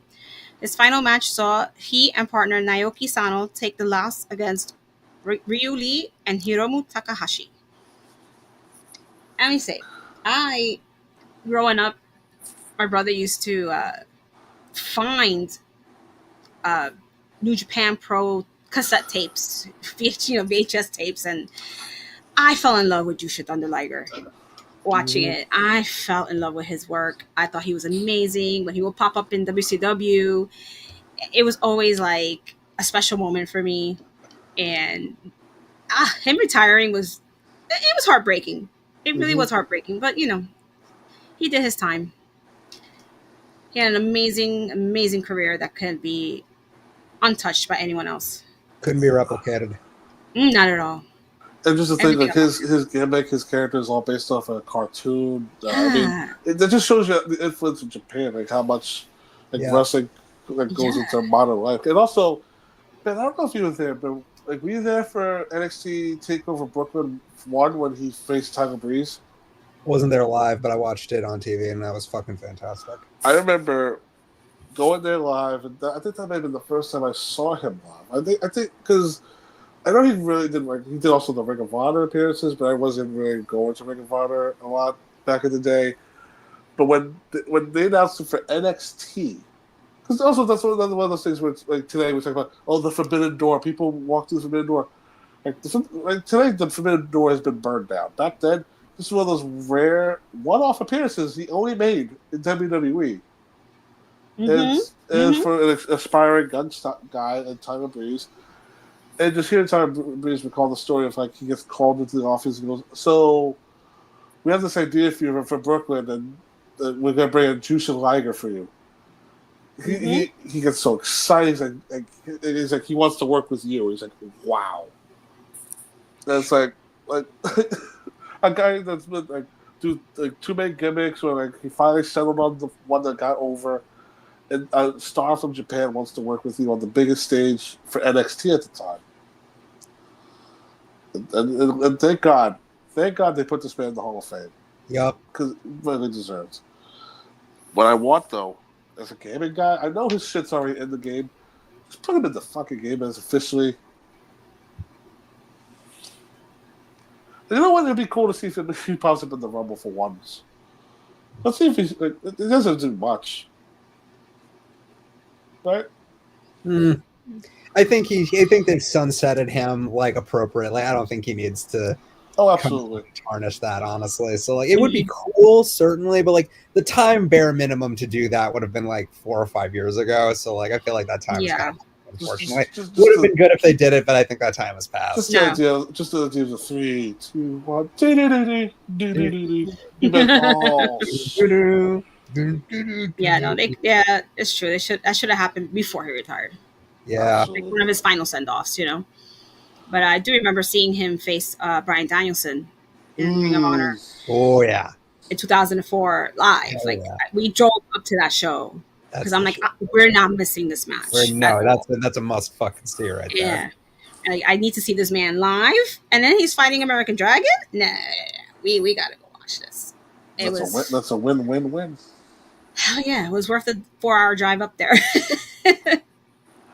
His final match saw he and partner Naoki Sano take the loss against Ryu Lee and Hiromu Takahashi. Let me say, growing up, my brother used to find New Japan Pro cassette tapes, VHS tapes, and I fell in love with Jushin Thunder Liger. Watching it, I fell in love with his work. I thought he was amazing. When he would pop up in WCW, it was always like a special moment for me. And him retiring was heartbreaking. It really was heartbreaking, but he did his time. He had an amazing career that couldn't be untouched by anyone else. Couldn't be replicated. Not at all. And just the thing, Everything like his gimmick, his character is all based off a cartoon. I mean, that just shows you the influence of Japan, like how much wrestling goes into modern life. And also, man, I don't know if you were there, but were you there for NXT Takeover Brooklyn 1 when he faced Tiger Breeze? Wasn't there live, but I watched it on TV, and that was fucking fantastic. I remember going there live, and I think that may have been the first time I saw him live. I think because I know he really did he did also the Ring of Honor appearances, but I wasn't really going to Ring of Honor a lot back in the day. But when they announced him for NXT, because also that's one of those things where it's, like today we talk about the Forbidden Door. People walk through the Forbidden Door. Like today, the Forbidden Door has been burned down. Back then, this is one of those rare one-off appearances he only made in WWE. It's for an aspiring gun guy and Tyler Breeze. And just hearing Tyler Breeze recall the story of he gets called into the office and goes, "So we have this idea for you for Brooklyn, and we're going to bring in Jushin Liger for you." He gets so excited. He's like he wants to work with you. He's like, wow. And it's like a guy that's been do two main gimmicks where he finally settled on the one that got over, and a star from Japan wants to work with you on the biggest stage for NXT at the time. And thank God they put this man in the Hall of Fame. Yep, because really deserves. What I want though, as a gaming guy, I know his shit's already in the game. Just put him in the fucking game as officially. You know what? It'd be cool to see if he pops up in the Rumble for once. Let's see if he doesn't do much, right? I think they've sunsetted him appropriately. I don't think he needs to. Oh, absolutely tarnish that, honestly. So it would be cool, certainly, but the time bare minimum to do that would have been 4 or 5 years ago. So I feel like that time is kind of, unfortunately would have been good if they did it, but I think that time has passed. Just the idea of 3, 2, 1. It's true. That should have happened before he retired. Yeah, one of his final send-offs, But I do remember seeing him face Bryan Danielson in Ring of Honor. Oh yeah, in 2004 live. We drove up to that show because I'm we're not missing this match. That's a must fucking see right there. Yeah, I need to see this man live, and then he's fighting American Dragon. Nah, we gotta go watch this. That's a win-win-win. Hell yeah, it was worth the 4-hour drive up there.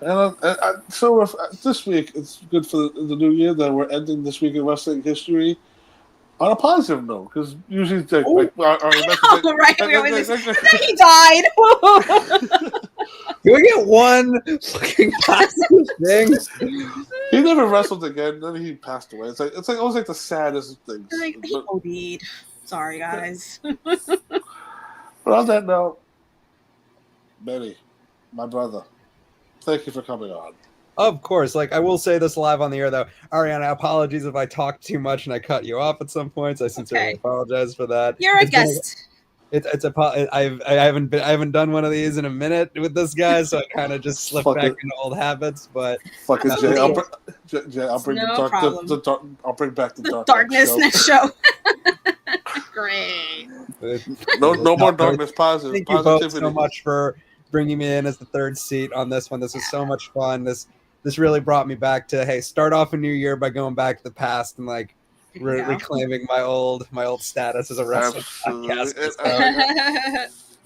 And so this week, it's good for the new year that we're ending this week in wrestling history on a positive note, because usually he died. Can we get one fucking positive thing? He never wrestled again. Then he passed away. It's always the saddest thing. He OD'd. Sorry, guys. But on that note, Benny, my brother, thank you for coming on. Of course. I will say this live on the air, though. Ariana, apologies if I talked too much and I cut you off at some points. I sincerely apologize for that. You're a guest. I haven't done one of these in a minute with this guy, so I kind of just slipped back into old habits. But fucking Jay, I'll bring I'll bring back the darkness next show. great. No more darkness. Positive. Thank you both Positivity. so much for bringing me in as the third seat on this one. This was so much fun. This really brought me back to, hey, start off a new year by going back to the past and like reclaiming my old status as a wrestling podcast.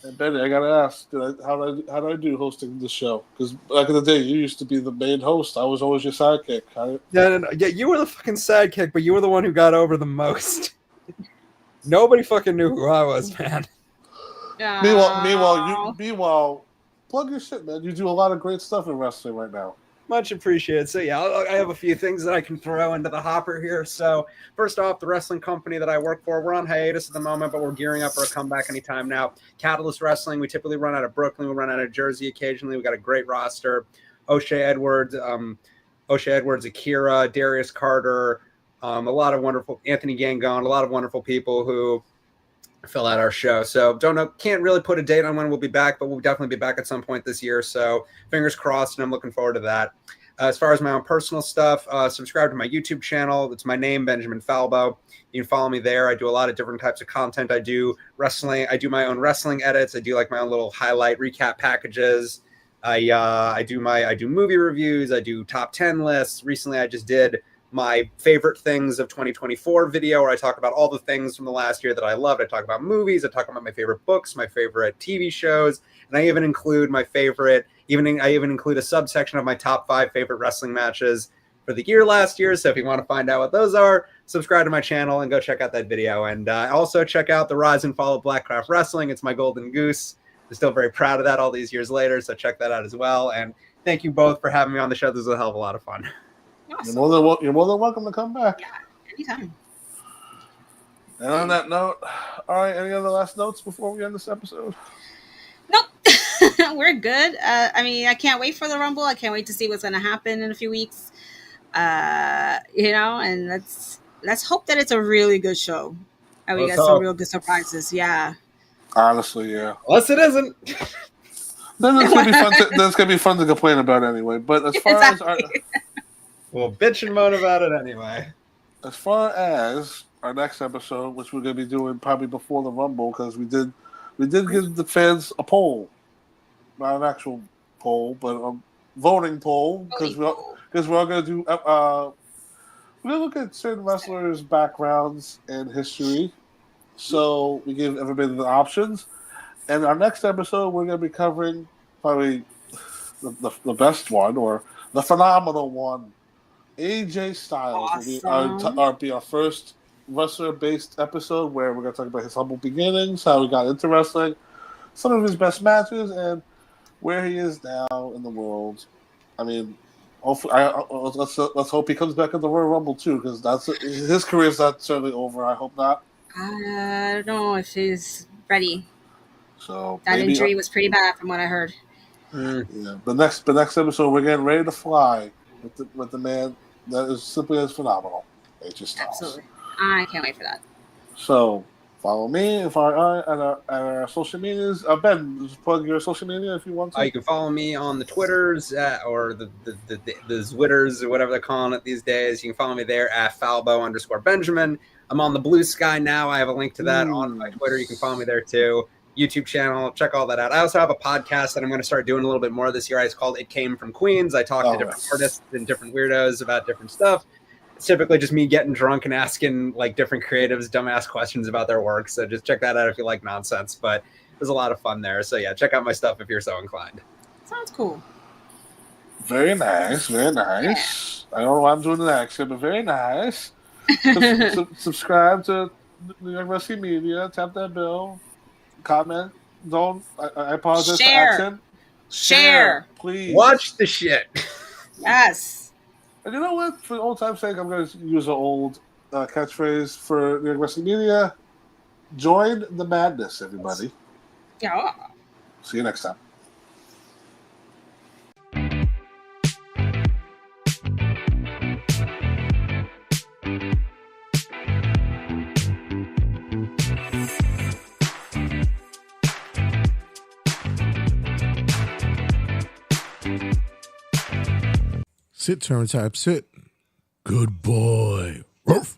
And Benny, I gotta ask, how did I do hosting the show? Because back in the day, you used to be the main host. I was always your sidekick. No. Yeah, you were the fucking sidekick, but you were the one who got over the most. Nobody fucking knew who I was, man. Meanwhile, plug your shit, man. You do a lot of great stuff in wrestling right now. Much appreciated. So yeah, I have a few things that I can throw into the hopper here. So first off, the wrestling company that I work for, we're on hiatus at the moment, but we're gearing up for a comeback anytime now. Catalyst Wrestling, we typically run out of Brooklyn, we run out of Jersey occasionally. We got a great roster. O'Shea Edwards, Akira, Darius Carter, a lot of wonderful Anthony Gangone, a lot of wonderful people who fill out our show. So can't really put a date on when we'll be back, but we'll definitely be back at some point this year. So fingers crossed, and I'm looking forward to that. As far as my own personal stuff, subscribe to my YouTube channel. It's my name, Benjamin Falbo. You can follow me there. I do a lot of different types of content. I do wrestling. I do my own wrestling edits. I do like my own little highlight recap packages. I do movie reviews. I do top 10 lists. Recently, I just did my favorite things of 2024 video where I talk about all the things from the last year that I loved. I talk about movies. I talk about my favorite books, my favorite TV shows, and I even include I even include a subsection of my top 5 favorite wrestling matches for the year last year. So if you want to find out what those are, subscribe to my channel and go check out that video. And also check out the Rise and Fall of Blackcraft Wrestling. It's my golden goose. I'm still very proud of that all these years later. So check that out as well. And thank you both for having me on the show. This was a hell of a lot of fun. Awesome. You're more than welcome to come back. Yeah, anytime. And on that note, all right, any other last notes before we end this episode? Nope. We're good. I can't wait for the Rumble. I can't wait to see what's going to happen in a few weeks. And let's hope that it's a really good show. And we got some real good surprises. Yeah. Honestly, yeah. Unless it isn't. Then it's gonna be fun to complain about anyway. But as far as we'll bitch and moan about it anyway. As far as our next episode, which we're going to be doing probably before the Rumble, because we did give the fans a poll, not an actual poll, but a voting poll, because we're all going to do. We're going to look at certain wrestlers' backgrounds and history, so we give everybody the options. And our next episode, we're going to be covering probably the best one or the phenomenal one. AJ Styles will be our first wrestler-based episode where we're going to talk about his humble beginnings, how he got into wrestling, some of his best matches, and where he is now in the world. I mean, hopefully, let's hope he comes back in the Royal Rumble too, because his career's not certainly over. I hope not. I don't know if he's ready. So that injury was pretty bad, from what I heard. Yeah, the next episode, we're getting ready to fly with the man that is simply as phenomenal. AJ Styles. Absolutely. I can't wait for that. So follow me at our social medias. Ben, just plug your social media if you want to. You can follow me on the Twitters or the Zwitters or whatever they're calling it these days. You can follow me there at Falbo_Benjamin. I'm on the Blue Sky now. I have a link to that on my Twitter. You can follow me there too. YouTube channel, check all that out. I also have a podcast that I'm going to start doing a little bit more this year. It's called It Came From Queens. I talk to different artists and different weirdos about different stuff. It's typically just me getting drunk and asking like different creatives dumbass questions about their work. So just check that out if you like nonsense. But there's a lot of fun there. So yeah, check out my stuff if you're so inclined. Sounds cool. Very nice, very nice. Yeah. I don't know why I'm doing the accent, but very nice. Subscribe to New York Wrestling Media. Tap that bell. Comment. I apologize for accent. Share. Please. Watch the shit. Yes. And you know what? For old time's sake, I'm going to use an old catchphrase for New York Wrestling Media. Join the madness, everybody. Yeah. See you next time. Sit, turn type, sit. Good boy. Ruff.